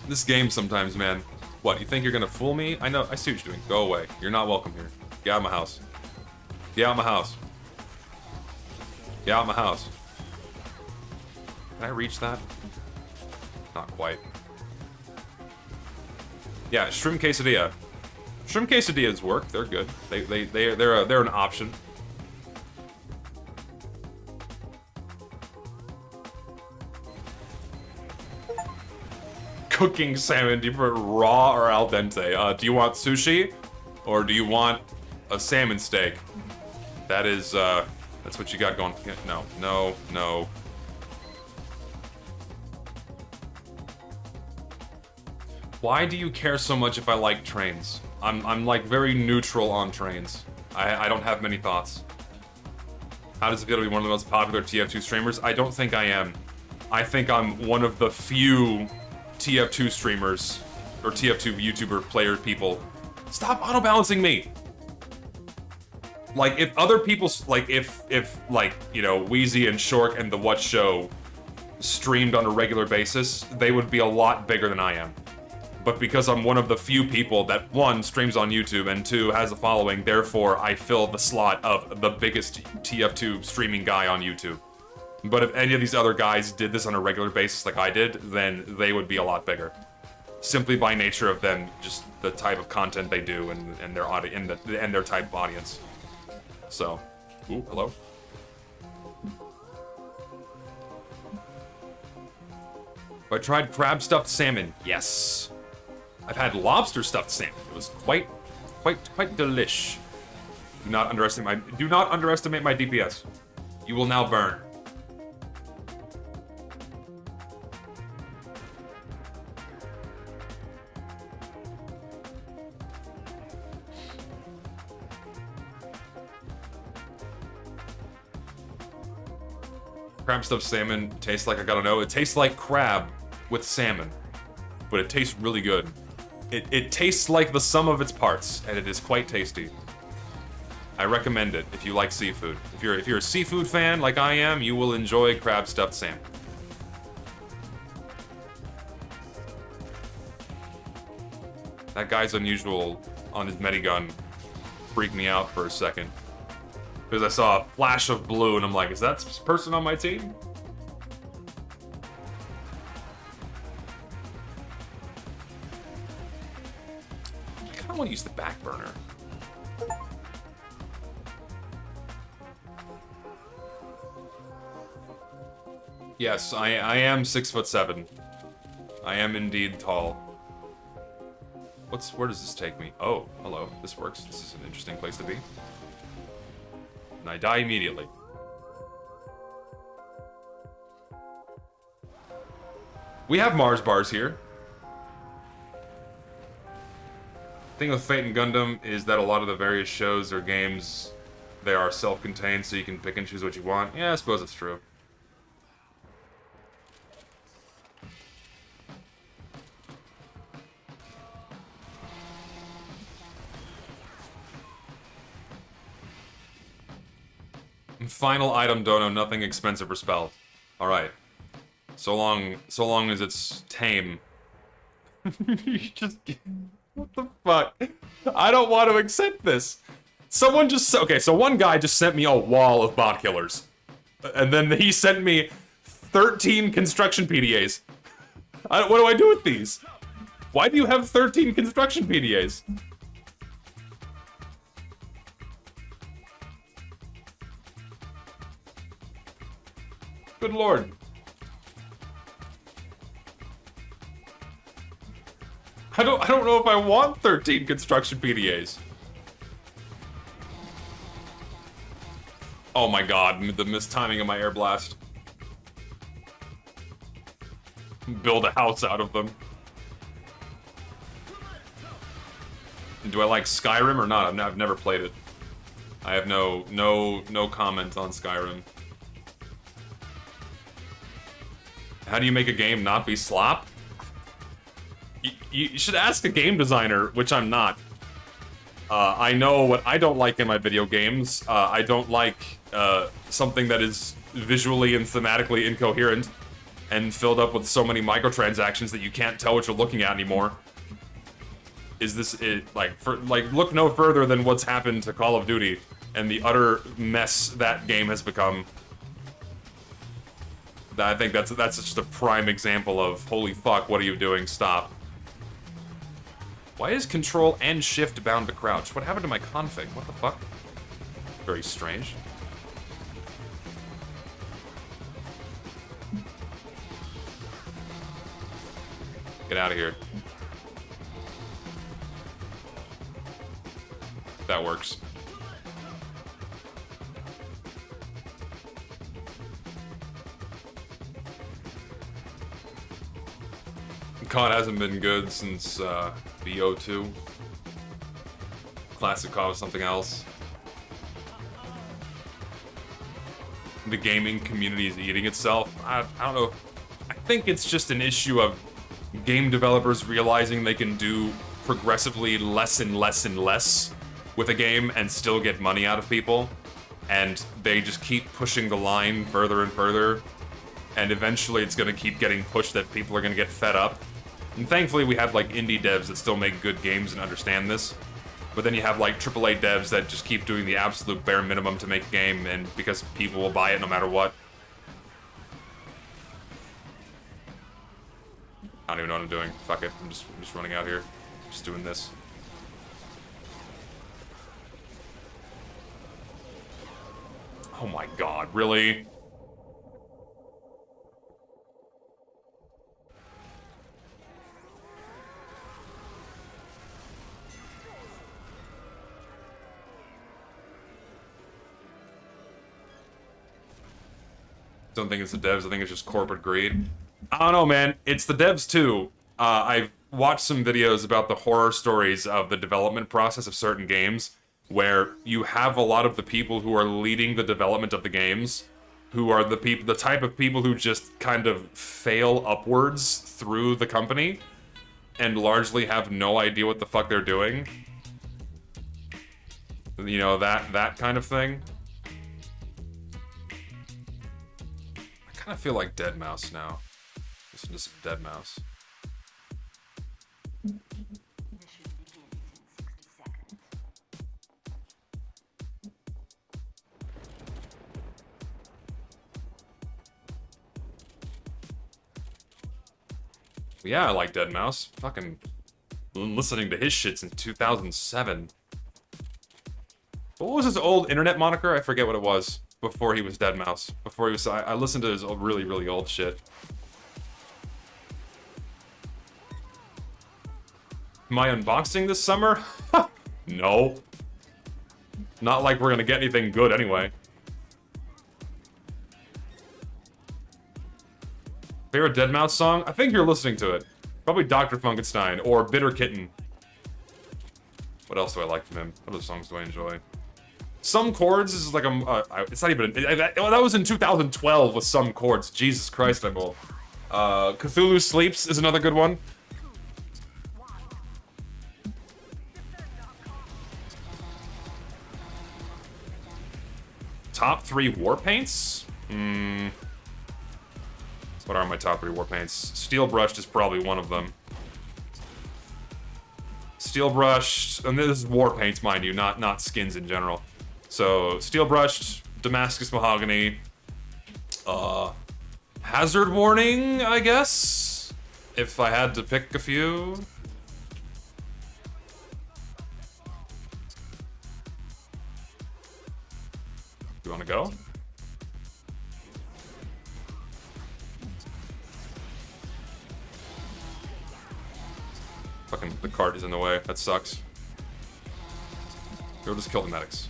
This game sometimes, man. What, you think you're gonna fool me? I know, I see what you're doing. Go away. You're not welcome here. Get out of my house. Get out of my house. Get out of my house. Can I reach that? Not quite. Yeah, shrimp quesadilla. Shrimp quesadillas work. They're good. They're an option. Cooking salmon, do you prefer raw or al dente? Do you want sushi, or do you want a salmon steak? That is, that's what you got going. No. Why do you care so much if I like trains? I'm like very neutral on trains. I don't have many thoughts. How does it feel to be one of the most popular TF2 streamers? I don't think I am. I think I'm one of the few TF2 streamers, or TF2 YouTuber player people. Stop auto-balancing me! Like, if other people, like, if like, you know, Wheezy and Shork and The What Show streamed on a regular basis, they would be a lot bigger than I am. But because I'm one of the few people that, one, streams on YouTube, and two, has a following, therefore I fill the slot of the biggest TF2 streaming guy on YouTube. But if any of these other guys did this on a regular basis like I did, then they would be a lot bigger. simply by nature of them, just the type of content they do and their and their type of audience. So, ooh, hello. I tried crab stuffed salmon. Yes. I've had lobster stuffed salmon. It was quite delish. Do not underestimate my DPS. You will now burn. Crab stuffed salmon tastes like, I gotta know, it tastes like crab with salmon, but it tastes really good. It tastes like the sum of its parts, and it is quite tasty. I recommend it if you like seafood. If you're a seafood fan like I am, you will enjoy crab stuffed salmon. That guy's unusual on his medigun freaked me out for a second. Because I saw a flash of blue and I'm like, is that this person on my team? I kinda wanna use the back burner. Yes, I am 6'7". I am indeed tall. Where does this take me? Oh, hello. This works. This is an interesting place to be. And I die immediately. We have Mars bars here. Thing with Fate and Gundam is that a lot of the various shows or games, they are self-contained, so you can pick and choose what you want. Yeah, I suppose it's true. Final item, Dono, nothing expensive or spelled. Alright. So long as it's tame. You just... What the fuck? I don't want to accept this. Someone just... Okay, so one guy just sent me a wall of bot killers. And then he sent me 13 construction PDAs. What do I do with these? Why do you have 13 construction PDAs? Good lord. I don't know if I want 13 construction PDAs. Oh my god, the mistiming of my air blast. Build a house out of them. Do I like Skyrim or not? I've never played it. I have no comment on Skyrim. How do you make a game not be slop? You should ask a game designer, which I'm not. I know what I don't like in my video games. I don't like something that is visually and thematically incoherent and filled up with so many microtransactions that you can't tell what you're looking at anymore. Is this it? Look no further than what's happened to Call of Duty and the utter mess that game has become. I think that's just a prime example of, holy fuck, what are you doing? Stop. Why is control and shift bound to crouch? What happened to my config? What the fuck? Very strange. Get out of here. That works. COD hasn't been good since BO2. Classic COD was something else. The gaming community is eating itself. I don't know. I think it's just an issue of game developers realizing they can do progressively less and less and less with a game and still get money out of people. And they just keep pushing the line further and further. And eventually it's gonna keep getting pushed that people are gonna get fed up. And thankfully we have like indie devs that still make good games and understand this. But then you have like AAA devs that just keep doing the absolute bare minimum to make a game, and because people will buy it no matter what. I don't even know what I'm doing. Fuck it. I'm just running out here. Just doing this. Oh my god, really? Don't think it's the devs, I think it's just corporate greed. I don't know, man. It's the devs, too. I've watched some videos about the horror stories of the development process of certain games, where you have a lot of the people who are leading the development of the games, who are the type of people who just kind of fail upwards through the company, and largely have no idea what the fuck they're doing. You know, that kind of thing. I kind of feel like Deadmau5 now. Listen to some Deadmau5. Yeah, I like Deadmau5. Fucking listening to his shit since 2007. What was his old internet moniker? I forget what it was. Before he was Deadmau5. Before he was... I listened to his really, really old shit. Am I unboxing this summer? No. Not like we're gonna get anything good anyway. Favorite Deadmau5 song? I think you're listening to it. Probably Dr. Funkenstein or Bitter Kitten. What else do I like from him? What other songs do I enjoy? Some Chords is like it's not even... that was in 2012 with Some Chords. Jesus Christ, I'm old. Cthulhu Sleeps is another good one. Top 3 war paints? What are my top 3 war paints? Steel Brushed is probably one of them. Steel Brushed, and this is war paints, mind you, not skins in general. So, Steel Brushed, Damascus Mahogany, Hazard Warning, I guess? If I had to pick a few. You wanna go? Fucking, the cart is in the way. That sucks. Go just kill the medics.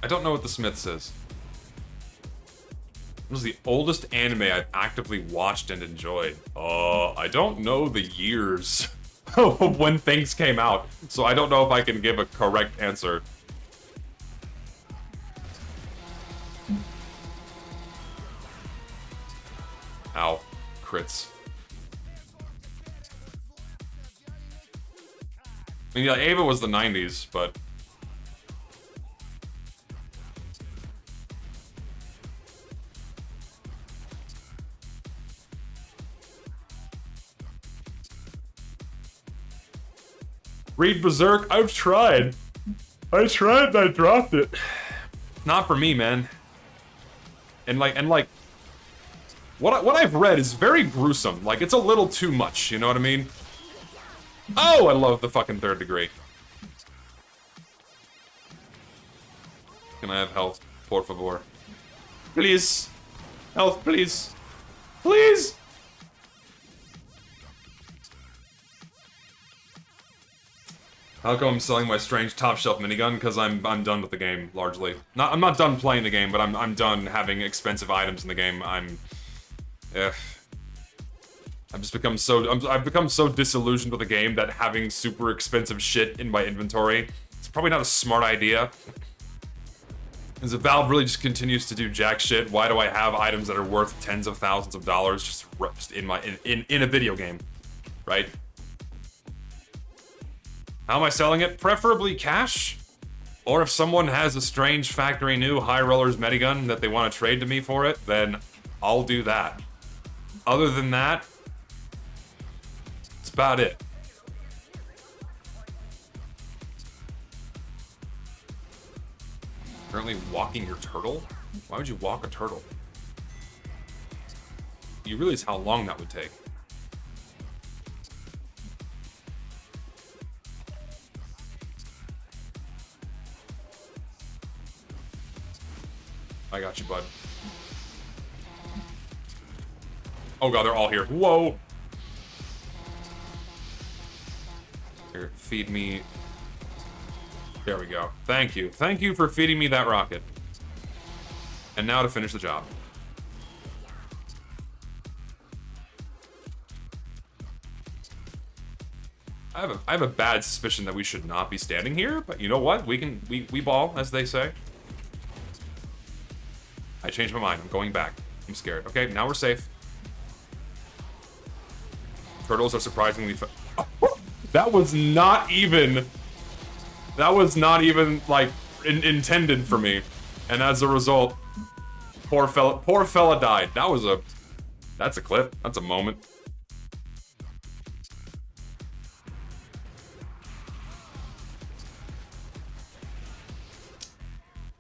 I don't know what the Smith says. What was the oldest anime I've actively watched and enjoyed? I don't know the years of when things came out, so I don't know if I can give a correct answer. Ow. Crits. I mean, yeah, Ava was the 90s, but... Read Berserk? I've tried. I tried and I dropped it. Not for me, man. And like, what I've read is very gruesome. Like, it's a little too much, you know what I mean? Oh, I love the fucking third degree. Can I have health, por favor? Please. Health, please. Please! How come I'm selling my strange top shelf minigun? Because I'm done with the game, largely. I'm not done playing the game, but I'm done having expensive items in the game. I've become so disillusioned with the game that having super expensive shit in my inventory, it's probably not a smart idea. Because if Valve really just continues to do jack shit, why do I have items that are worth tens of thousands of dollars just in a video game, right? How am I selling it? Preferably cash. Or if someone has a strange factory new High Rollers Medigun that they want to trade to me for it, then I'll do that. Other than that, that's about it. Currently walking your turtle? Why would you walk a turtle? You realize how long that would take. I got you, bud. Oh god, they're all here. Whoa! Here, feed me. There we go. Thank you. Thank you for feeding me that rocket. And now to finish the job. I have a bad suspicion that we should not be standing here, but you know what? We ball, as they say. I changed my mind. I'm going back. I'm scared. Okay, now we're safe. Turtles are surprisingly that was not even... That was not even, like, intended for me. And as a result, poor fella died. That was a... That's a clip. That's a moment.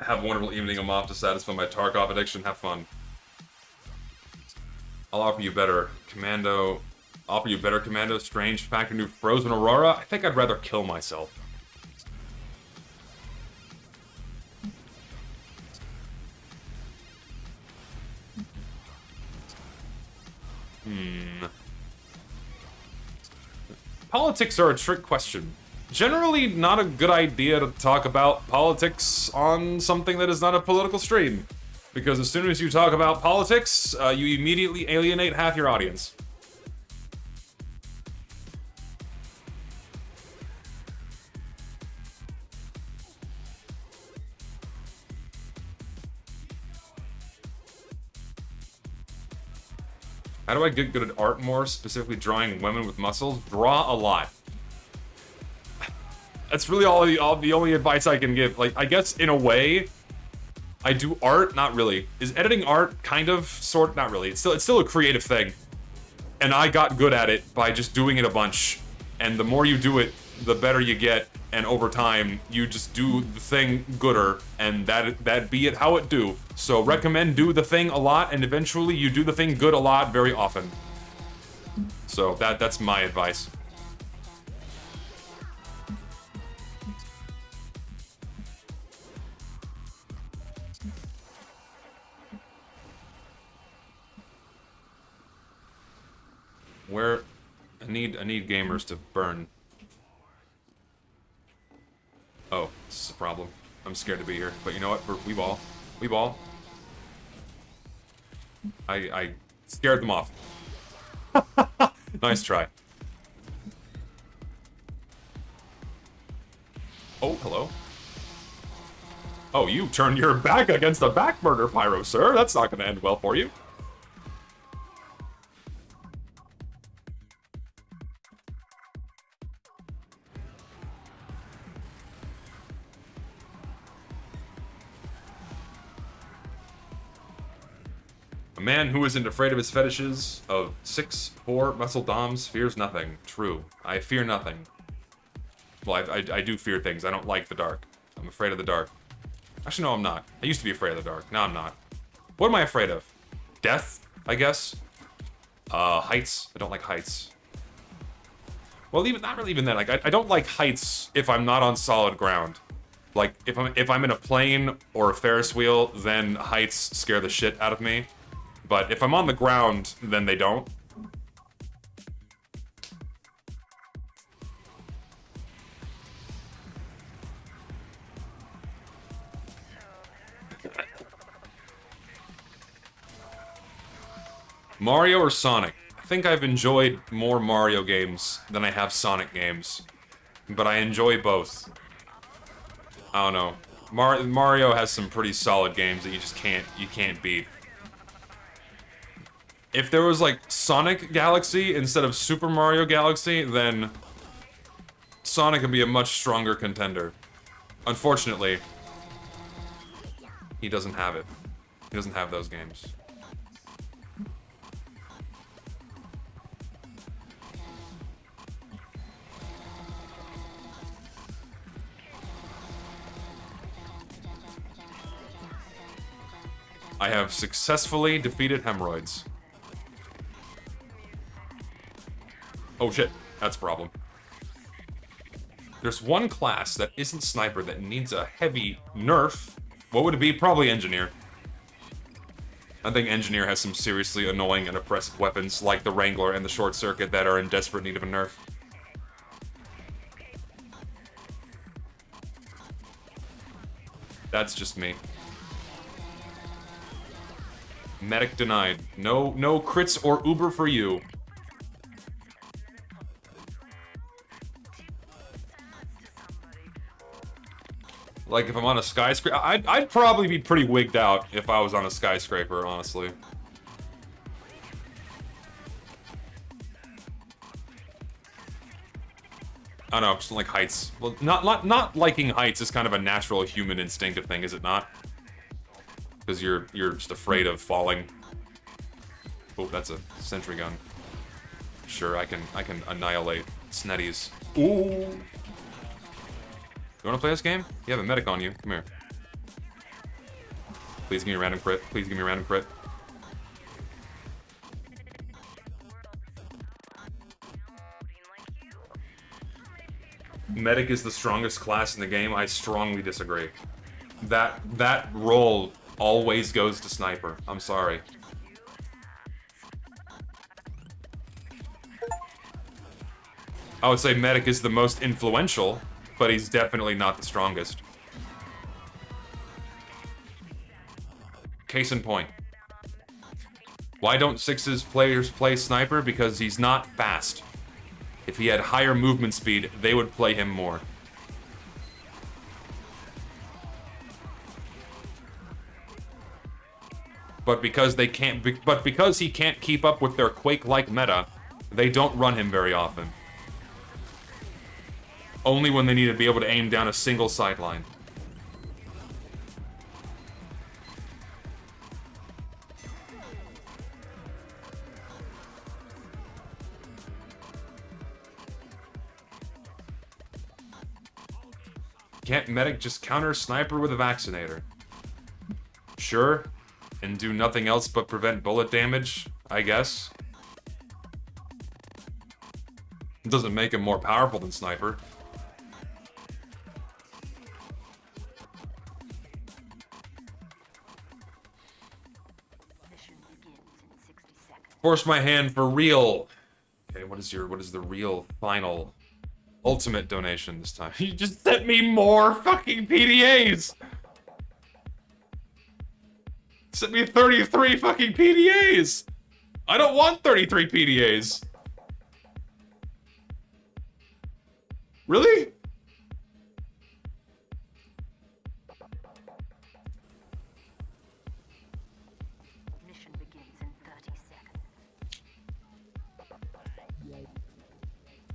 Have a wonderful evening. I'm off to satisfy my Tarkov addiction. Have fun. I'll offer you better commando. Offer you better commando. Strange factor new frozen aurora. I think I'd rather kill myself. Politics are a trick question. Generally not a good idea to talk about politics on something that is not a political stream. Because as soon as you talk about politics, you immediately alienate half your audience. How do I get good at art more, specifically drawing women with muscles? Draw a lot. That's really all the only advice I can give. Like, I guess in a way, I do art. Not really. Is editing art kind of, sort? Not really. It's still a creative thing, and I got good at it by just doing it a bunch. And the more you do it, the better you get. And over time, you just do the thing gooder, and that be it how it do. So recommend do the thing a lot, and eventually you do the thing good a lot very often. So that's my advice. Where I need gamers to burn. Oh, this is a problem. I'm scared to be here, but you know what? We ball. We ball. I scared them off. Nice try. Oh, hello. Oh, you turned your back against a back burner, Pyro, sir. That's not going to end well for you. A man who isn't afraid of his fetishes of 6'4" muscle doms fears nothing. True. I fear nothing. Well, I do fear things. I don't like the dark. I'm afraid of the dark. Actually, no, I'm not. I used to be afraid of the dark. Now I'm not. What am I afraid of? Death, I guess? Heights. I don't like heights. Well, not really even that. Like, I don't like heights if I'm not on solid ground. Like, if I'm in a plane or a Ferris wheel, then heights scare the shit out of me. But if I'm on the ground, then they don't. Mario or Sonic? I think I've enjoyed more Mario games than I have Sonic games. But I enjoy both. I don't know. Mario has some pretty solid games that you just can't beat. If there was, like, Sonic Galaxy instead of Super Mario Galaxy, then Sonic would be a much stronger contender. Unfortunately, he doesn't have it. He doesn't have those games. I have successfully defeated hemorrhoids. Oh shit, that's a problem. There's one class that isn't sniper that needs a heavy nerf. What would it be? Probably engineer. I think engineer has some seriously annoying and oppressive weapons like the Wrangler and the short circuit that are in desperate need of a nerf. That's just me. Medic denied. No crits or Uber for you. Like, if I'm on a skyscraper, I'd probably be pretty wigged out if I was on a skyscraper, honestly. I don't know, just like heights. Well, not liking heights is kind of a natural human instinctive thing, is it not? Because you're just afraid of falling. Oh, that's a sentry gun. Sure, I can annihilate snetties. Ooh. You wanna play this game? You have a medic on you. Come here. Please give me a random crit. Please give me a random crit. Medic is the strongest class in the game. I strongly disagree. That role always goes to sniper. I'm sorry. I would say medic is the most influential, but he's definitely not the strongest. Case in point. Why don't Six's players play sniper? Because he's not fast. If he had higher movement speed, they would play him more. But because they can't, because he can't keep up with their Quake-like meta, they don't run him very often. Only when they need to be able to aim down a single sideline. Can't medic just counter sniper with a vaccinator? Sure. And do nothing else but prevent bullet damage, I guess. It doesn't make him more powerful than sniper. Force my hand for real. Okay, what is the real final ultimate donation this time? You just sent me more fucking PDAs. Sent me 33 fucking PDAs. I don't want 33 PDAs. Really? Mission begins in 30 seconds.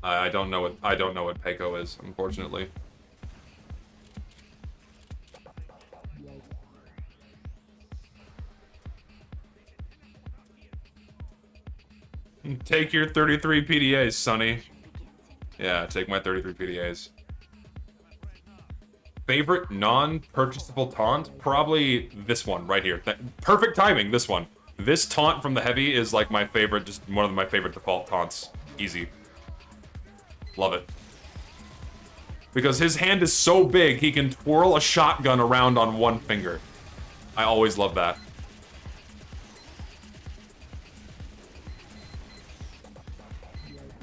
I don't know what Peko is, unfortunately. Take your 33 PDAs, Sonny. Yeah, take my 33 PDAs. Favorite non-purchasable taunt? Probably this one right here. Perfect timing, this one. This taunt from the heavy is like my favorite, just one of my favorite default taunts. Easy. Love it. Because his hand is so big, he can twirl a shotgun around on one finger. I always love that.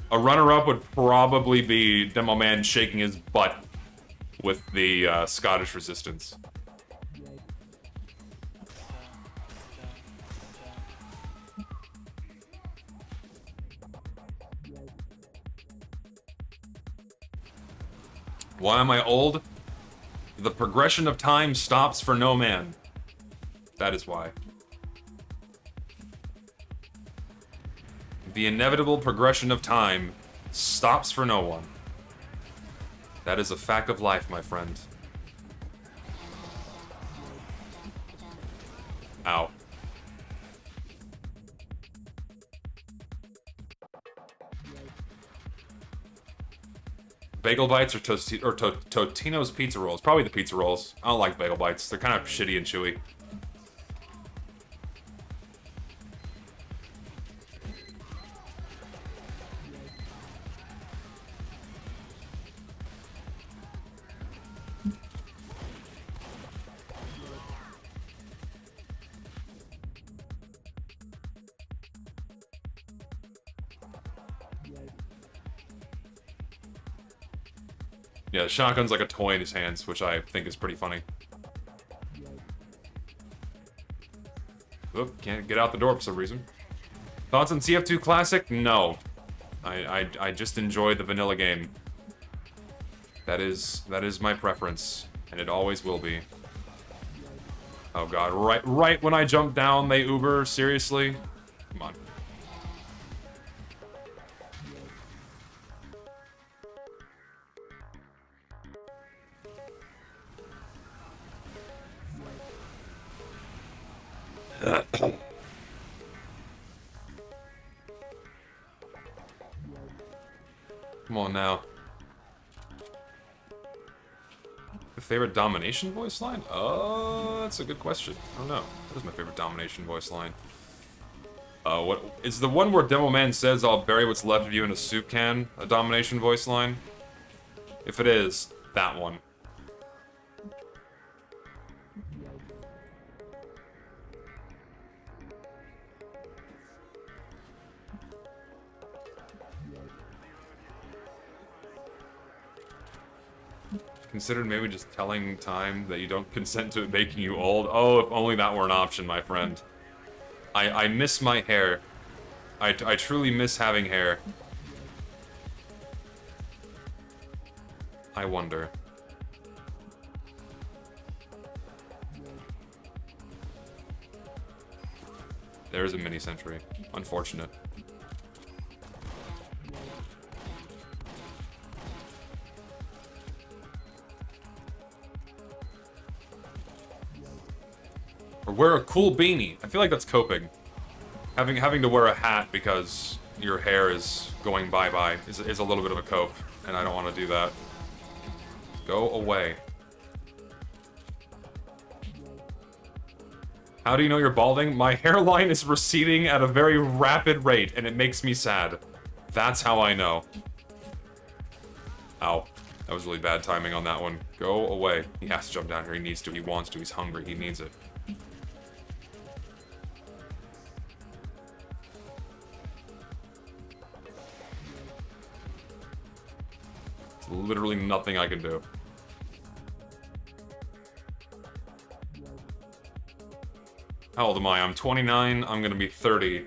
A runner-up would probably be Demo Man shaking his butt with the Scottish Resistance. Why am I old? The progression of time stops for no man. That is why. The inevitable progression of time stops for no one. That is a fact of life, my friend. Ow. Bagel bites or Totino's pizza rolls? Probably the pizza rolls. I don't like bagel bites. They're kind of shitty and chewy. Yeah, the shotgun's like a toy in his hands, which I think is pretty funny. Oop, can't get out the door for some reason. Thoughts on CF2 Classic? No. I just enjoy the vanilla game. That is my preference, and it always will be. Oh god, right when I jump down, they Uber? Seriously? Come on. Come on now. The favorite domination voice line? Oh, that's a good question. I don't know. What is my favorite domination voice line? What is the one where Demo Man says, "I'll bury what's left of you in a soup can"? A domination voice line? If it is, that one. Considered maybe just telling time that you don't consent to it making you old. Oh, if only that were an option, my friend. I miss my hair. I truly miss having hair. I wonder. There's a mini sentry. Unfortunate. Or wear a cool beanie. I feel like that's coping. Having to wear a hat because your hair is going bye-bye is a little bit of a cope, and I don't want to do that. Go away. How do you know you're balding? My hairline is receding at a very rapid rate, and it makes me sad. That's how I know. Ow. That was really bad timing on that one. Go away. He has to jump down here. He needs to. He wants to. He's hungry. He needs it. Literally nothing I can do. How old am I? I'm 29. I'm gonna be 30.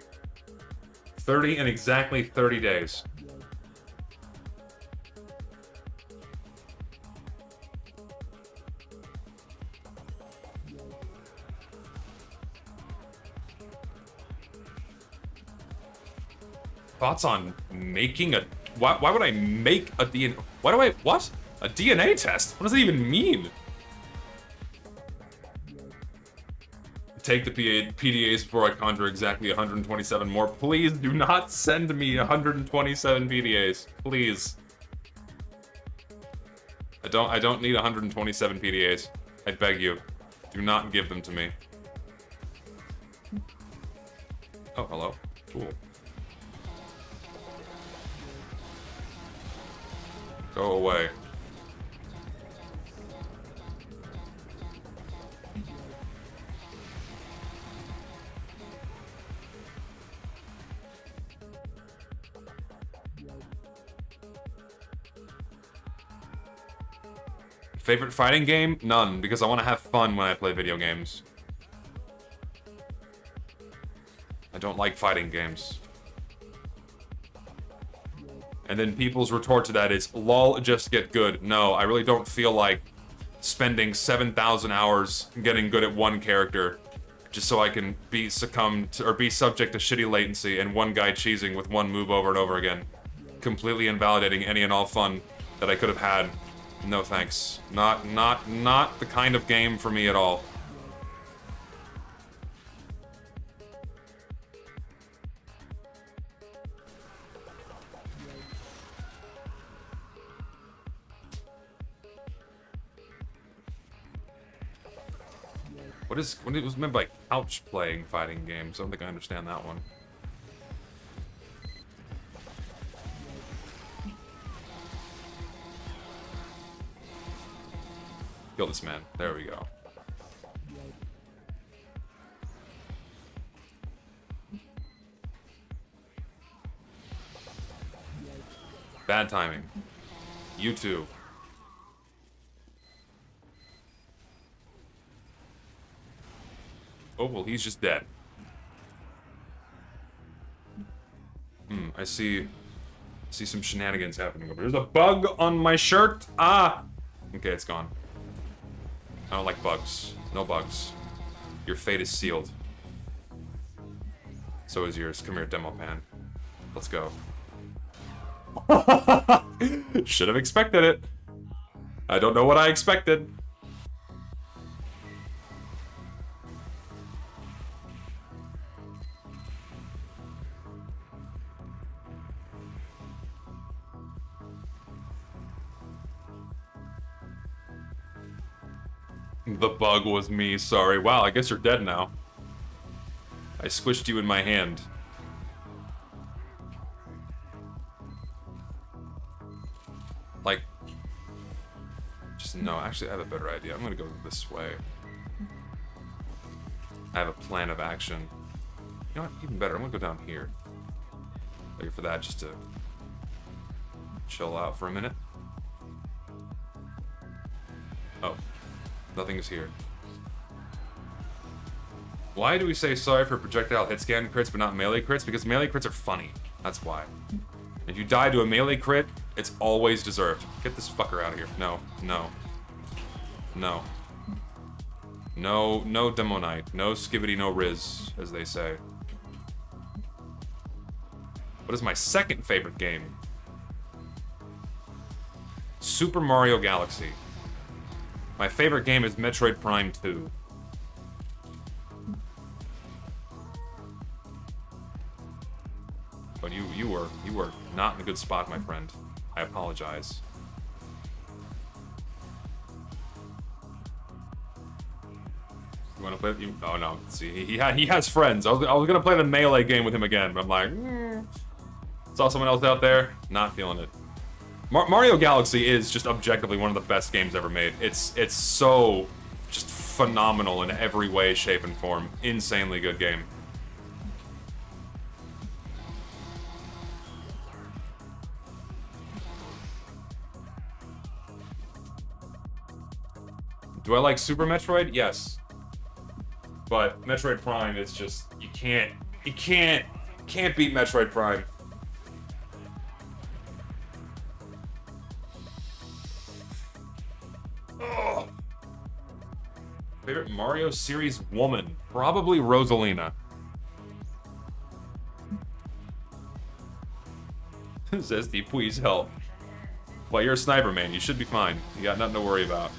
30 in exactly 30 days. Thoughts on making a... Why would I make a DNA... Why do I... What? A DNA test? What does that even mean? Take the PDAs before I conjure exactly 127 more. Please do not send me 127 PDAs. Please. I don't need 127 PDAs. I beg you. Do not give them to me. Oh, hello. Cool. Go away. Favorite fighting game? None, because I want to have fun when I play video games. I don't like fighting games. And then people's retort to that is, lol, just get good. No, I really don't feel like spending 7,000 hours getting good at one character just so I can be subject to shitty latency and one guy cheesing with one move over and over again. Completely invalidating any and all fun that I could have had. No thanks. Not the kind of game for me at all. What it was meant by couch playing fighting games? I don't think I understand that one. Kill this man. There we go. Bad timing. You too. Oh, well, he's just dead. I see some shenanigans happening over here. There's a bug on my shirt. Ah! Okay, it's gone. I don't like bugs. No bugs. Your fate is sealed. So is yours. Come here, demo pan. Let's go. Should have expected it. I don't know what I expected. The bug was me, sorry. Wow, I guess you're dead now. I squished you in my hand. Like... Just, no, actually I have a better idea. I'm gonna go this way. I have a plan of action. You know what, even better, I'm gonna go down here. Wait for that just to... chill out for a minute. Oh. Nothing is here. Why do we say sorry for projectile hit scan crits but not melee crits? Because melee crits are funny. That's why. If you die to a melee crit, it's always deserved. Get this fucker out of here. No, no. No. No, no Demo Knight. No skibbity, no Riz, as they say. What is my second favorite game? Super Mario Galaxy. My favorite game is Metroid Prime 2. But you were not in a good spot, my friend. I apologize. You want to play? Oh no! See, he has friends. I was gonna play the melee game with him again, but I'm like, saw someone else out there, not feeling it. Mario Galaxy is just objectively one of the best games ever made. It's so just phenomenal in every way, shape, and form. Insanely good game. Do I like Super Metroid? Yes. But Metroid Prime is just, you can't beat Metroid Prime. Ugh. Favorite Mario series woman? Probably Rosalina. Zesty, please help. Well, you're a sniper, man. You should be fine. You got nothing to worry about.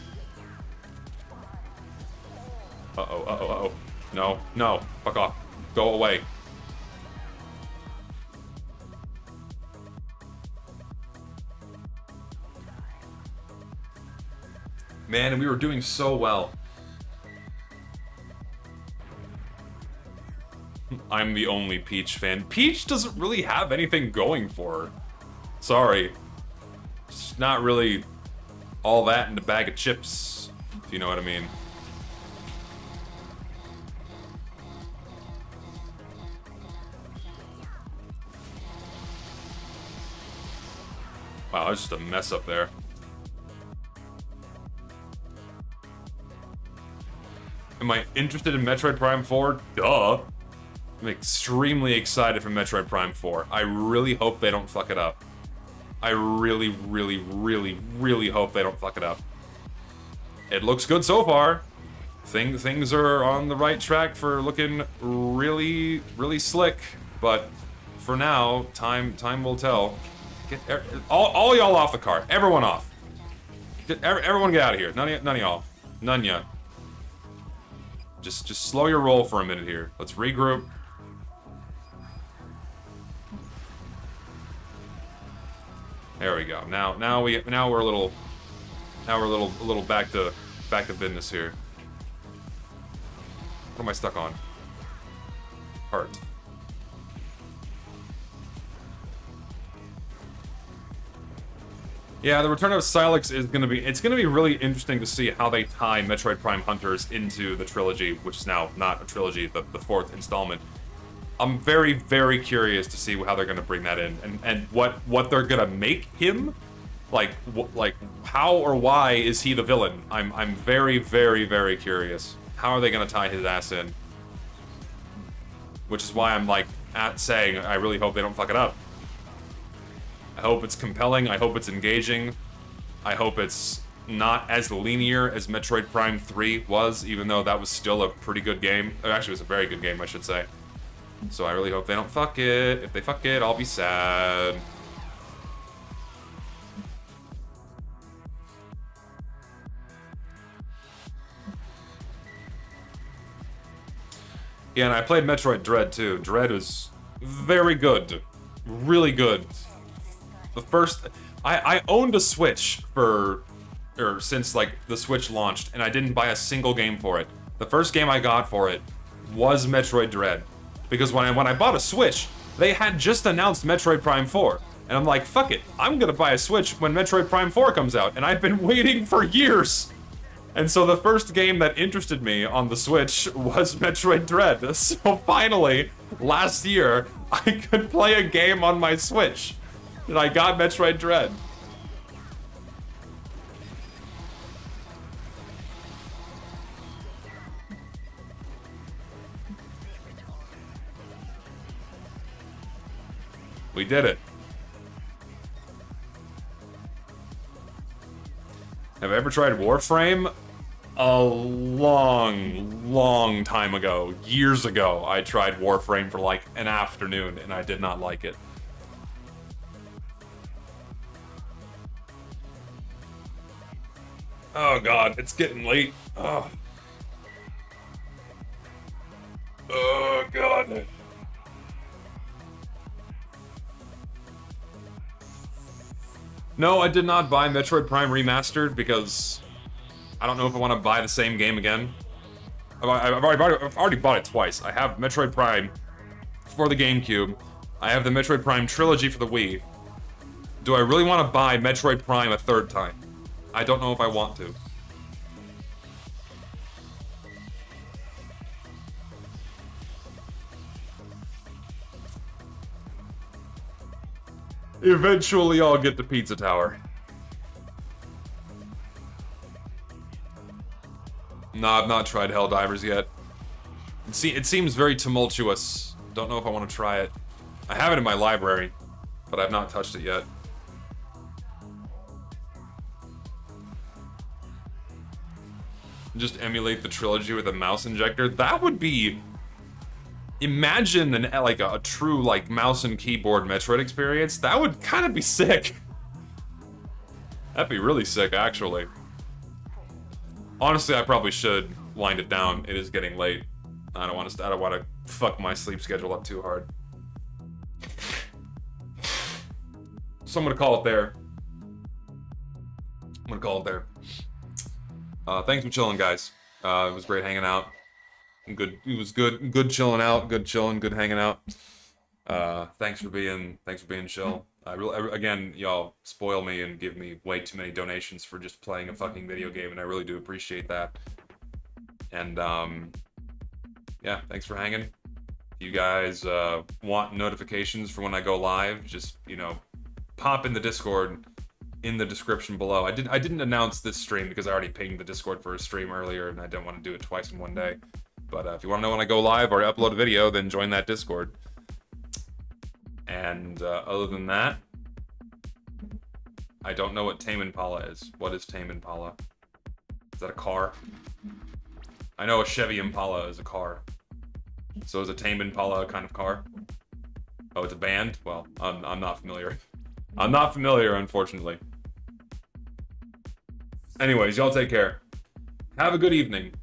Uh-oh, uh-oh, uh-oh. No, no. Fuck off. Go away. Man, and we were doing so well. I'm the only Peach fan. Peach doesn't really have anything going for her. Sorry. It's not really all that in a bag of chips, if you know what I mean. Wow, that's just a mess up there. Am I interested in Metroid Prime 4? Duh. I'm extremely excited for Metroid Prime 4. I really hope they don't fuck it up. I really, really, really, really hope they don't fuck it up. It looks good so far. Things are on the right track for looking really, really slick. But for now, time will tell. Get all y'all off the cart. Everyone off. Everyone get out of here. None of y'all. None ya. Just slow your roll for a minute here. Let's regroup. There we go. Now we're a little back to business here. am I stuck on? Heart. Yeah, the return of Silex is gonna be... It's gonna be really interesting to see how they tie Metroid Prime Hunters into the trilogy, which is now not a trilogy, the fourth installment. I'm very, very curious to see how they're gonna bring that in, and what they're gonna make him. Like how or why is he the villain? I'm very, very, very curious. How are they gonna tie his ass in? Which is why I'm like saying I really hope they don't fuck it up. I hope it's compelling. I hope it's engaging. I hope it's not as linear as Metroid Prime 3 was, even though that was still a pretty good game. Actually, it was a very good game, I should say. So I really hope they don't fuck it. If they fuck it, I'll be sad. Yeah, and I played Metroid Dread too. Dread was very good. Really good. The first... I owned a Switch since like the Switch launched, and I didn't buy a single game for it. The first game I got for it was Metroid Dread. Because when I bought a Switch, they had just announced Metroid Prime 4. And I'm like, fuck it, I'm gonna buy a Switch when Metroid Prime 4 comes out. And I've been waiting for years! And so the first game that interested me on the Switch was Metroid Dread. So finally, last year, I could play a game on my Switch. And I got Metroid Dread. We did it. Have I ever tried Warframe? A long, long time ago. Years ago, I tried Warframe for like an afternoon, and I did not like it. Oh god, it's getting late. Oh, oh god. No, I did not buy Metroid Prime Remastered because I don't know if I want to buy the same game again. I've already bought it twice. I have Metroid Prime for the GameCube. I have the Metroid Prime trilogy for the Wii. Do I really want to buy Metroid Prime a third time? I don't know if I want to. Eventually I'll get to Pizza Tower. No, I've not tried Helldivers yet. It seems very tumultuous. Don't know if I want to try it. I have it in my library, but I've not touched it yet. Just emulate the trilogy with a mouse injector. That would be... Imagine a true like mouse and keyboard Metroid experience. That would kind of be sick. That'd be really sick, actually. Honestly, I probably should wind it down. It is getting late. I don't want to fuck my sleep schedule up too hard. So I'm gonna call it there. Thanks for chilling, guys. It was great hanging out. Good. It was good chilling out. Good chilling. Good hanging out. Thanks for being chill. Again, y'all spoil me and give me way too many donations for just playing a fucking video game, and I really do appreciate that. And yeah, thanks for hanging. If you guys want notifications for when I go live, just pop in the Discord in the description below. I didn't announce this stream because I already pinged the Discord for a stream earlier, and I didn't want to do it twice in one day. But if you want to know when I go live or upload a video, then join that Discord. And other than that, I don't know what Tame Impala is. What is Tame Impala? Is that a car? I know a Chevy Impala is a car. So is a Tame Impala a kind of car? Oh, it's a band? Well, I'm not familiar. I'm not familiar, unfortunately. Anyways, y'all take care. Have a good evening.